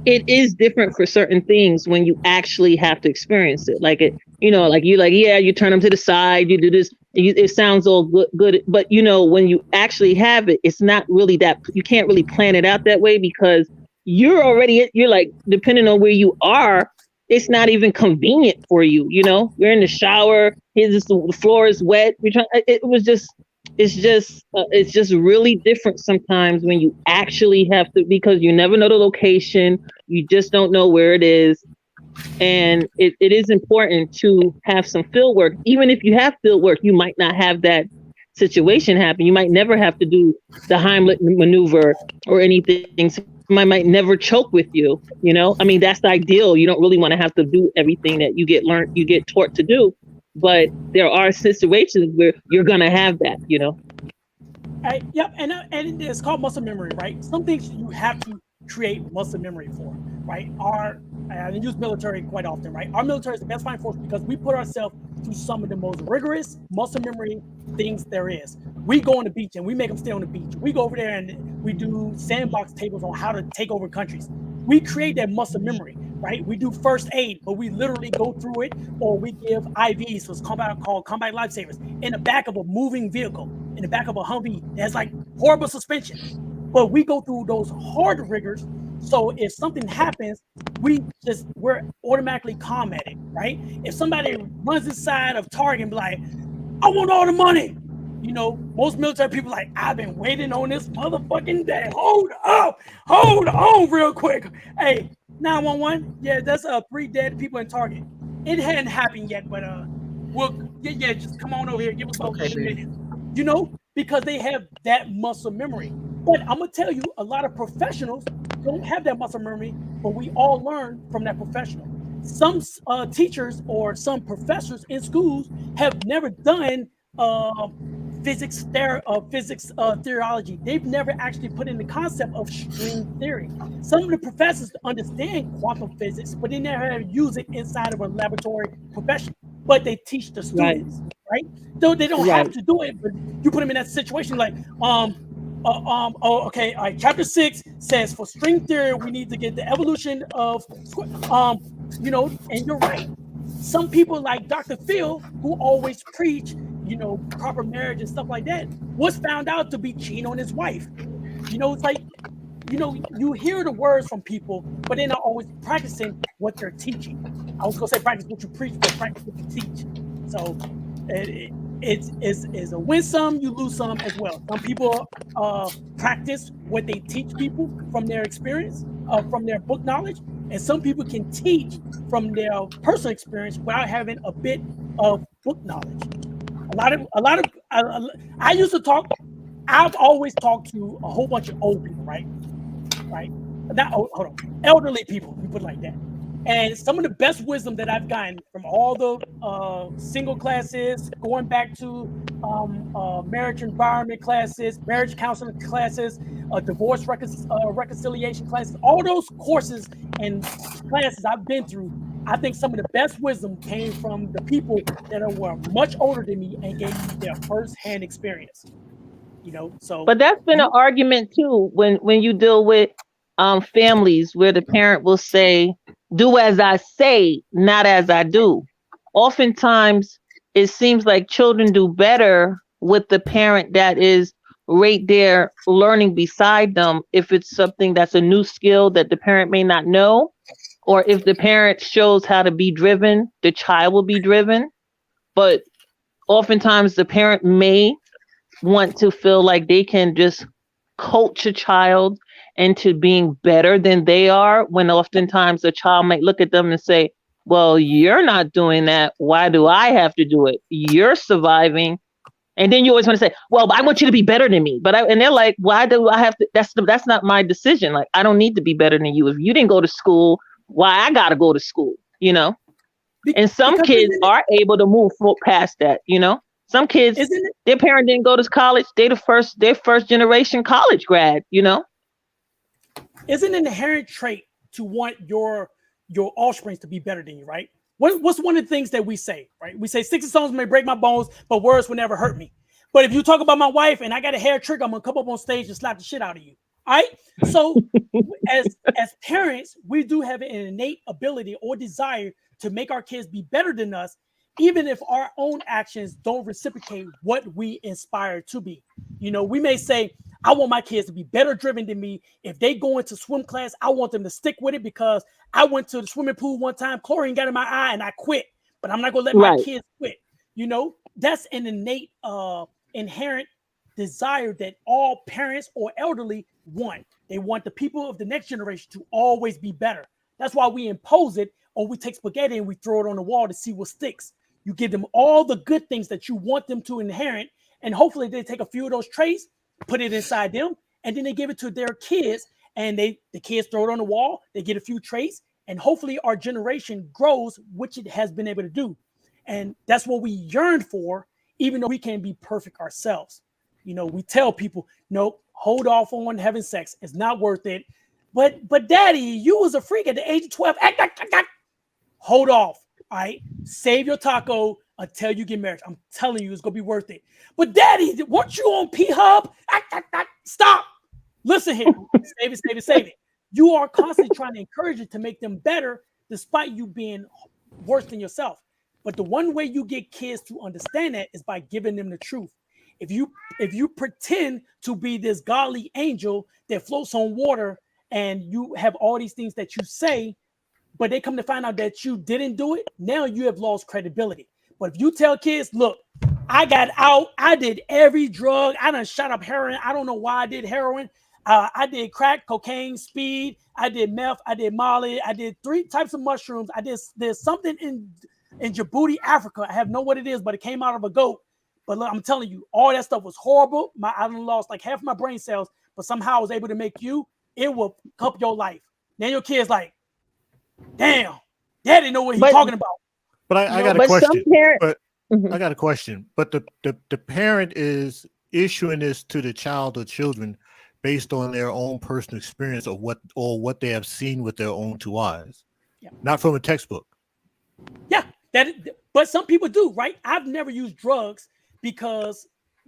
it is different for certain things when you actually have to experience it. Like you turn them to the side, you do this, it sounds all good. But when you actually have it, it's not really that, you can't really plan it out that way, because you're like, depending on where you are, it's not even convenient for you. You're in the shower, the floor is wet. It's just really different sometimes when you actually have to, because you never know the location. You just don't know where it is. And it is important to have some field work. Even if you have field work, you might not have that situation happen. You might never have to do the Heimlich maneuver or anything. Somebody might never choke with you. I mean, that's the ideal. You don't really want to have to do everything that you get taught to do. But there are situations where you're going to have that, Yep, and it's called muscle memory, right? Some things you have to create muscle memory for, right? I use military quite often, right? Our military is the best fighting force because we put ourselves through some of the most rigorous muscle memory things there is. We go on the beach and we make them stay on the beach. We go over there and we do sandbox tables on how to take over countries. We create that muscle memory, right? We do first aid, but we literally go through it, or we give IVs, what's called combat lifesavers, in the back of a moving vehicle, in the back of a Humvee that's like horrible suspension. But we go through those hard rigors, so if something happens, we're automatically calm at it, right? If somebody runs inside of Target and be like, I want all the money. Most military people like, I've been waiting on this motherfucking day. Hold on real quick. Hey, 911, yeah, that's 3 dead people in Target. It hadn't happened yet, but just come on over here, give us about 10 minutes. Because they have that muscle memory. But I'm gonna tell you, a lot of professionals don't have that muscle memory, but we all learn from that professional. Some teachers or some professors in schools have never done physics theology. They've never actually put in the concept of string theory. Some of the professors understand quantum physics, but they never use it inside of a laboratory profession. But they teach the students, right? So they don't have to do it, but you put them in that situation like, okay, all right, chapter 6 says for string theory, we need to get the evolution of, and you're right. Some people like Dr. Phil, who always preach, proper marriage and stuff like that, was found out to be cheating on his wife. It's like, you hear the words from people, but they're not always practicing what they're teaching. I was gonna say practice what you preach, but practice what you teach. So it's a win some, you lose some as well. Some people practice what they teach people from their experience, from their book knowledge, and some people can teach from their personal experience without having a bit of book knowledge. I used to talk. I've always talked to a whole bunch of old people, right? Not old, hold on, elderly people. We put it like that. And some of the best wisdom that I've gotten from all the single classes, going back to marriage environment classes, marriage counseling classes, divorce reconciliation classes, all those courses and classes I've been through, I think some of the best wisdom came from the people that were much older than me and gave me their first-hand experience. So. But that's been an argument too when you deal with families where the parent will say, do as I say, not as I do. Oftentimes, it seems like children do better with the parent that is right there learning beside them. If it's something that's a new skill that the parent may not know, or if the parent shows how to be driven, the child will be driven. But oftentimes, the parent may want to feel like they can just coach a child into being better than they are, when oftentimes a child might look at them and say, well, you're not doing that. Why do I have to do it? You're surviving. And then you always want to say, well, I want you to be better than me. And they're like, why do I have to? That's not my decision. Like, I don't need to be better than you. If you didn't go to school, why I got to go to school, you know? And some kids are able to move past that, you know? Some kids, their parent didn't go to college. They're first generation college grad, you know? It's an inherent trait to want your offspring to be better than you, right? What's one of the things that we say, right? We say sticks and stones may break my bones, but words will never hurt me. But if you talk about my wife and I got a hair trigger, I'm gonna come up on stage and slap the shit out of you. All right. So as parents, we do have an innate ability or desire to make our kids be better than us, even if our own actions don't reciprocate what we inspire to be. You know, we may say, I want my kids to be better driven than me. If they go into swim class, I want them to stick with it because I went to the swimming pool one time, chlorine got in my eye and I quit, but I'm not going to let my kids quit. You know, that's an innate, inherent desire that all parents or elderly want. They want the people of the next generation to always be better. That's why we impose it, or we take spaghetti and we throw it on the wall to see what sticks. You give them all the good things that you want them to inherit, and hopefully they take a few of those traits, put it inside them, and then they give it to their kids, and the kids throw it on the wall, they get a few traits, and hopefully our generation grows, which it has been able to do. And that's what we yearn for, even though we can't be perfect ourselves. You know, we tell people, nope, hold off on having sex. It's not worth it. But daddy, you was a freak at the age of 12. Hold off. All right. Save your taco until you get married. I'm telling you, it's going to be worth it. But daddy, weren't you on P-Hub? Stop. Listen here. Save it. You are constantly trying to encourage it to make them better, despite you being worse than yourself. But the one way you get kids to understand that is by giving them the truth. If you pretend to be this godly angel that floats on water and you have all these things that you say, but they come to find out that you didn't do it, now you have lost credibility. But if you tell kids, look, I got out, I did every drug, I done shot up heroin, I don't know why I did heroin, I did crack, cocaine, speed, I did meth, I did Molly, I did 3 types of mushrooms, there's something in Djibouti, Africa, I have no what it is, but it came out of a goat. But look, I'm telling you, all that stuff was horrible. I done lost like half my brain cells, but somehow I was able to make it will help your life. Now your kid's like, damn, daddy know what he's talking about. But I got a question. I got a question. But the parent is issuing this to the child or children based on their own personal experience of what they have seen with their own 2 eyes, not from a textbook. Yeah, but some people do, right? I've never used drugs because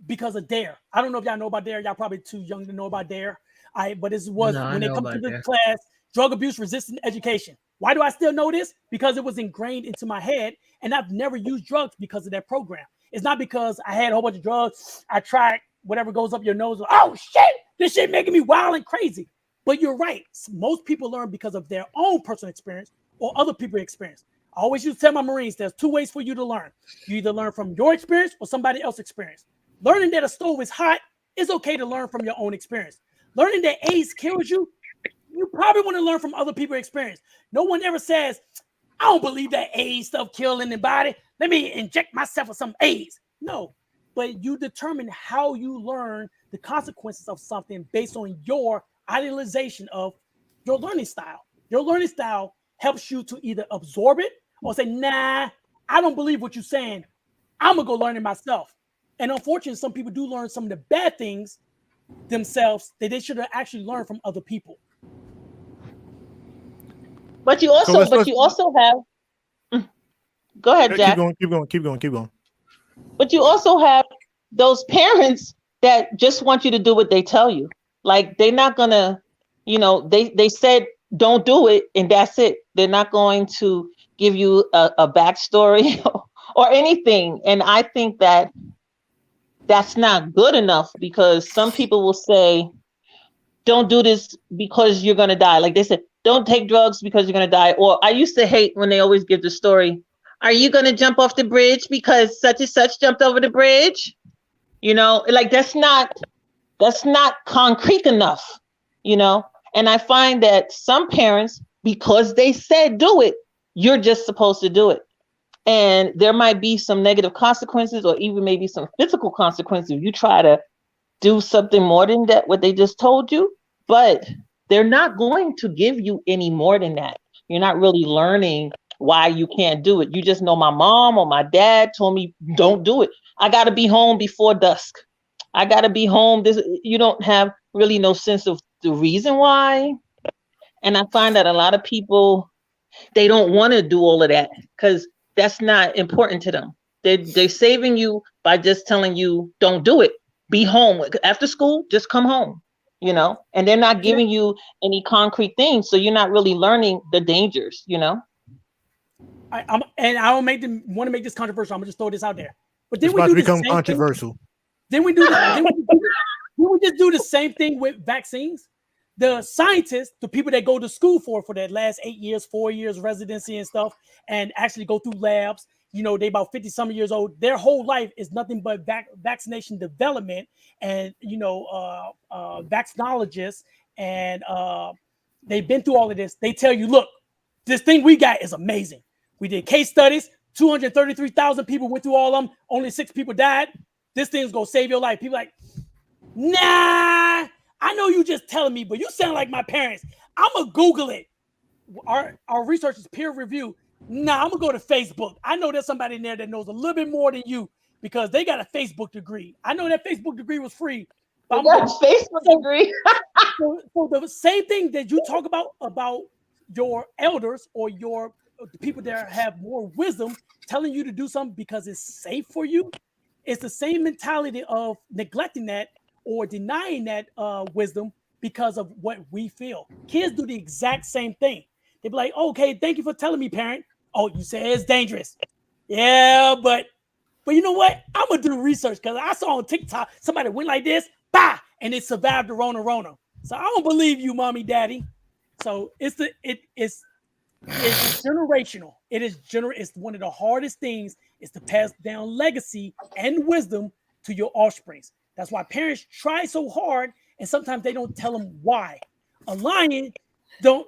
of DARE. I don't know if y'all know about DARE. Y'all probably too young to know about DARE. But this was when they come to the class, drug abuse resistant education. Why do I still know this? Because it was ingrained into my head, and I've never used drugs because of that program. It's not because I had a whole bunch of drugs. I tried whatever goes up your nose. Oh shit, this shit making me wild and crazy. But you're right. Most people learn because of their own personal experience or other people's experience. I always used to tell my Marines, there's 2 ways for you to learn. You either learn from your experience or somebody else's experience. Learning that a stove is hot is okay to learn from your own experience. Learning that AIDS kills you, you probably want to learn from other people's experience. No one ever says, I don't believe that AIDS stuff kills anybody. Let me inject myself with some AIDS. No, but you determine how you learn the consequences of something based on your idealization of your learning style. Your learning style helps you to either absorb it or say, nah, I don't believe what you're saying. I'm going to go learn it myself. And unfortunately, some people do learn some of the bad things themselves that they should have actually learned from other people. But you also have. Go ahead, Jack. Keep going. But you also have those parents that just want you to do what they tell you. Like they're not gonna, they said don't do it and that's it. They're not going to give you a backstory or anything. And I think that that's not good enough because some people will say, don't do this because you're going to die. Like they said, don't take drugs because you're going to die. Or I used to hate when they always give the story. Are you going to jump off the bridge because such and such jumped over the bridge? Like that's not concrete enough, And I find that some parents, because they said do it, you're just supposed to do it. And there might be some negative consequences or even maybe some physical consequences if you try to do something more than that, what they just told you. But they're not going to give you any more than that. You're not really learning why you can't do it. You just know my mom or my dad told me don't do it. I got to be home before dusk. I got to be home. This, you don't have really no sense of the reason why. And I find that a lot of people, they don't want to do all of that because that's not important to them. They're saving you by just telling you don't do it. Be home after school. Just come home. And they're not giving you any concrete things, so you're not really learning the dangers. I don't want to make this controversial. I'm gonna just throw this out there. But then It's we about do to the become same controversial. thing. Then we do this. Then we just do the same thing with vaccines. The scientists, the people that go to school for that last 8 years, 4 years residency and stuff, and actually go through labs, they about 50 some years old. Their whole life is nothing but vaccination development and vaccinologists, and they've been through all of this. They tell you, look, this thing we got is amazing. We did case studies. 233,000 people went through all of them. Only 6 people died. This thing's gonna save your life. People like, nah. I know you just telling me, but you sound like my parents. I'm gonna Google it. Our research is peer review. Nah, I'm gonna go to Facebook. I know there's somebody in there that knows a little bit more than you because they got a Facebook degree. I know that Facebook degree was free. But I'm got a Facebook degree. So the same thing that you talk about your elders or the people that have more wisdom telling you to do something because it's safe for you. It's the same mentality of neglecting that or denying that wisdom because of what we feel. Kids do the exact same thing. They be like, okay, thank you for telling me, parent. Oh, you say it's dangerous. Yeah, but you know what? I'm gonna do research because I saw on TikTok somebody went like this, bah, and it survived the Rona. So I don't believe you, mommy, daddy. So it's generational. It's one of the hardest things is to pass down legacy and wisdom to your offsprings. That's why parents try so hard, and sometimes they don't tell them why. A lion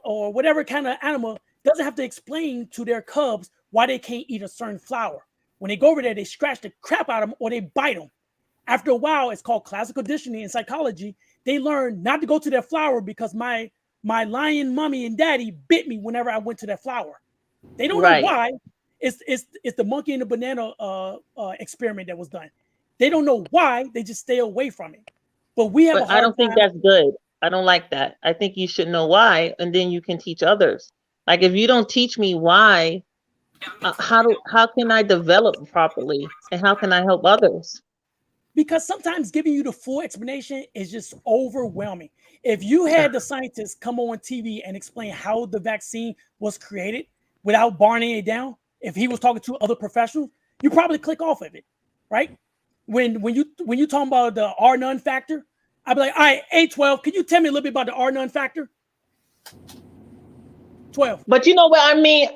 or whatever kind of animal doesn't have to explain to their cubs why they can't eat a certain flower. When they go over there, they scratch the crap out of them or they bite them. After a while, it's called classical conditioning in psychology. They learn not to go to that flower because my lion mommy and daddy bit me whenever I went to that flower. They don't know why. It's the monkey and the banana experiment that was done. They don't know why. They just stay away from it. But we have a hard time. I don't think that's good. I don't like that. I think you should know why, and then you can teach others. Like if you don't teach me why, how can I develop properly, and how can I help others? Because sometimes giving you the full explanation is just overwhelming. If you had the scientists come on TV and explain how the vaccine was created without barring it down, if he was talking to other professionals, you probably click off of it, right? When you talking about the R none factor, I'd be like, all right, A12, can you tell me a little bit about the R none factor? 12. But you know what I mean?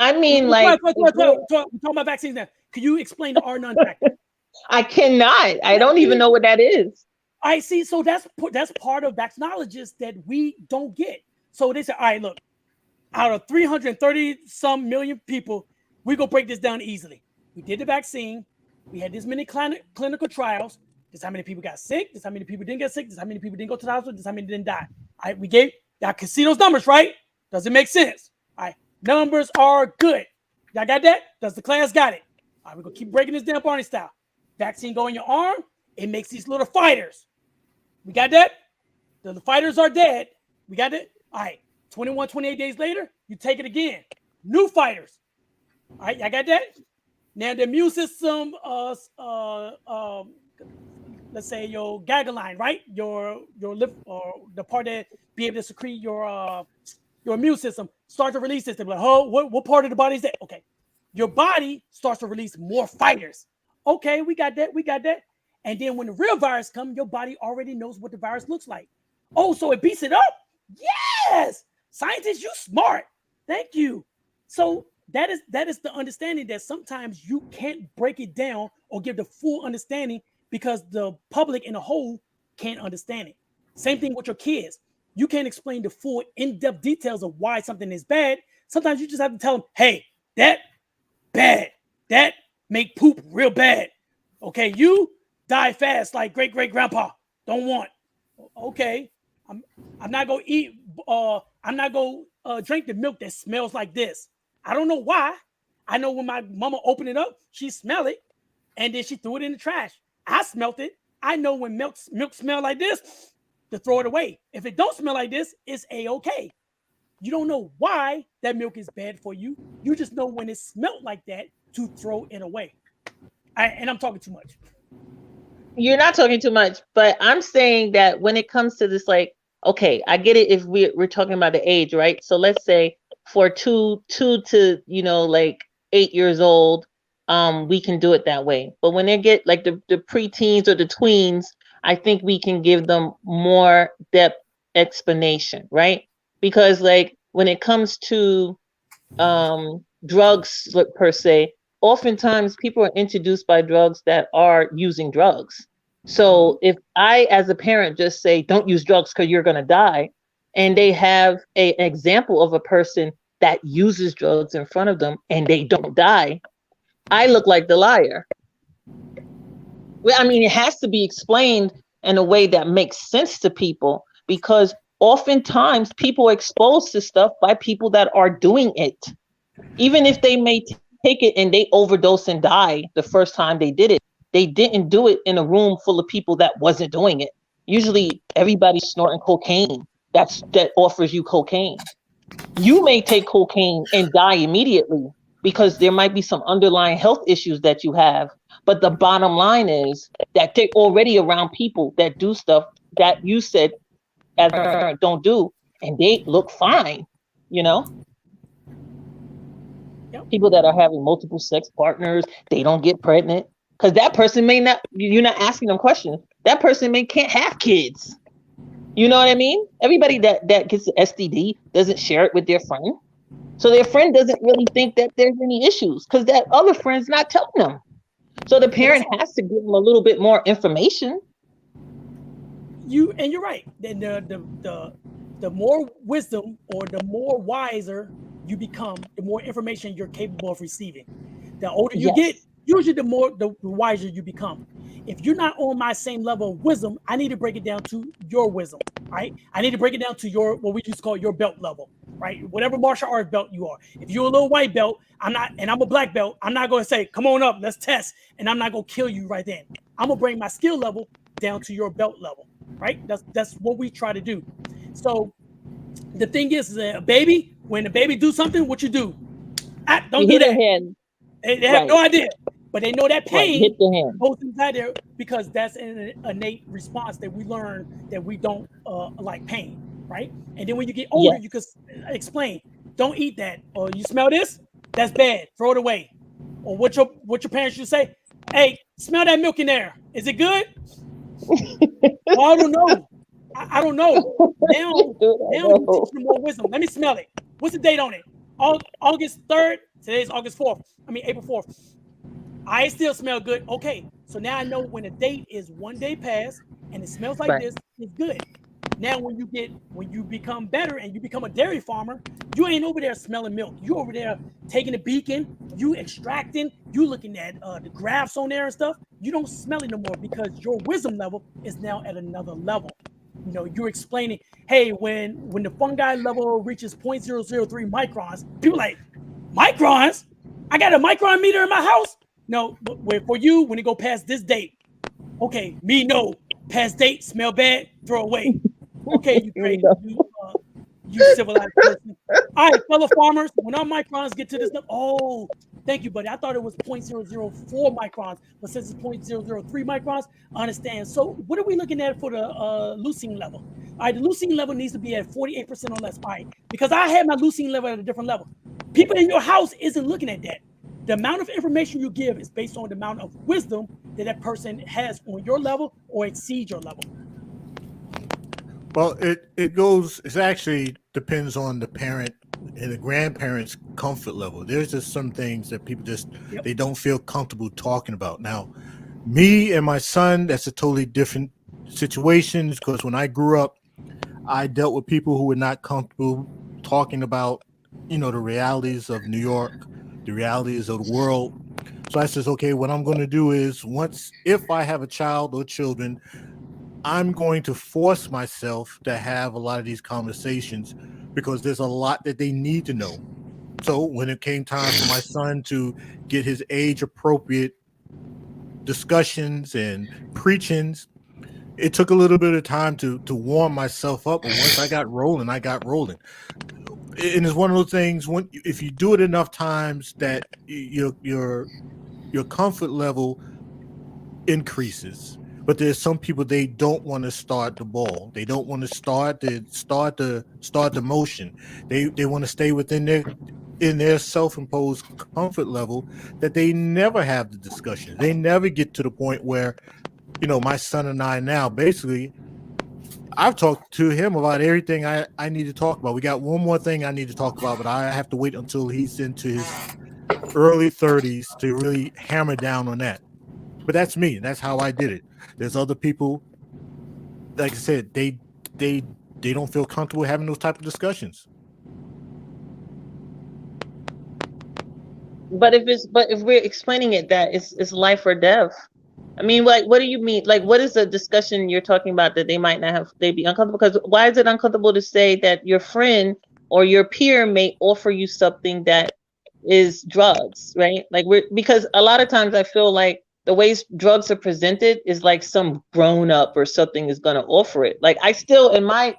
Like 12. We're talking about vaccines now. Can you explain the R none factor? I cannot. I don't even know what that is. I see. So that's part of vaccinologists that we don't get. So they say, all right, look, out of 330 some million people, we go break this down easily. We did the vaccine. We had this many clinical trials. This how many people got sick. This how many people didn't get sick. This how many people didn't go to the hospital. This how many didn't die. All right, y'all can see those numbers, right? Does it make sense? All right, numbers are good. Y'all got that? Does the class got it? All right, we're going to keep breaking this down Barney style. Vaccine go in your arm. It makes these little fighters. We got that? The fighters are dead. We got it? All right, 21, 28 days later, you take it again. New fighters. All right, y'all got that? Now the immune system, let's say your gaggle line, right? Your lip or the part that be able to secrete your immune system start to release this. They're like, oh, what part of the body is that? Okay, your body starts to release more fighters. Okay, we got that. And then when the real virus comes, your body already knows what the virus looks like. Oh, so it beats it up? Yes, scientists, you smart. Thank you. So that is the understanding that sometimes you can't break it down or give the full understanding because the public in a whole can't understand it. Same thing with your kids. you can't explain the full in-depth details of why something is bad. Sometimes you just have to tell them, hey, that bad. That make poop real bad. Okay, you die fast like great great grandpa. Don't want. Okay, I'm I'm not gonna eat. I'm not gonna drink the milk that smells like this. I don't know why. I know when my mama opened it up, she smelled it, and then she threw it in the trash. I smelt it. I know when milk smell like this, to throw it away. If it don't smell like this, it's a-okay. You don't know why that milk is bad for you. You just know when it smelled like that to throw it away. And I'm talking too much. You're not talking too much, but I'm saying that when it comes to this, like, okay, I get it if we're talking about the age, right? So let's say for two to, like 8 years old, we can do it that way. But when they get like the preteens or the tweens, I think we can give them more depth explanation, right? Because like when it comes to drugs per se, oftentimes people are introduced by drugs that are using drugs. So if I, as a parent, just say, don't use drugs because you're going to die, and they have an example of a person that uses drugs in front of them and they don't die, I look like the liar. Well, I mean, it has to be explained in a way that makes sense to people, because oftentimes people are exposed to stuff by people that are doing it. Even if they may take it and they overdose and die the first time they did it, they didn't do it in a room full of people that wasn't doing it. Usually everybody's snorting cocaine. That offers you cocaine. You may take cocaine and die immediately because there might be some underlying health issues that you have. But the bottom line is that they're already around people that do stuff that you said as a parent don't do, and they look fine, you know? Yep. People that are having multiple sex partners, they don't get pregnant because that person may not, you're not asking them questions. That person can't have kids. You know what I mean? Everybody that gets the STD doesn't share it with their friend. So their friend doesn't really think that there's any issues because that other friend's not telling them. So the parent has to give them a little bit more information. You're right. Then the more wisdom or the more wiser you become, the more information you're capable of receiving. The older you get, usually the wiser you become. If you're not on my same level of wisdom, I need to break it down to your wisdom, right? I need to break it down to your, what we used to call your belt level, right? Whatever martial arts belt you are. If you're a little white belt, I'm a black belt, I'm not going to say, come on up, let's test, and I'm not going to kill you right then. I'm going to bring my skill level down to your belt level, right? That's what we try to do. So the thing is that a baby, when a baby do something, what you do? Don't do that. They have no idea, but they know that pain goes inside there because that's an innate response that we learn that we don't like pain, right? And then when you get older, you can explain, don't eat that, or you smell this, that's bad, throw it away. Or what your parents should say, hey, smell that milk in there, is it good? Well, I don't know. I don't know. Now you teach them more wisdom. Let me smell it. What's the date on it? August 3rd. Today's August 4th. April 4th. I still smell good. Okay. So now I know when a date is 1 day past and it smells like this, it's good. Now when you become better and you become a dairy farmer, you ain't over there smelling milk. You over there taking a beacon, you extracting, you looking at the graphs on there and stuff. You don't smell it no more because your wisdom level is now at another level. You know, you're explaining, hey, when the fungi level reaches 0.003 microns, people are like, microns? I got a micron meter in my house? No, but for you, when it go past this date, okay, me no, past date, smell bad, throw away. Okay, you great, you civilized person. All right, fellow farmers, when our microns get to this, oh, thank you, buddy. I thought it was 0.004 microns, but since it's 0.003 microns, I understand. So what are we looking at for the leucine level? All right, the leucine level needs to be at 48% or less. All right, because I have my leucine level at a different level. People in your house isn't looking at that. The amount of information you give is based on the amount of wisdom that person has on your level or exceeds your level. Well, it actually depends on the parent and the grandparents' comfort level. There's just some things that people just they don't feel comfortable talking about. Now, me and my son, that's a totally different situation because when I grew up, I dealt with people who were not comfortable talking about, the realities of New York, the realities of the world. So I says, okay, what I'm going to do is if I have a child or children, I'm going to force myself to have a lot of these conversations because there's a lot that they need to know. So when it came time for my son to get his age appropriate discussions and preachings, it took a little bit of time to warm myself up. But once I got rolling, I got rolling. And it's one of those things if you do it enough times that your comfort level increases. But there's some people, they don't want to start the ball. They don't want to start the motion. They want to stay within their self-imposed comfort level, that they never have the discussion. They never get to the point where, my son and I now, basically, I've talked to him about everything I need to talk about. We got one more thing I need to talk about, but I have to wait until he's into his early 30s to really hammer down on that. But that's me. That's how I did it. There's other people, like I said, they don't feel comfortable having those type of discussions. But if we're explaining it that it's life or death. I mean, like, what do you mean? Like, what is the discussion you're talking about that they might not have? They be uncomfortable because why is it uncomfortable to say that your friend or your peer may offer you something that is drugs, right? Like because a lot of times I feel like the ways drugs are presented is like some grown up or something is going to offer it. Like I still in my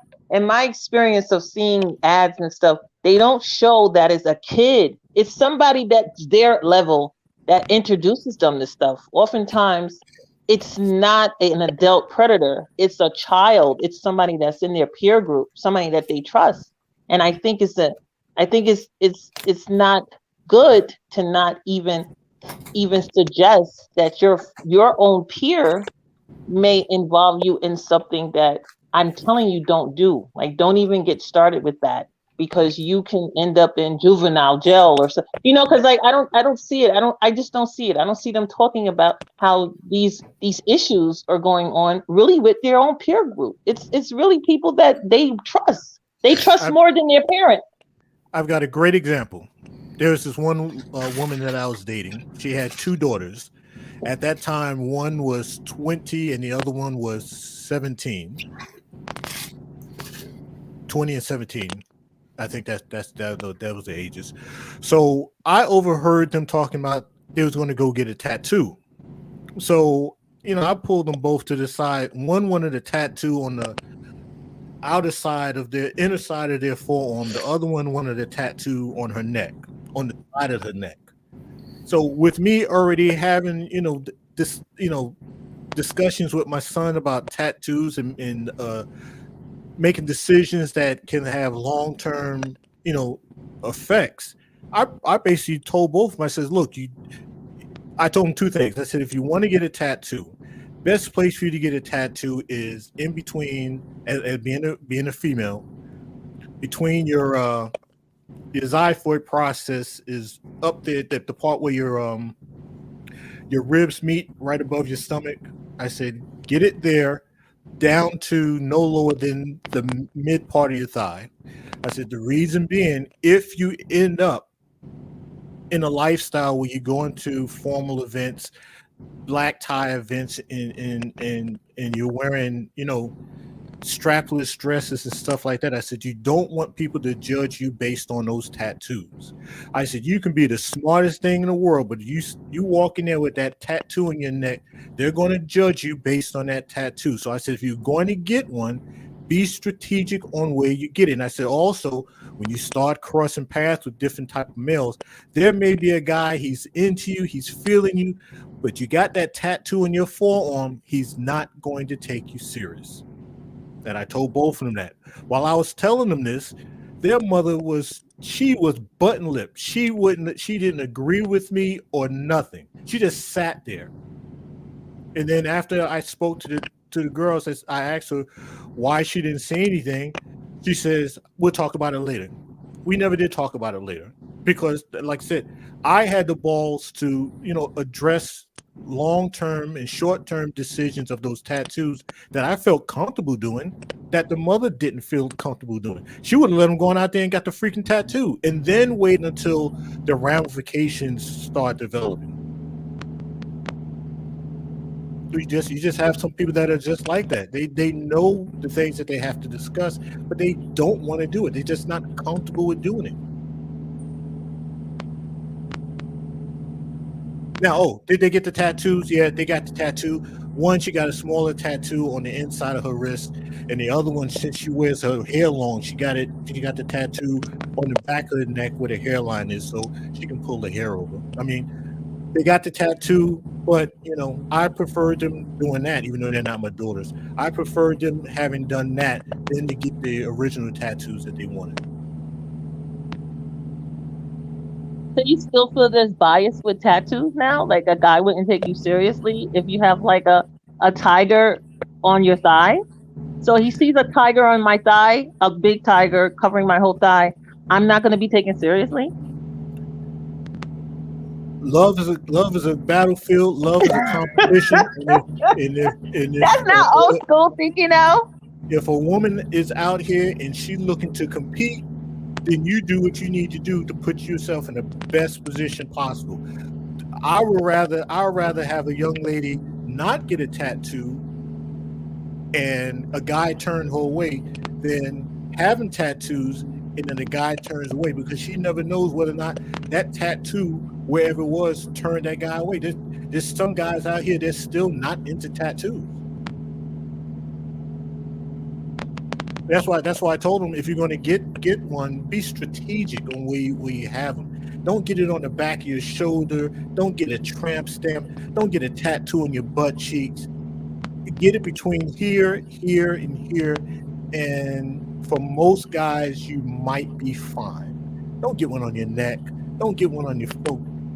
experience of seeing ads and stuff, they don't show that as a kid. It's somebody that's their level that introduces them to stuff. Oftentimes it's not an adult predator. It's a child. It's somebody that's in their peer group, somebody that they trust. And I think it's not good to not even suggest that your own peer may involve you in something that I'm telling you don't do. Like, don't even get started with that, because you can end up in juvenile jail or so. Because like I don't see it. I just don't see it. I don't see them talking about how these issues are going on really with their own peer group. It's really people that they trust. They trust more than their parent. I've got a great example. There was this one woman that I was dating. She had two daughters. At that time, one was 20 and the other one was 17. 20 and 17. I think that was the ages. So I overheard them talking about they was going to go get a tattoo. So, I pulled them both to the side. One wanted a tattoo on the outer side of their inner side of their forearm. The other one wanted a tattoo on her neck, on the side of her neck. So with me already having, this, discussions with my son about tattoos and making decisions that can have long-term, effects. I basically told both of them, I said, look, I told them two things. I said, if you want to get a tattoo, best place for you to get a tattoo is in between, as being a female, between your xiphoid process is up there, the part where your ribs meet right above your stomach. I said, get it there, down to no lower than the mid part of your thigh. I said, the reason being, if you end up in a lifestyle where you go into formal events, black tie events, and you're wearing, strapless dresses and stuff like that. I said, you don't want people to judge you based on those tattoos. I said, you can be the smartest thing in the world, but you walk in there with that tattoo in your neck, they're going to judge you based on that tattoo. So I said, if you're going to get one, be strategic on where you get it. And I said, also, when you start crossing paths with different type of males, there may be a guy, he's into you, he's feeling you, but you got that tattoo in your forearm, he's not going to take you serious. And I told both of them that. While I was telling them this, their mother was button lipped. She didn't agree with me or nothing. She just sat there. And then after I spoke to the girls, I asked her why she didn't say anything. She says, we'll talk about it later. We never did talk about it later because, like I said, I had the balls to, address long-term and short-term decisions of those tattoos that I felt comfortable doing that the mother didn't feel comfortable doing. She would have let them go on out there and got the freaking tattoo and then wait until the ramifications start developing. You just have some people that are just like that. They know the things that they have to discuss, but they don't want to do it. They're just not comfortable with doing it. Now, oh, did they get the tattoos? Yeah, they got the tattoo. One, she got a smaller tattoo on the inside of her wrist, and the other one, since she wears her hair long, she got it. She got the tattoo on the back of the neck where the hairline is, so she can pull the hair over. I mean, they got the tattoo, but I preferred them doing that, even though they're not my daughters. I preferred them having done that than to get the original tattoos that they wanted. So you still feel there's bias with tattoos now? Like a guy wouldn't take you seriously if you have like a tiger on your thigh? So he sees a tiger on my thigh, a big tiger covering my whole thigh. I'm not going to be taken seriously? Love is a battlefield. Love is a competition. That's not old school thinking now. If a woman is out here and she's looking to compete, then you do what you need to do to put yourself in the best position possible. I would rather have a young lady not get a tattoo and a guy turn her away than having tattoos and then the guy turns away, because she never knows whether or not that tattoo, wherever it was, turned that guy away. There's some guys out here that's still not into tattoos. That's why I told him, if you're going to get one, be strategic on where you have them. Don't get it on the back of your shoulder. Don't get a tramp stamp. Don't get a tattoo on your butt cheeks. Get it between here, here, and here. And for most guys, you might be fine. Don't get one on your neck. Don't get one on your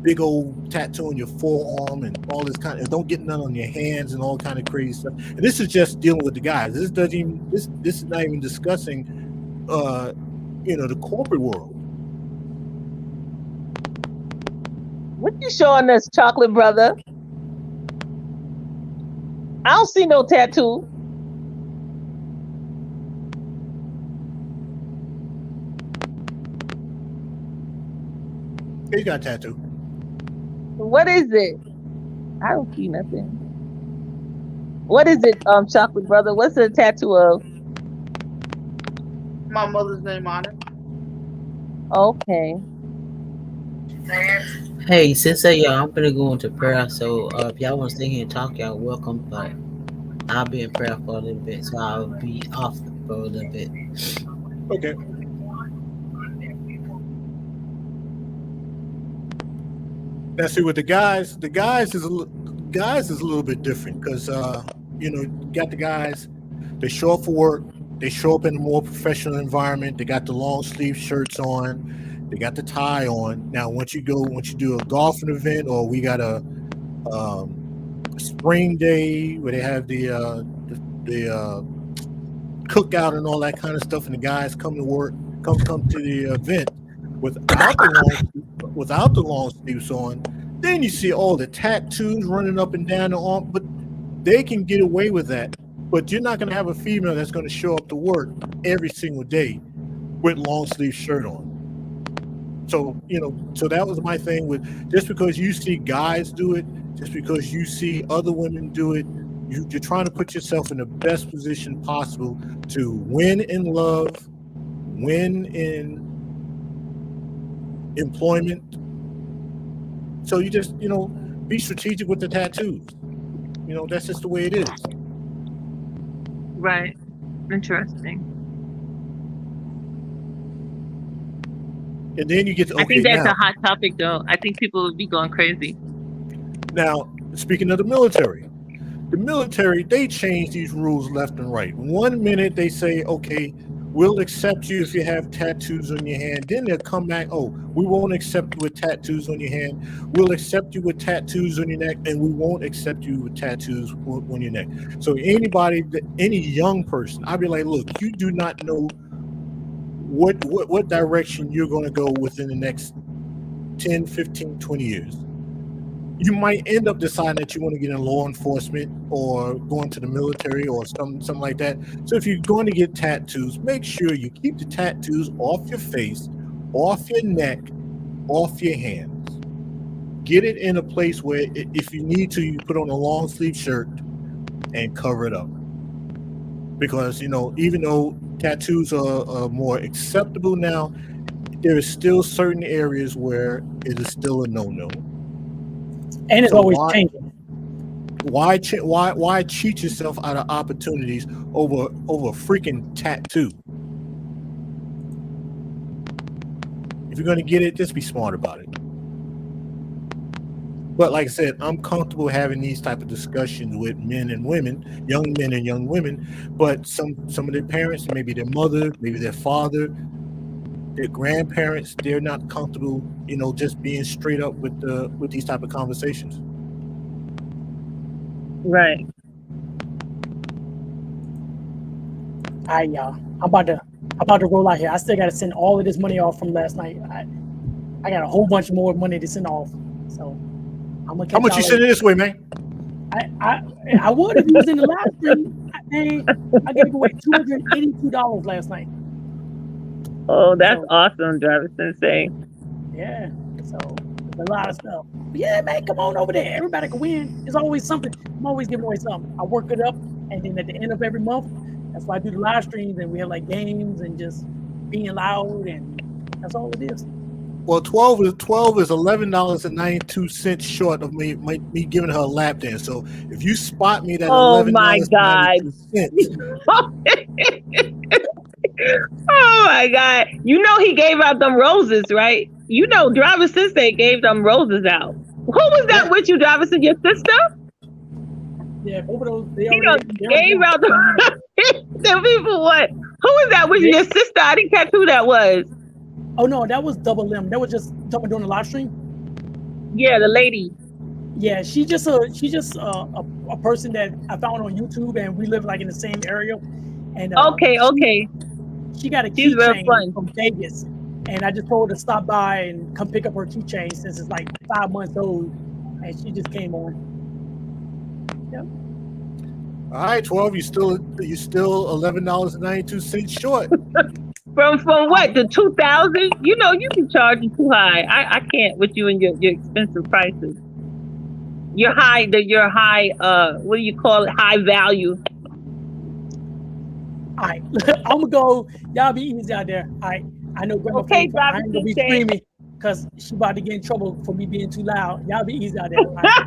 big old tattoo on your forearm and all this kind of. Don't get none on your hands and all kind of crazy stuff. And this is just dealing with the guys. This is not even discussing, the corporate world. What you showing us, chocolate brother? I don't see no tattoo. He got a tattoo. What is it? I don't see nothing. What is it, chocolate brother? What's the tattoo of? My mother's name on it. Okay. Hey, since y'all, I'm gonna go into prayer. So if y'all want to stay here and talk, y'all welcome. But I'll be in prayer for a little bit, so I'll be off for a little bit. Okay. Now, see, with the guys is a little bit different, because you got the guys, they show up for work, they show up in a more professional environment, they got the long sleeve shirts on, they got the tie on. Now, once you do a golfing event, or we got a spring day where they have the cookout and all that kind of stuff, and the guys come to work, come to the event without the long sleeves on, then you see all the tattoos running up and down the arm. But they can get away with that. But you're not going to have a female that's going to show up to work every single day with long sleeve shirt on. So so that was my thing with, just because you see guys do it, just because you see other women do it, you're trying to put yourself in the best position possible to win in love, win in employment. So you just be strategic with the tattoos. That's just the way it is. Right. Interesting. And then you get to, I think that's a hot topic, though. I think people would be going crazy. Now, speaking of the military, they change these rules left and right. 1 minute they say, okay, we'll accept you if you have tattoos on your hand. Then they'll come back, oh, we won't accept you with tattoos on your hand. We'll accept you with tattoos on your neck, and we won't accept you with tattoos on your neck. So any young person, I'd be like, look, you do not know what direction you're going to go within the next 10, 15, 20 years. you might end up deciding that you want to get in law enforcement or go into the military or something like that. So if you're going to get tattoos, make sure you keep the tattoos off your face, off your neck, off your hands. Get it in a place where if you need to, you put on a long sleeve shirt and cover it up. Because, even though tattoos are more acceptable now, there is still certain areas where it is still a no-no. And it's So always changing. why cheat yourself out of opportunities over a freaking tattoo? If you're going to get it, just be smart about it. But like I said, I'm comfortable having these type of discussions with men and women, young men and young women. But some of their parents, maybe their mother, maybe their father, their grandparents, they're not comfortable, just being straight up with these type of conversations. Right. All right, y'all. I'm about to roll out here. I still got to send all of this money off from last night. I got a whole bunch more money to send off. So I'm gonna catch How much you sending this way, man? I would if you was in the live stream. I gave away $282 last night. Oh, that's awesome, Driver Sensei. Yeah. So there's a lot of stuff. But yeah, man, come on over there. Everybody can win. There's always something. I'm always giving away something. I work it up, and then at the end of every month, that's why I do the live streams, and we have like games and just being loud, and that's all it is. Well, 12 is $11.92 short of me giving her a lap dance. So if you spot me that $11.92, oh my God! He gave out them roses, right? Driver Sensei gave them roses out. Who was that with you, Driver Sensei? Your sister? Yeah, both of those. They gave out the people. What? Who was that with you? Your sister? I didn't catch who that was. Oh no, that was Double M. That was just someone doing the live stream. Yeah, the lady. Yeah, she's just a person that I found on YouTube, and we live like in the same area. And okay. She got a keychain from Vegas, and I just told her to stop by and come pick up her keychain since it's like 5 months old, and she just came on. Yep. All right, 12. You still $11.92 short. From what? The 2,000? You can charge too high. I can't with you and your expensive prices. Your high what do you call it? High value. All right, I'm gonna go. Y'all be easy out there. All right, I know Grandma. Okay, I ain't gonna be screaming because she about to get in trouble for me being too loud. Y'all be easy out there. All right?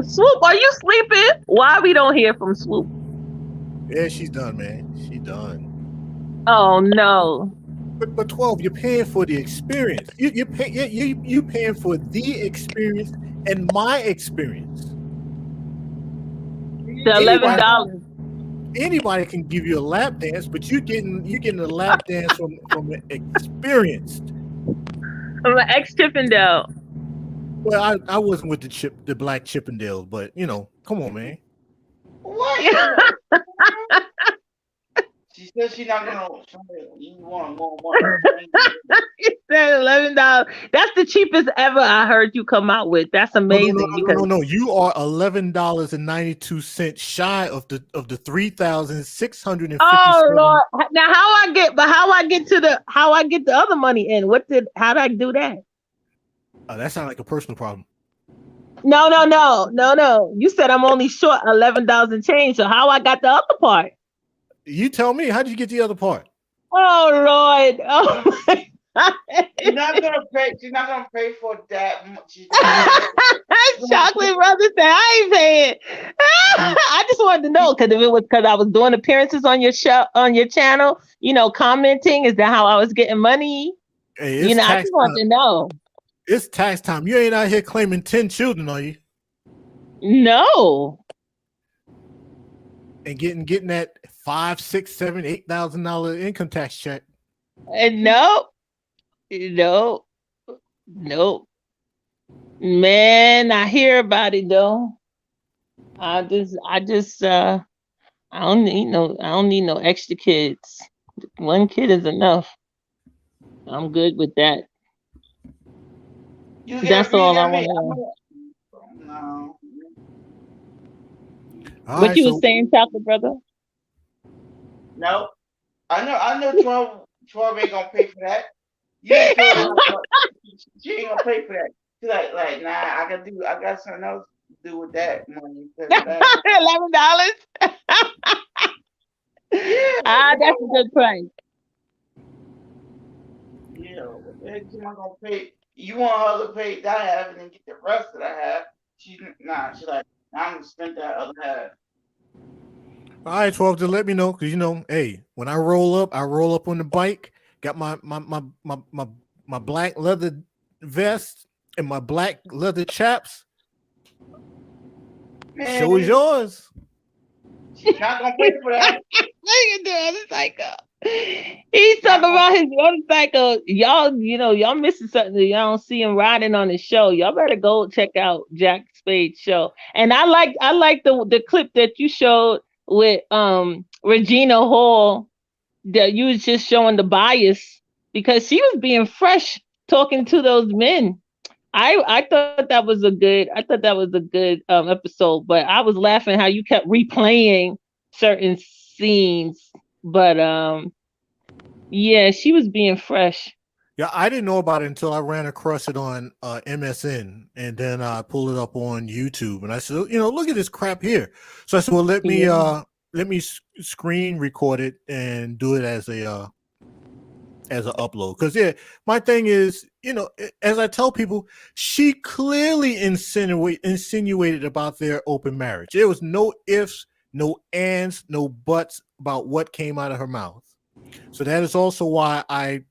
Swoop, are you sleeping? Why we don't hear from Swoop? Yeah, she's done, man. She done. Oh no. But 12, you're paying for the experience. You paying for the experience and my experience. The $11. Anybody can give you a lap dance, but you're getting a lap dance from an experienced. I'm an ex-Chippendale. Well, I wasn't with the black Chippendales, but come on, man. What? She said she's not gonna. You want more? You said $11. That's the cheapest ever I heard you come out with. That's amazing. No. You are $11.92 shy of the 3,650. Oh Lord! Now how I get the other money in? How did I do that? That sounds like a personal problem. No. You said I'm only short $11 and change. So how I got the other part? You tell me. How did you get the other part? Oh Lord! Oh my God. She's not gonna pay. She's not gonna pay for that much. Chocolate brother said I ain't paying. I just wanted to know because if it was because I was doing appearances on your show, on your channel, commenting. Is that how I was getting money? Hey, I just want to know. It's tax time. You ain't out here claiming 10 children, are you? No. And getting that $5,000, $6,000, $7,000, $8,000 income tax check. No. Man, I hear about it though. I don't need no extra kids. One kid is enough. I'm good with that. You That's you all I get me? want to know. No. All What right, you was so saying, Chocolate Brother? No. I know 12 ain't gonna pay for that. You done told her she ain't gonna pay for that. She's like, nah, I got something else to do with that money instead of that. $11. Yeah, Ah, that's a good price. yeah. What the heck you not gonna pay? You want her to pay that half and then get the rest of that half? She's like, nah, I'm gonna spend that other half. all right, 12, just let me know because hey, when I roll up on the bike, got my black leather vest and my black leather chaps. Show is Man, yours. she's not gonna pay for that. Look at the psycho. He's Not talking gonna about his motorcycle. Y'all, y'all missing something. Y'all don't see him riding on the show. Y'all better go check out Jack Spade's show. And I like the clip that you showed with Regina Hall, that you was just showing the bias because she was being fresh talking to those men. I thought that was a good episode, but I was laughing how you kept replaying certain scenes. But yeah, she was being fresh. Yeah, I didn't know about it until I ran across it on MSN, and then I pulled it up on YouTube, and I said, look at this crap here. So I said, well, Yeah. let me screen record it and do it as an upload. Because my thing is, as I tell people, she clearly insinuated about their open marriage. There was no ifs, no ands, no buts about what came out of her mouth. So that is also why I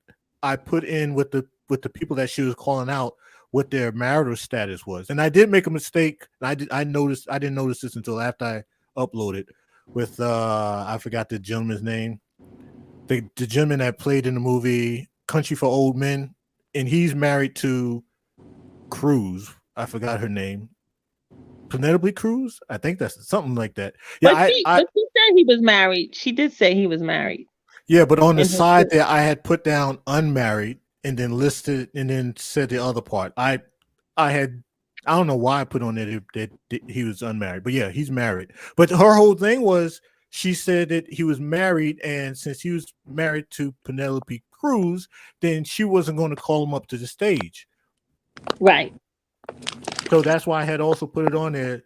put in with the people that she was calling out what their marital status was. And I did make a mistake. I didn't notice this until after I uploaded with I forgot the gentleman's name. The gentleman that played in the movie Country for Old Men, and he's married to Cruz. I forgot her name. Penelope Cruz? I think that's something like that. Yeah, But she said he was married. She did say he was married. yeah, but on the In her side clip. there, I had put down unmarried and then listed and then said the other part. I don't know why I put on there that he was unmarried, but yeah, he's married. But her whole thing was she said that he was married, and since he was married to Penelope Cruz, then she wasn't going to call him up to the stage. Right. So that's why I had also put it on there.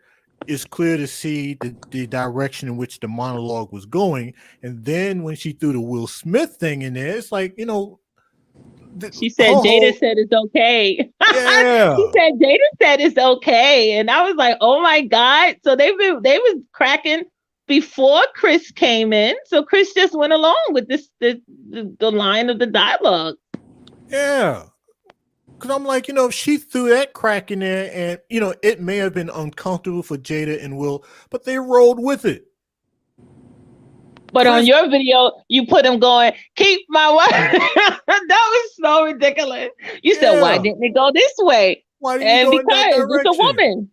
It's clear to see the direction in which the monologue was going. And then when she threw the Will Smith thing in there, it's like, She said her Jada whole, said it's okay. yeah. She said Jada said it's okay. And I was like, oh my God. So they was cracking before Chris came in. So Chris just went along with the line of the dialogue. Yeah. Because I'm like, if she threw that crack in there and, it may have been uncomfortable for Jada and Will, but they rolled with it. But on Chris, your video, you put him going, keep my wife. That was so ridiculous. You said, why yeah. didn't it go this way? Why didn't you And go in that because it's a direction? woman.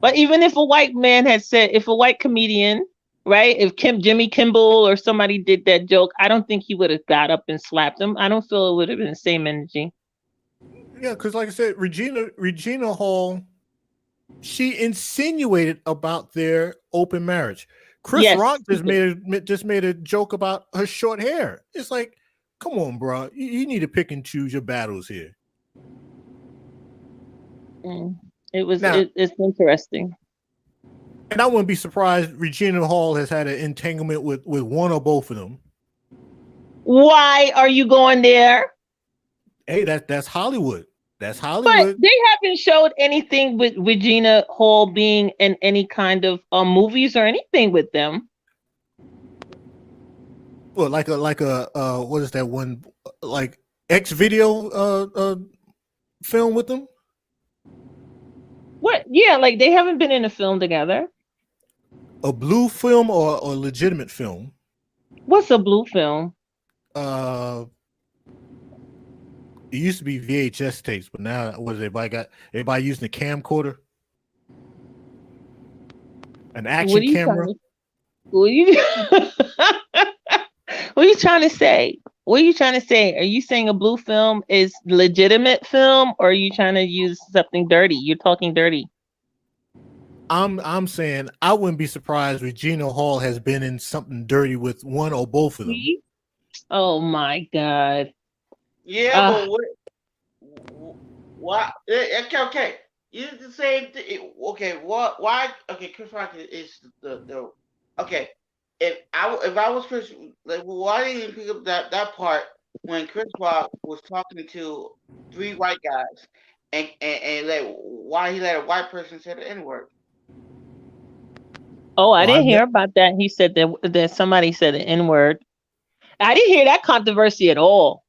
But even if a white man had said, if a white comedian, right, if Jimmy Kimball or somebody did that joke, I don't think he would have got up and slapped him. I don't feel it would have been the same energy. Yeah, because like I said, Regina Hall, she insinuated about their open marriage. Chris Rock just made a joke about her short hair. It's like, come on, bro. You need to pick and choose your battles here. It's interesting. And I wouldn't be surprised Regina Hall has had an entanglement with one or both of them. Why are you going there? Hey, that's Hollywood. That's Hollywood. But they haven't showed anything with Regina Hall being in any kind of movies or anything with them. Well, like a what is that one, like X video film with them? What? Yeah, like they haven't been in a film together. A blue film or a legitimate film? What's a blue film? It used to be VHS tapes, but now what is everybody using a camcorder? An action camera? What are you trying to say? What are you trying to say? Are you saying a blue film is legitimate film, or are you trying to use something dirty? You're talking dirty. I'm saying I wouldn't be surprised Regina Hall has been in something dirty with one or both of them. See? Oh my god. Yeah, Uh but why? Okay, okay. It's the same thing. Okay, what? Why? Okay, Chris Rock is the. Okay, if I was Chris, like, why didn't you pick up that part when Chris Rock was talking to three white guys, and like why he let a white person say the N word? oh, I Well, I didn't hear met, about that. He said that somebody said the N word. I didn't hear that controversy at all.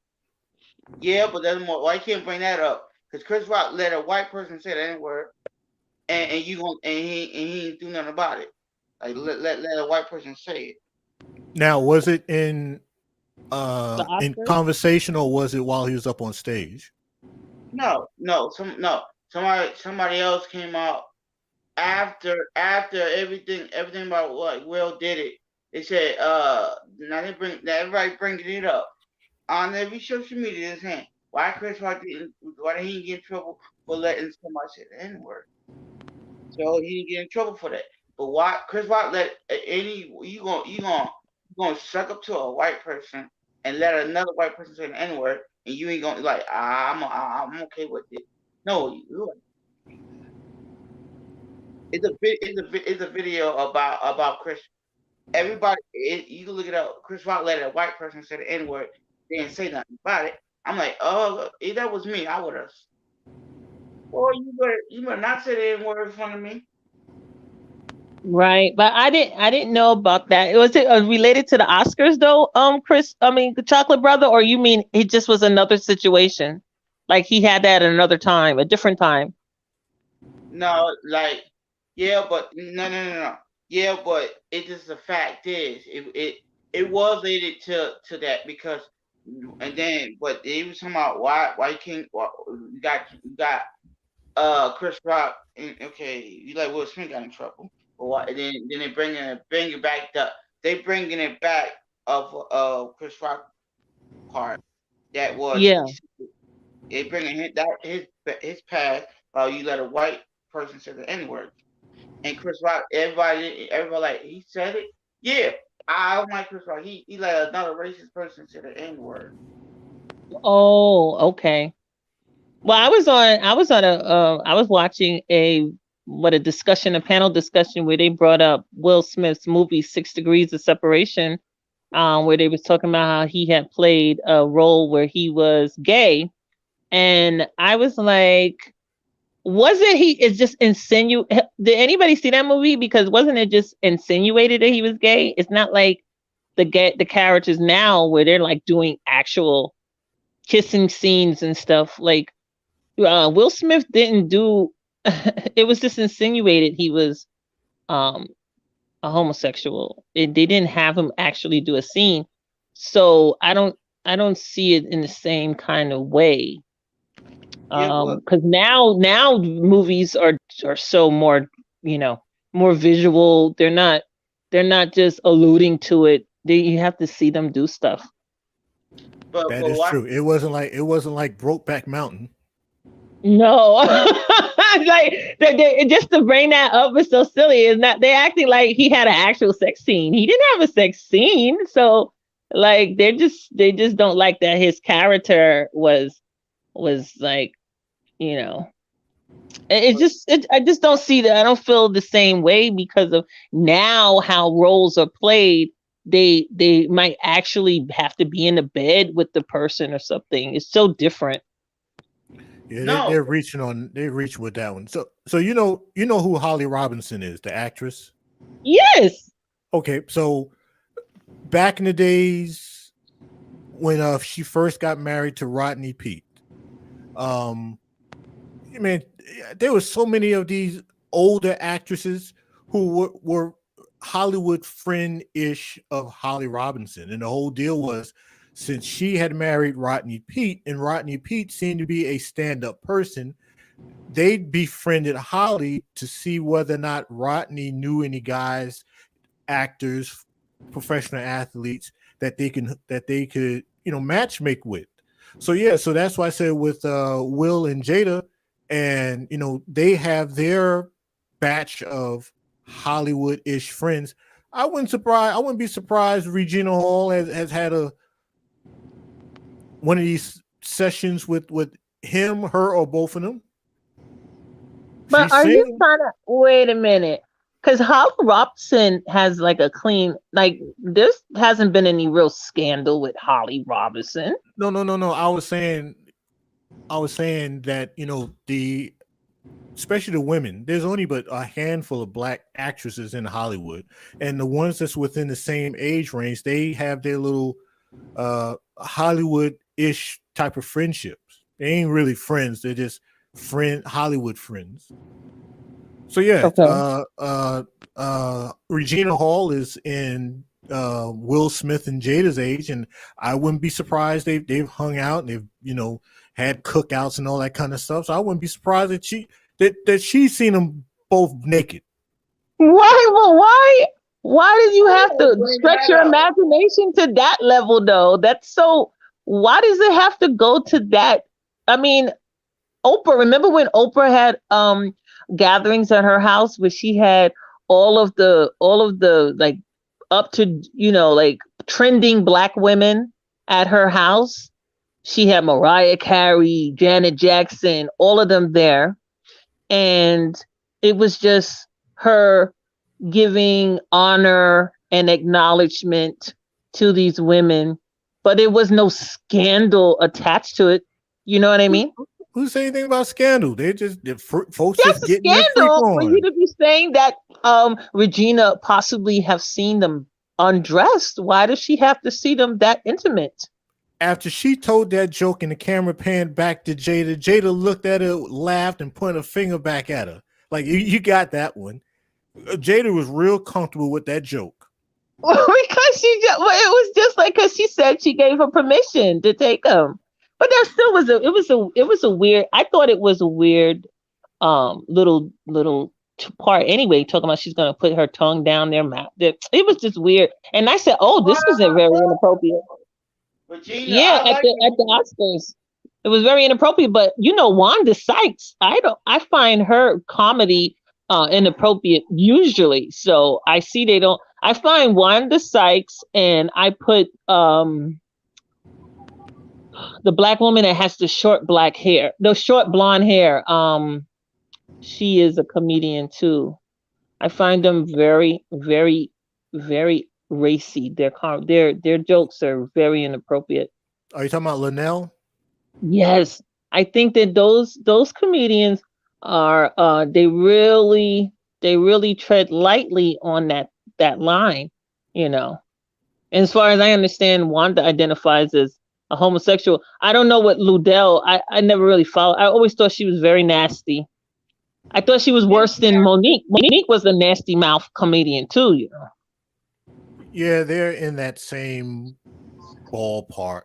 Yeah, but that's more. Why you can't bring that up? Because Chris Rock let a white person say the N word, and you gon' and he didn't do nothing about it. Like let a white person say it. now was it The in Oscars? conversation or was it while he was up on stage? No. Somebody else came out after everything about what Will did it. They said now everybody bringing it up on every social media this hand. Why did he get in trouble for letting somebody say the N word? So he didn't get in trouble for that. But why Chris Rock let any you gonna suck up to a white person and let another white person say the N word and you ain't gonna like I'm okay with it. No, it's a video about Chris. You can look it up. Chris Rock let a white person say the N word. They didn't say nothing about it. I'm like, oh, if that was me, I would have. Or you better not say the N word in front of me. Right, but I didn't know about that. Was it related to the Oscars though? Chris, I mean, the Chocolate Brother, or you mean it just was another situation, like he had that at another time, a different time? No, like, yeah, but no. Yeah, but it just the fact is, it was related to that because, and then, but it was talking about why you can't, you got Chris Rock and okay, you like Will Smith got in trouble, but why, and then they bring it back they bringing it back of Chris Rock part that was Yeah. they bringing his past you let a white person say the N word. And Chris Rock, everybody like he said it. Yeah, I don't like Chris Rock. He let another racist person say the N word. Oh, okay. Well, I was watching a discussion, a panel discussion where they brought up Will Smith's movie 6 Degrees of Separation, where they was talking about how he had played a role where he was gay, and I was like, wasn't he? It's just Did anybody see that movie? Because wasn't it just insinuated that he was gay? It's not like the characters now where they're like doing actual kissing scenes and stuff. Like Will Smith didn't do. It was just insinuated he was um a homosexual. They didn't have him actually do a scene, so I don't see it in the same kind of way. Yeah, but Because now movies are so more, you know, more visual. They're not just alluding to it. You have to see them do stuff. That but is why? true. It wasn't like Brokeback Mountain. No, like just to bring that up is so silly. Is not they acting like he had an actual sex scene? He didn't have a sex scene. So like they just don't like that his character was like, you know, I just don't see that. I don't feel the same way because of now how roles are played. They might actually have to be in the bed with the person or something. It's so different. Yeah, they, No, they're reaching on. They're reaching with that one. So you know who Holly Robinson is, the actress. Yes. Okay, so back in the days when she first got married to Rodney Pete, um, I mean, there was so many of these older actresses who were Hollywood friend ish of Holly Robinson, and the whole deal was since she had married Rodney Pete, and Rodney Pete seemed to be a stand up person, they befriended Holly to see whether or not Rodney knew any guys, actors, professional athletes that they could match make with. So yeah, so that's why I said with Will and Jada, and they have their batch of Hollywood-ish friends. I wouldn't be surprised Regina Hall has had one of these sessions with him, her, or both of them. But She's are you single. trying to wait a minute? Because Holly Robinson has like a clean, like there hasn't been any real scandal with Holly Robinson. No. I was saying that especially the women. There's only but a handful of black actresses in Hollywood, and the ones that's within the same age range, they have their little Hollywood-ish type of friendships. They ain't really friends; they're just Hollywood friends. So yeah, Okay. Regina Hall is in Will Smith and Jada's age, and I wouldn't be surprised they've hung out and they've had cookouts and all that kind of stuff. So I wouldn't be surprised that she's seen them both naked. Why? Well, why did you have to stretch your imagination to that level, though? That's so. Why does it have to go to that? I mean, Oprah. Remember when Oprah had gatherings at her house where she had all of the like up to like trending black women at her house. She had Mariah Carey, Janet Jackson, all of them there, and it was just her giving honor and acknowledgement to these women, but there was no scandal attached to it. You know what I mean? Who say anything about scandal? Folks That's just a getting their freak scandal for on. you to be saying that Regina possibly have seen them undressed. Why does she have to see them that intimate? After she told that joke and the camera panned back to Jada, Jada looked at her, laughed, and pointed a finger back at her. Like, you got that one. Jada was real comfortable with that joke. Because it was just like, because she said she gave her permission to take them. But there still was a weird, I thought it was a weird little part anyway, talking about she's going to put her tongue down their mouth. It was just weird. And I said, oh, this was very inappropriate. Regina, Yeah, at the Oscars, it was very inappropriate. But Wanda Sykes, I find her comedy inappropriate usually. So I see they don't. I find Wanda Sykes, and I put the black woman that has the short blonde hair. She is a comedian too. I find them very, very, very racy. Their jokes are very inappropriate. Are you talking about Linnell? Yes, I think that those comedians are they really tread lightly on that line, And as far as I understand, Wanda identifies as a homosexual. I don't know what Ludell. I never really followed. I always thought she was very nasty. I thought she was worse than Monique. Monique was a nasty mouth comedian too, Yeah, they're in that same ballpark.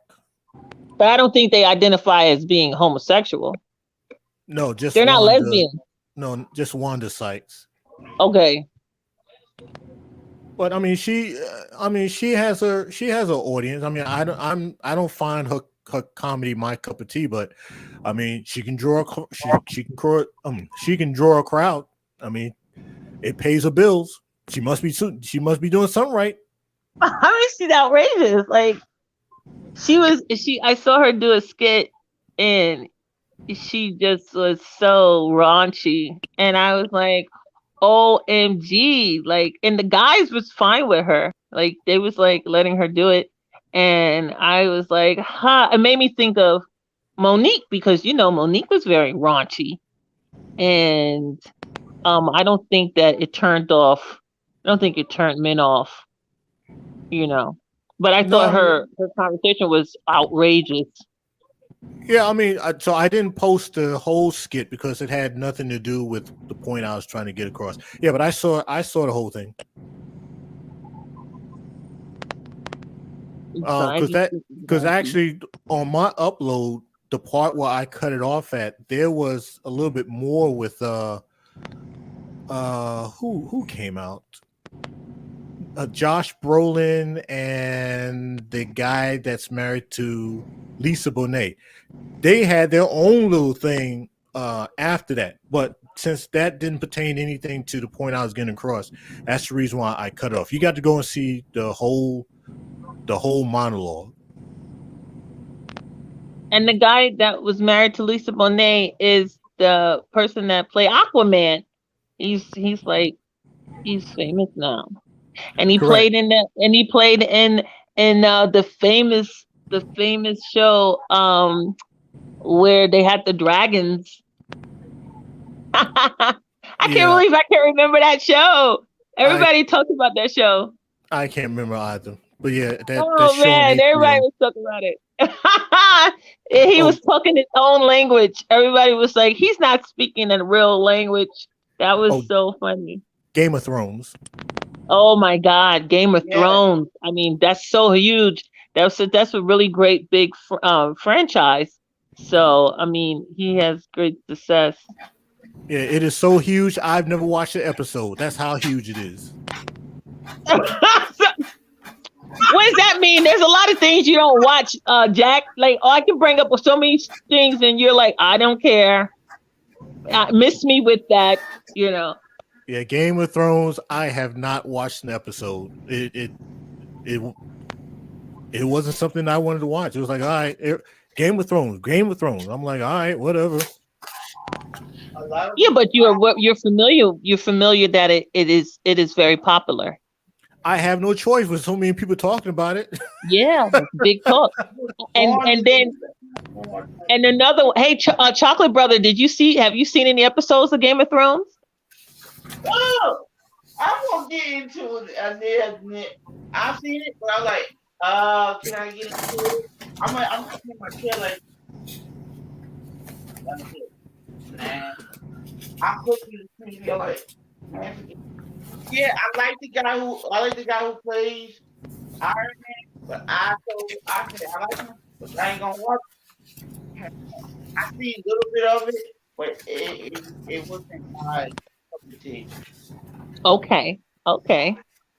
But I don't think they identify as being homosexual. No, just they're not Wanda, lesbian. No, just Wanda Sykes. Okay. But I mean, she has her audience. I mean, I don't find her comedy my cup of tea, but I mean, she can draw she can draw a crowd. I mean, it pays her bills. She must be doing something right. How is she outrageous? Like I saw her do a skit and she just was so raunchy, and I was like, OMG, like, and the guys was fine with her. Like, they was like letting her do it. And I was like, it made me think of Monique, because Monique was very raunchy. And I don't think that it turned men off, But I thought her conversation was outrageous. Yeah, I mean, so I didn't post the whole skit because it had nothing to do with the point I was trying to get across. Yeah, but I saw the whole thing. Because actually on my upload, the part where I cut it off at, there was a little bit more with who came out. Josh Brolin and the guy that's married to Lisa Bonet. They had their own little thing after that, but since that didn't pertain anything to the point I was getting across, that's the reason why I cut off. You got to go and see the whole monologue. And the guy that was married to Lisa Bonet is the person that played Aquaman. He's like he's famous now, and he Correct. played in the famous show where they had the dragons. I can't Yeah, believe I can't remember that show. I Everybody talked about that show. I can't remember either. But yeah, that Oh show on man, everybody HBO. was talking about it. And he Oh, was talking his own language. Everybody was like, he's not speaking a real language. That was oh, so funny. Game of Thrones. Oh my God, Game of Yeah, Thrones. I mean, that's so huge. That's a really great big franchise. So I mean, he has great success. Yeah, it is so huge. I've never watched an episode. That's how huge it is. What does that mean? There's a lot of things you don't watch, Jack. Like, oh, I can bring up so many things, and you're like, I don't care. Miss me with that, you know. Yeah, Game of Thrones. I have not watched an episode. It it wasn't something I wanted to watch. It was like, all right, Game of Thrones, Game of Thrones. I'm like, all right, whatever. a lot of Yeah, people. but you're familiar. You're familiar that it is very popular. I have no choice with so many people talking about it. Yeah, it's big talk. And Born and in then the- and another. Hey, Chocolate Brother, have you seen any episodes of Game of Thrones? Oh, I'm gonna get into it. I've seen it, but I was like, can I get into it? I'm sitting in my chair like, that's it. Man, I'm looking at the TV like, man, yeah, I like the guy who plays Iron Man, but I said I like him, but I ain't gonna watch it. I see a little bit of it, but it wasn't my cup of tea. Okay, okay.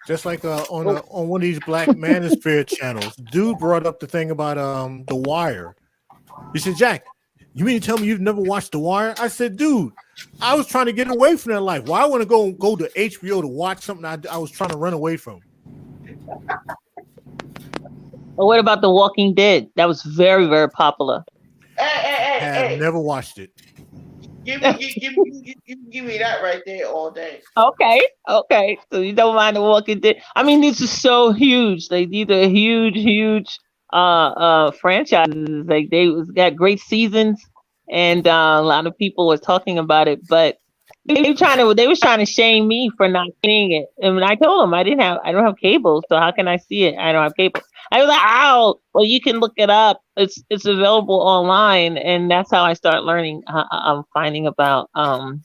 Just like Oh, on one of these Black Manosphere channels, dude brought up the thing about The Wire. He said, Jack, you mean to tell me you've never watched The Wire? I said, dude, I was trying to get away from that life. Why I want to go to HBO to watch something I was trying to run away from? but what about The Walking Dead? That was very, very popular. Have Hey! never watched it. Give me that right there all day. Okay, okay. So you don't mind The Walking Dead? I mean, these are so huge. Like these are huge franchises. Like they got great seasons, and a lot of people were talking about it. But they was trying to shame me for not seeing it. And when I told them I don't have cable, so how can I see it? I don't have cable. I was like, oh, well, you can look it up. It's available online, and that's how I start learning. I'm finding about that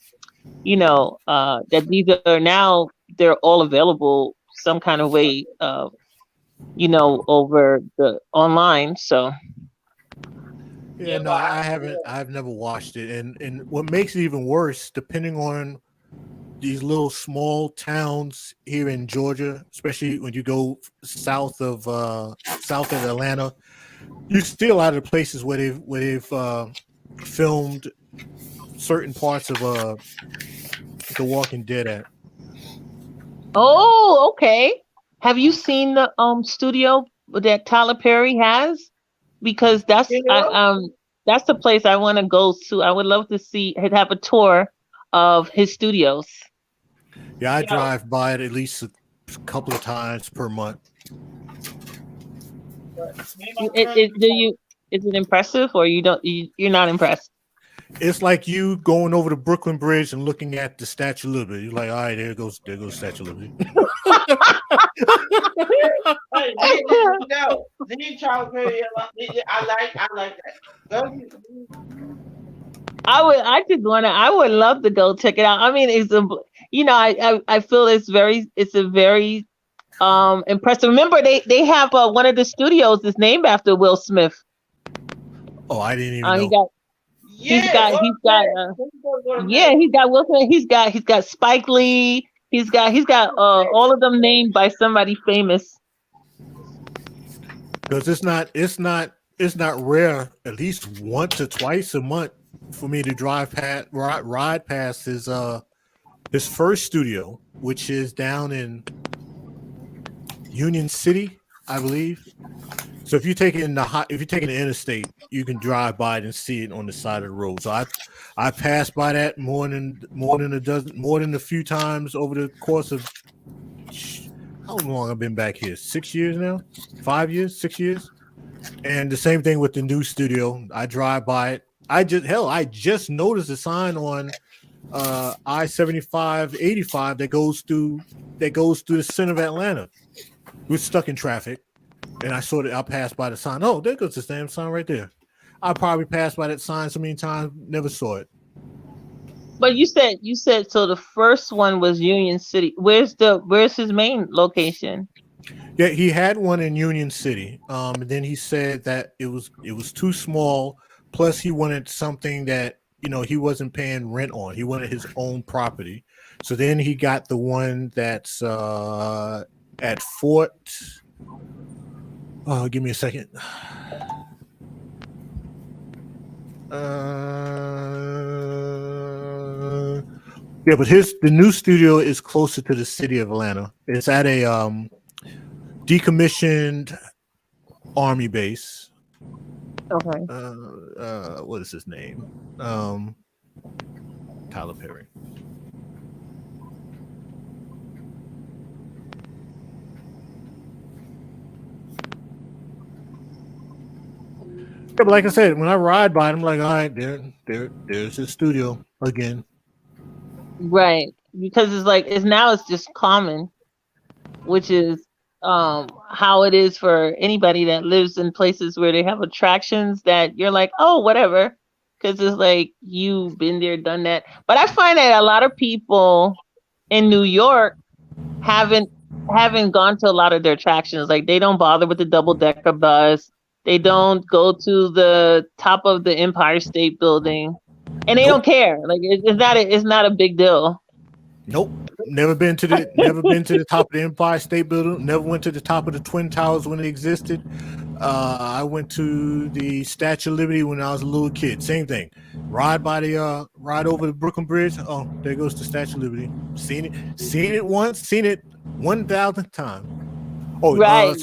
these are now they're all available some kind of way, over the online. So Yeah, Yeah, no, but I haven't. I've never watched it, and what makes it even worse, depending on these little small towns here in Georgia, especially when you go south of Atlanta, you still out of the places where they've filmed certain parts of The Walking Dead at. oh, okay. Have you seen the studio that Tyler Perry has? Because you know, that's the place I want to go to. I would love to have a tour of his studios. Yeah, I yo, drive by it at least a couple of times per month. but me and my It, friends, it, do you is it impressive or you're not impressed? It's like you going over the Brooklyn Bridge and looking at the Statue of Liberty. You're like, all right, there goes Statue of Liberty. hey, no, these Charles Perry, I like that. I would love to go check it out. I mean, I feel it's a very impressive. Remember they have one of the studios is named after Will Smith. Oh, I didn't even He know. got Yeah, he's got Will Smith. He's got Spike Lee. He's got all of them named by somebody famous. Because it's not rare. At least once or twice a month for me to ride past his first studio, which is down in Union City, I believe. So if you're taking the interstate, you can drive by it and see it on the side of the road. So I passed by that more than a few times over the course of how long I've been back here? 6 years now, 5 years, 6 years. And the same thing with the new studio. I drive by it. I just noticed a sign on I-75/85 that goes through the center of Atlanta. We're stuck in traffic. And I saw that I passed by the sign. Oh, there goes the same sign right there. I probably passed by that sign so many times, never saw it. But you said so. The first one was Union City. Where's his main location? Yeah, he had one in Union City. And then he said that it was too small. Plus, he wanted something that he wasn't paying rent on. He wanted his own property. So then he got the one that's at Fort. Oh, give me a second. Yeah, but the new studio is closer to the city of Atlanta. It's at a decommissioned army base. Okay. What is his name? Tyler Perry. Yeah, but like I said, when I ride by it, I'm like, all right, there's his studio again. Right, because it's just common, which is how it is for anybody that lives in places where they have attractions that you're like, oh, whatever, because it's like you've been there, done that. But I find that a lot of people in New York haven't gone to a lot of their attractions. Like they don't bother with the double-decker bus. They don't go to the top of the Empire State Building, and they don't care. Like it's not a big deal. Nope. Never been to the top of the Empire State Building. Never went to the top of the Twin Towers when they existed. I went to the Statue of Liberty when I was a little kid. Same thing. Ride over the Brooklyn Bridge. Oh, there goes the Statue of Liberty. Seen it once. Seen it 1,000th time. Oh, right.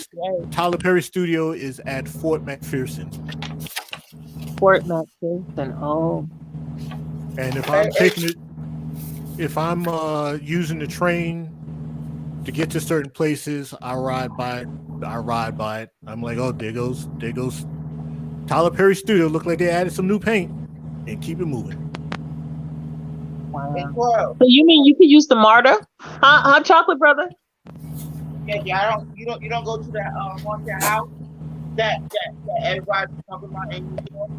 Tyler Perry Studio is at Fort McPherson. Fort McPherson. Oh. And if I'm using the train to get to certain places, I ride by it. I'm like, oh, there goes Tyler Perry Studio. Look like they added some new paint, and keep it moving. Wow. So you mean you could use the MARTA? Hot chocolate, brother? Yeah. You don't go to that haunted house that everybody's talking about in New York.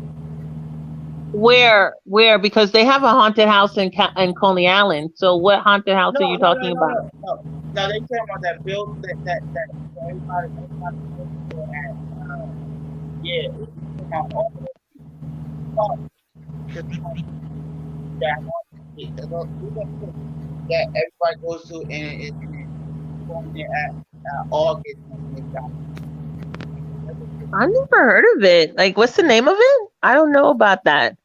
Where? Because they have a haunted house in Coney Island. So what haunted house are you talking about? No, they talking about that building that everybody yeah. That everybody goes to and going there at August. I never heard of it. Like, what's the name of it? I don't know about that.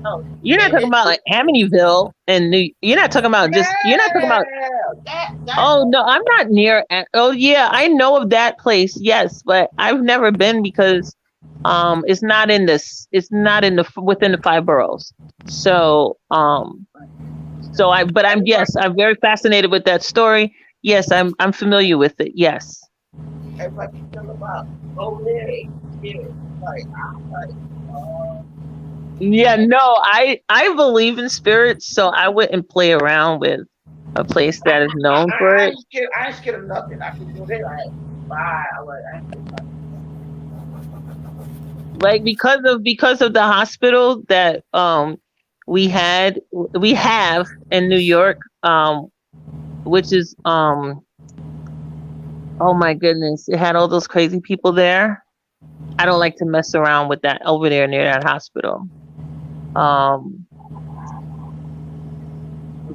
Oh, you're not talking about like Amityville and you're not talking about you're not talking about. Oh no, I'm not near. Oh yeah, I know of that place. Yes, but I've never been because it's not in within the 5 boroughs. So I'm very fascinated with that story. Yes, I'm familiar with it. Yes. Everybody talking about over there. Yeah, no, I believe in spirits, so I wouldn't play around with a place that is known for it. I ain't scared of nothing. I can do it. Like because of the hospital that we have in New York, which is oh my goodness, it had all those crazy people there. I don't like to mess around with that over there near that hospital.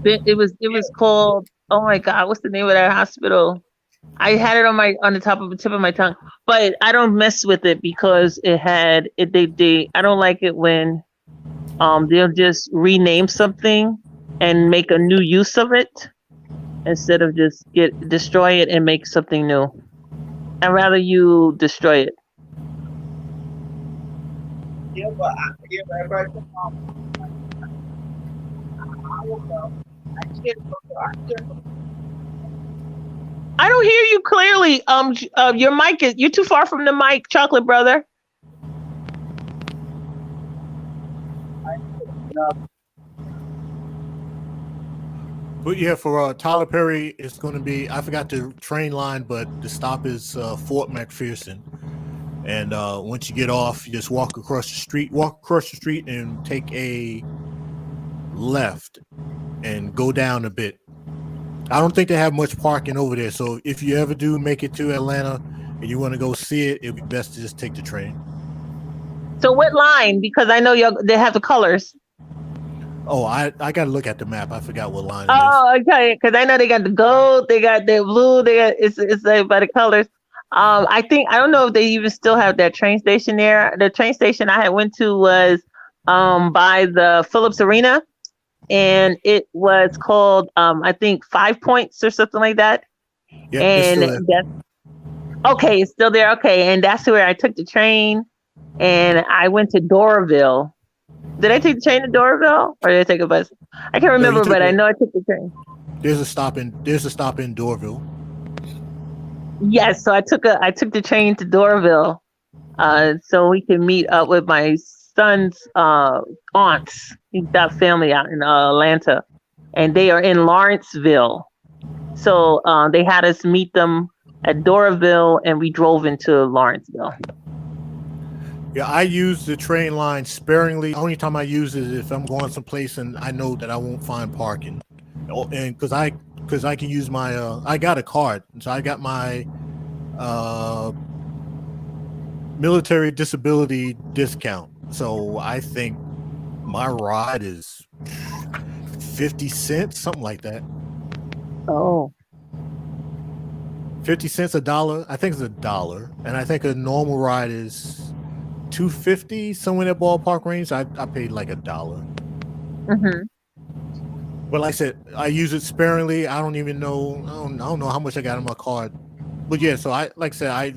It was called Oh my God, what's the name of that hospital? I had it on the tip of my tongue, but I don't mess with it because it had it. They I don't like it when they'll just rename something and make a new use of it instead of just destroy it and make something new. I'd rather you destroy it. Yeah, but everybody come on. I will go. I can't go. I can't go. I don't hear you clearly. Your mic is you're too far from the mic, chocolate brother. But yeah, for Tyler Perry, it's going to be, I forgot the train line, but the stop is Fort McPherson. And once you get off, you just walk across the street and take a left and go down a bit. I don't think they have much parking over there. So if you ever do make it to Atlanta and you want to go see it, it'd be best to just take the train. So what line? Because I know they have the colors. Oh, I got to look at the map. I forgot what line it is. Oh, okay. Because I know they got the gold, they got the blue, they got it's like by the colors. I don't know if they even still have that train station there. The train station I had went to was by the Phillips Arena, and it was called I think 5 Points or something like that. Yeah, and okay, it's still there. Okay, and that's where I took the train, and I went to Doraville. Did I take the train to Doraville or did I take a bus? I can't remember, but I know I took the train. There's a stop in Doraville. Yes, so I took the train to Doraville, so we could meet up with my son's aunts. He's got family out in Atlanta, and they are in Lawrenceville. So they had us meet them at Doraville, and we drove into Lawrenceville. Yeah, I use the train line sparingly. The only time I use it is if I'm going someplace and I know that I won't find parking, and because I can use my I got a card, so I got my military disability discount. So I think my ride is 50 cents, something like that. Oh. 50 cents, $1. I think it's $1, and I think a normal ride is $2.50, somewhere in that ballpark range. I paid like $1. Mm-hmm. But like I said, I use it sparingly. I don't even know. I don't know how much I got on my card. But yeah, so I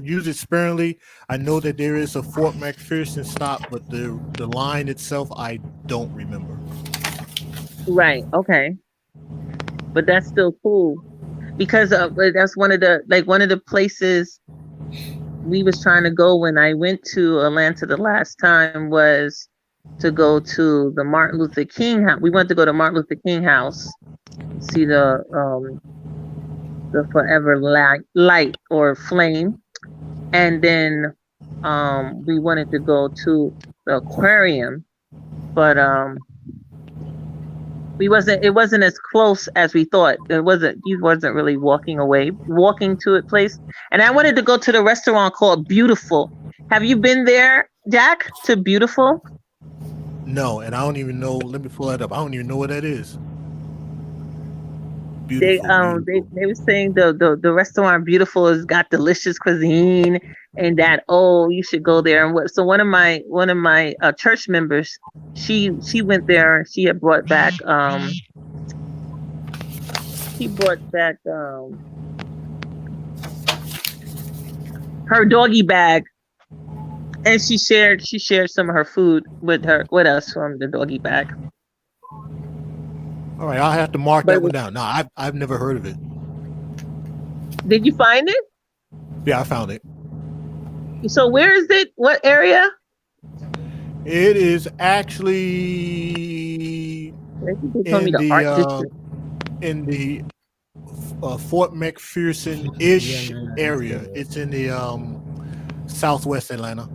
use it sparingly. I know that there is a Fort McPherson stop, but the line itself, I don't remember. Right. Okay. But that's still cool because that's one of the places we was trying to go when I went to Atlanta the last time was to go to the Martin Luther King house. We wanted to go to Martin Luther King house, see the forever light or flame, and then we wanted to go to the aquarium, but it wasn't as close as we thought. He wasn't really walking to a place. And I wanted to go to the restaurant called Beautiful. Have you been there, Jack, to Beautiful? No, and I don't even know. Let me pull that up. I don't even know what that is. Beautiful. They were saying the restaurant Beautiful has got delicious cuisine, and that you should go there. And so one of my church members, she went there and she had brought back her doggy bag, and she shared some of her food with us from the doggy bag. All right, I'll have to mark that one down. No, I've never heard of it. Did you find it? Yeah, I found it. So where is it? What area? It is actually in the Fort McPherson-ish area. It's in the southwest Atlanta.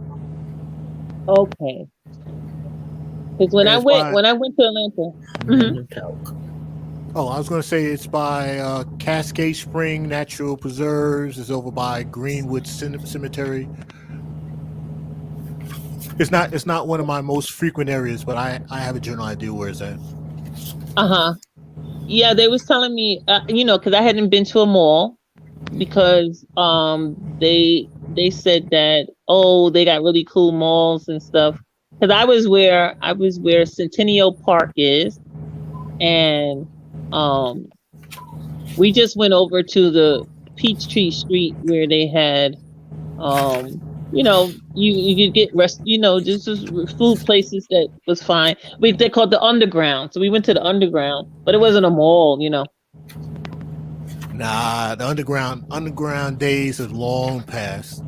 Okay. Because when I went to Atlanta. Mm-hmm. Oh, I was going to say it's by Cascade Spring Natural Preserves. It's over by Greenwood Cemetery. It's not one of my most frequent areas, but I have a general idea where it's at. Yeah, they was telling me, because I hadn't been to a mall because they said that, oh, they got really cool malls and stuff. Because I was where Centennial Park is, and um we just went over to the Peachtree Street where they had you could get just food places that was fine. They called the underground, so we went to the underground, but it wasn't a mall. Nah, the underground days have long passed.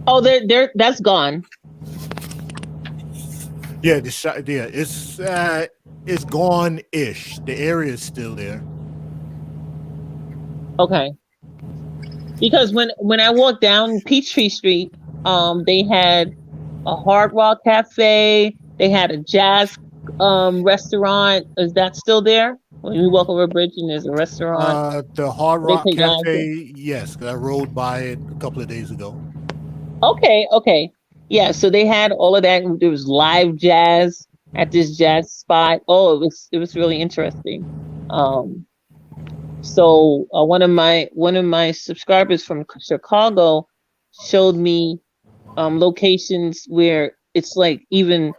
Oh, that's gone. Yeah, it's gone-ish. The area is still there. Okay, because when I walked down Peachtree Street, they had a Hard Rock Cafe. They had a jazz restaurant. Is that still there? When you walk over a bridge and there's a restaurant, The Hard they Rock play jazz there. Cafe, yes, 'cause I rode by it a couple of days ago. Okay, okay. Yeah, so they had all of that. There was live jazz at this jazz spot. Oh, it was really interesting. Um, so one of my subscribers from Chicago showed me locations where it's like even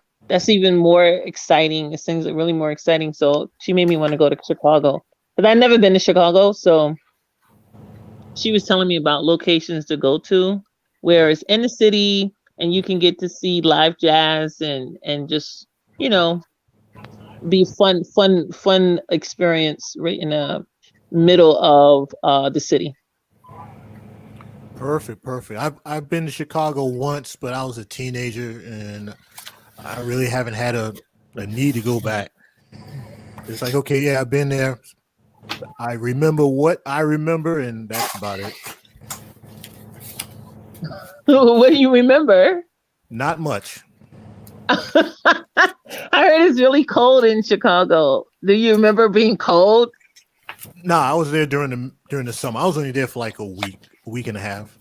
more exciting. This things are really more exciting. So she made me want to go to Chicago because I've never been to Chicago. So she was telling me about locations to go to where it's in the city and you can get to see live jazz and just you know be fun experience right in the middle of the city. Perfect, perfect. I've been to Chicago once, but I was a teenager, and I really haven't had a need to go back. It's like, okay, yeah, I've been there. I remember what I remember, and that's about it. What do you remember? Not much. I heard it's really cold in Chicago. Do you remember being cold? Nah, I was there during the summer. I was only there for like a week and a half.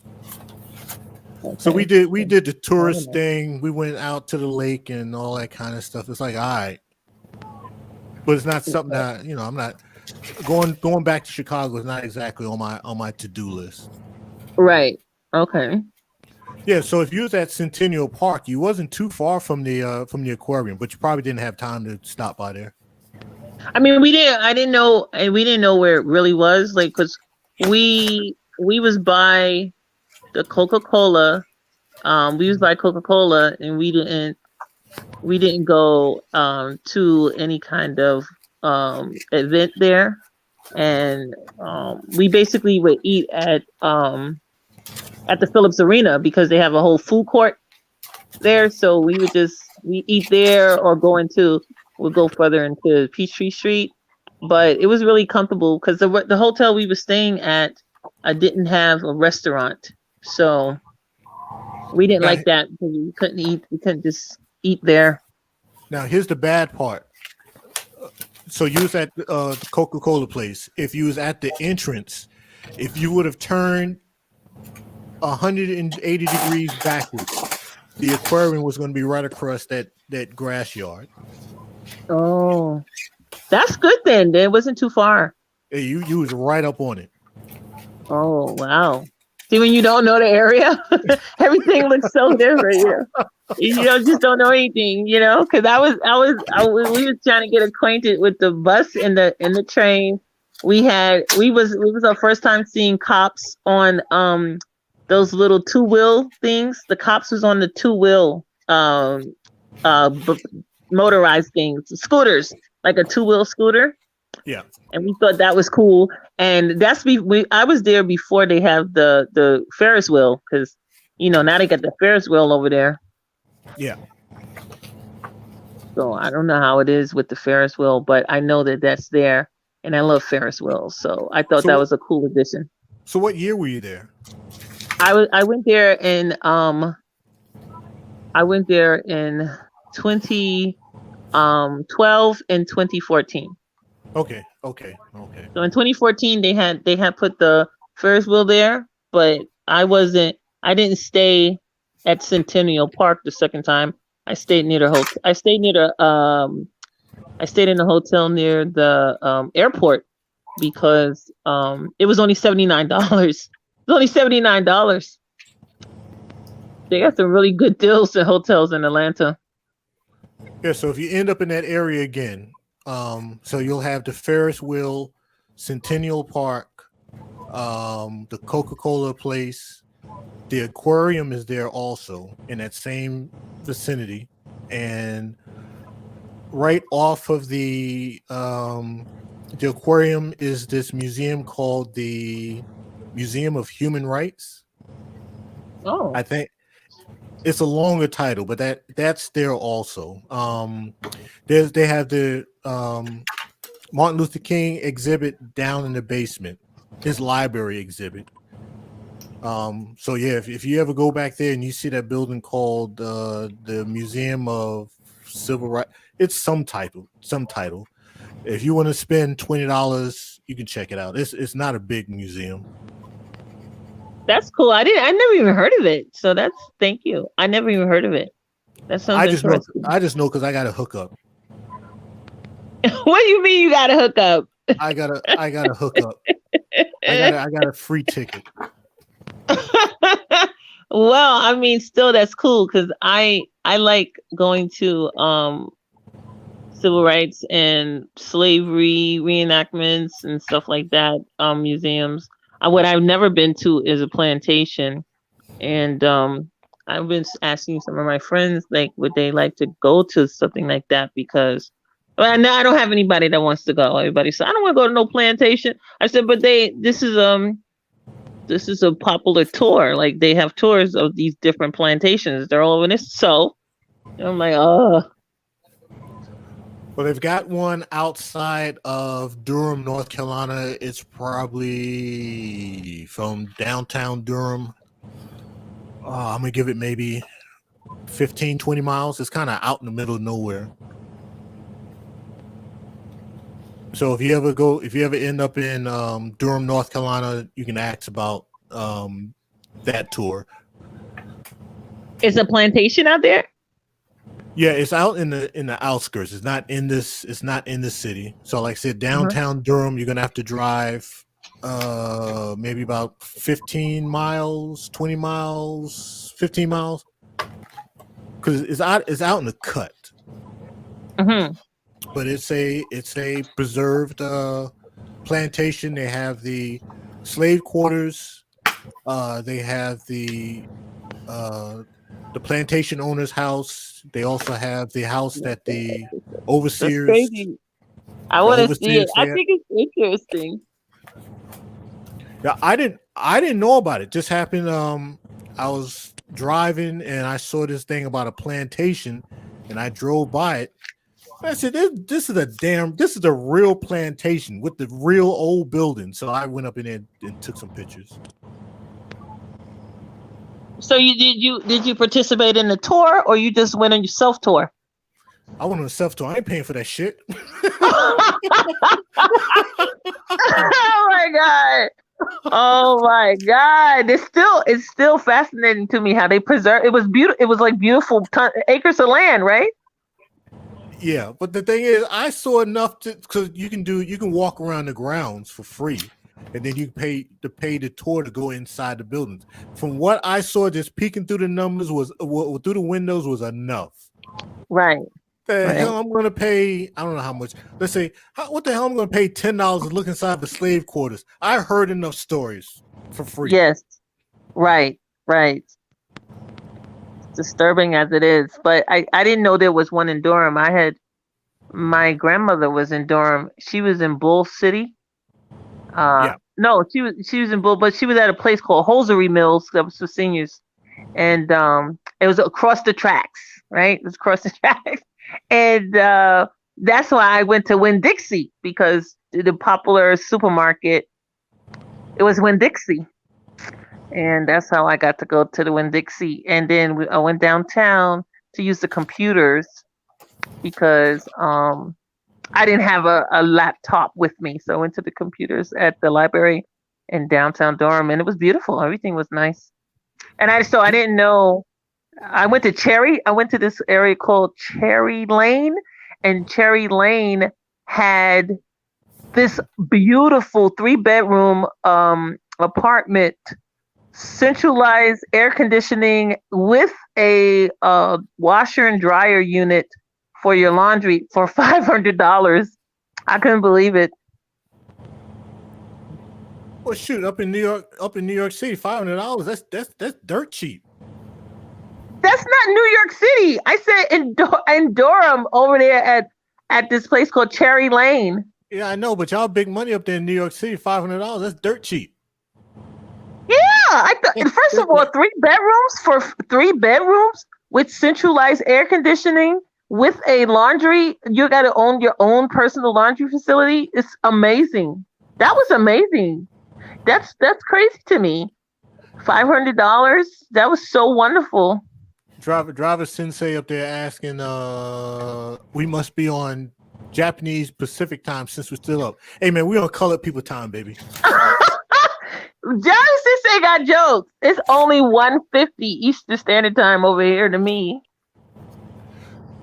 So we Okay. did the tourist thing. We went out to the lake and all that kind of stuff. It's like, all right, but it's not something that I'm not going back to Chicago is not exactly on my to do list. Right. Okay. Yeah, so if you was at Centennial Park, you wasn't too far from the aquarium, but you probably didn't have time to stop by there. I mean, we didn't. I didn't know, and we didn't know where it really was. Like, cause we was by the Coca-Cola. We was by Coca-Cola, and we didn't go to any kind of event there, and we basically would eat at the Phillips Arena because they have a whole food court there. So we eat there or we'll go further into Peachtree Street. But it was really comfortable because the hotel we were staying at didn't have a restaurant. So we didn't Now, like that because we couldn't just eat there. now here's the bad part. So you was at the Coca-Cola place. If you was at the entrance, if you would have turned 180 degrees backwards, the aquarium was going to be right across that grass yard. Oh, that's good then. It wasn't too far. Hey, you was right up on it. Oh, wow. See, when you don't know the area, everything looks so different. Just don't know anything, because we was trying to get acquainted with the bus and the train. We was our first time seeing cops on those little two-wheel things. The cops was on the two-wheel motorized things, scooters, like a two-wheel scooter. Yeah. And we thought that was cool. And I was there before they have the Ferris wheel because now they got the Ferris wheel over there. Yeah. So I don't know how it is with the Ferris wheel, but I know that that's there, and I love Ferris wheels. So I thought that was a cool addition. So what year were you there? I went there in 2012 and 2014. Okay. So in 2014 they had put the Ferris wheel there, but I didn't stay at Centennial Park the second time. I stayed near the hotel. I stayed near I stayed in a hotel near the airport because it was only $79. It's only $79. They got some really good deals at hotels in Atlanta. Yeah, so if you end up in that area again, so you'll have the Ferris wheel, Centennial Park, the Coca-Cola place, the aquarium is there also in that same vicinity, and right off of the aquarium is this museum called the Museum of Human Rights. Oh, I think it's a longer title, but that's there also. They have the Martin Luther King exhibit down in the basement, his library exhibit. So yeah, if you ever go back there and you see that building called the Museum of Civil Rights, it's some title. If you want to spend $20, you can check it out. It's not a big museum. that's cool. I never even heard of it. So thank you. I never even heard of it. That sounds interesting. I just know because I got a hookup. What do you mean you got to hook up? I got a hookup. I got a free ticket. Well, I mean, still that's cool because I like going to civil rights and slavery reenactments and stuff like that, museums. What I've never been to is a plantation, and I've been asking some of my friends like would they like to go to something like that because well, no, I don't have anybody that wants to go. Everybody said I don't want to go to no plantation. I said, but this is a popular tour. Like they have tours of these different plantations. They're all over this. So I'm like, oh. Well, they've got one outside of Durham, North Carolina. It's probably from downtown Durham. I'm going to give it maybe 15, 20 miles. It's kind of out in the middle of nowhere. So if you ever end up in Durham, North Carolina, you can ask about that tour. Is a plantation out there? Yeah, it's out in the outskirts. It's not in this. It's not in the city. So, like I said, downtown Durham, you're gonna have to drive maybe about 15 miles, 20 miles, 15 miles, because it's out in the cut. Mm-hmm. But it's a preserved plantation. They have the slave quarters. They have the plantation owner's house. They also have the house that the overseers. That's crazy. I want to see it. I think it's interesting. Yeah, I didn't know about it. Just happened. I was driving and I saw this thing about a plantation, and I drove by it. I said, "This is a real plantation with the real old building." So I went up in there and took some pictures. So did you participate in the tour, or you just went on your self tour? I went on a self tour. I ain't paying for that shit. Oh my god! Oh my god! It's still fascinating to me how they preserve. It was beautiful. It was like beautiful acres of land, right? Yeah, but the thing is, I saw enough because you can walk around the grounds for free, and then you pay the tour to go inside the buildings. From what I saw, just peeking through the numbers through the windows was enough. Right. The hell I'm going to pay? I don't know how much. Let's say what the hell I'm going to pay $10 to look inside the slave quarters. I heard enough stories for free. Yes. Right. Disturbing as it is, but I didn't know there was one in Durham. My grandmother was in Durham. She was in Bull City. No, she was in Bull, but she was at a place called Hosiery Mills that was for seniors, and it was across the tracks. Right, it was across the tracks, and that's why I went to Winn-Dixie because the popular supermarket. It was Winn-Dixie. And that's how I got to go to the Winn-Dixie. And then I went downtown to use the computers because I didn't have a laptop with me. So I went to the computers at the library in downtown Durham, and it was beautiful. Everything was nice. And I didn't know. I went to this area called Cherry Lane, and Cherry Lane had this beautiful 3-bedroom apartment, centralized air conditioning with a washer and dryer unit for your laundry for $500. I couldn't believe it. Well, shoot, up in New York City, $500. That's dirt cheap. That's not New York City. I said in Durham over there at this place called Cherry Lane. Yeah, I know, but y'all big money up there in New York City, $500. That's dirt cheap. Yeah, I thought. First of all, 3 bedrooms with centralized air conditioning with a laundry. You got to own your own personal laundry facility. It's amazing. That was amazing. That's crazy to me. $500. That was so wonderful. Driver Sensei up there asking, we must be on Japanese Pacific time since we're still up. Hey man, we on colored people time, baby. Jerry Sensei got jokes. It's only 1:50 Eastern Standard Time over here to me.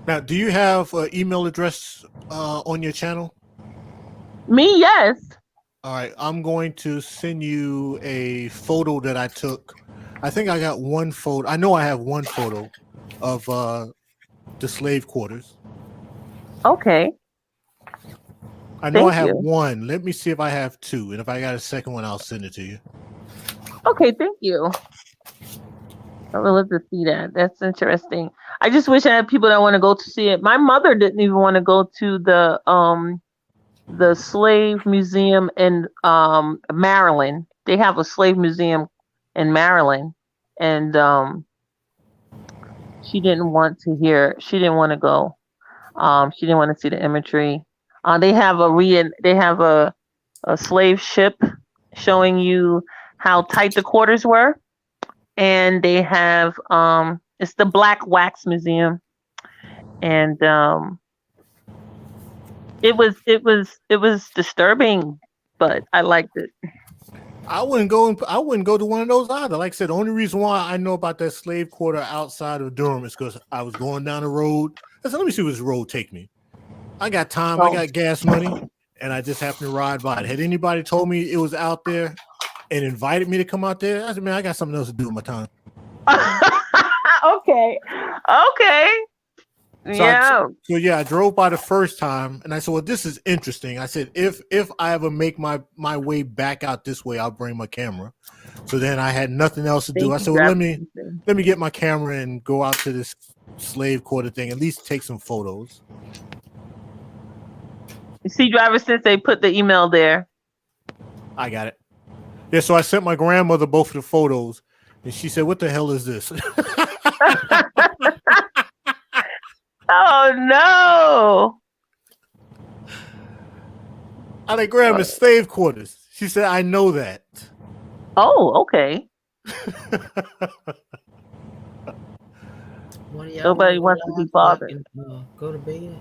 Now, do you have an email address on your channel? Me, yes. All right, I'm going to send you a photo that I took. I think I got one photo. I know I have one photo of the slave quarters. Okay. I know Thank I have you. one. Let me see if I have two. And if I got a second one, I'll send it to you. Okay, thank you. I would love to see that. That's interesting. I just wish I had people that want to go to see it. My mother didn't even want to go to the slave museum in Maryland. They have a slave museum in Maryland, and she didn't want to hear. She didn't want to go. She didn't want to see the imagery. They have a slave ship showing you how tight the quarters were, and they have it's the Black Wax Museum, and it was disturbing, but I liked it. I wouldn't go to one of those either. Like I said, the only reason why I know about that slave quarter outside of Durham is because I was going down the road. I said, let me see where this road take me. I got time, I got gas money, and I just happened to ride by it. Had anybody told me it was out there and invited me to come out there, I said, man, I got something else to do with my time. Okay. So I drove by the first time and I said, well, this is interesting. I said, if I ever make my way back out this way, I'll bring my camera. So then I had nothing else to do. I said, well, let me get my camera and go out to this slave quarter thing, at least take some photos. You see, Driver Sensei put the email there. I got it. Yeah, so I sent my grandmother both of the photos and she said, what the hell is this? Oh no! I like, Grandma, slave quarters. She said, I know that. Oh, okay. Nobody wants to be bothered. Go to bed.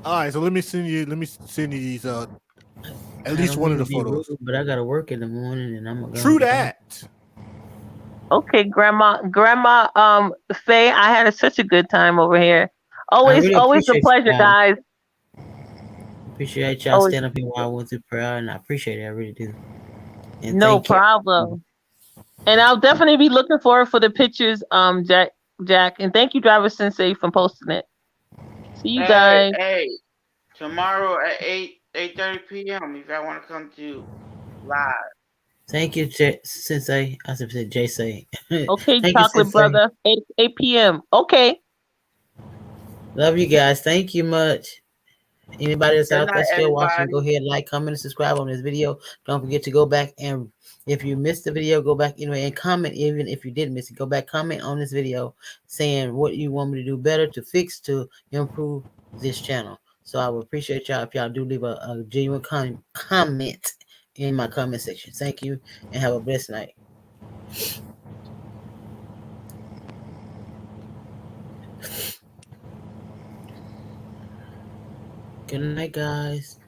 All right, so let me send you these at least one of the photos. Rude, but I gotta work in the morning, and I'm gonna go. True that. Okay, Grandma, Faye, I had such a good time over here. Always a pleasure, guys. Appreciate y'all standing up here while I went through prayer, and I appreciate it. I really do. And no problem. And I'll definitely be looking forward for the pictures, Jack. And thank you, Driver Sensei, for posting it. See you guys. Hey, tomorrow at 8:30 p.m. if I want to come to live. Thank you, Sensei. I said J-Say. Okay, Chocolate Brother. 8 p.m. Okay. Love you guys. Thank you much. Anybody that's out there still watching, go ahead, like, comment, and subscribe on this video. Don't forget to go back and if you missed the video, go back anyway and comment. Even if you did miss it, go back, comment on this video saying what you want me to do better to fix to improve this channel. So I would appreciate y'all if y'all do leave a genuine comment in my comment section. Thank you and have a blessed night. Good night, guys.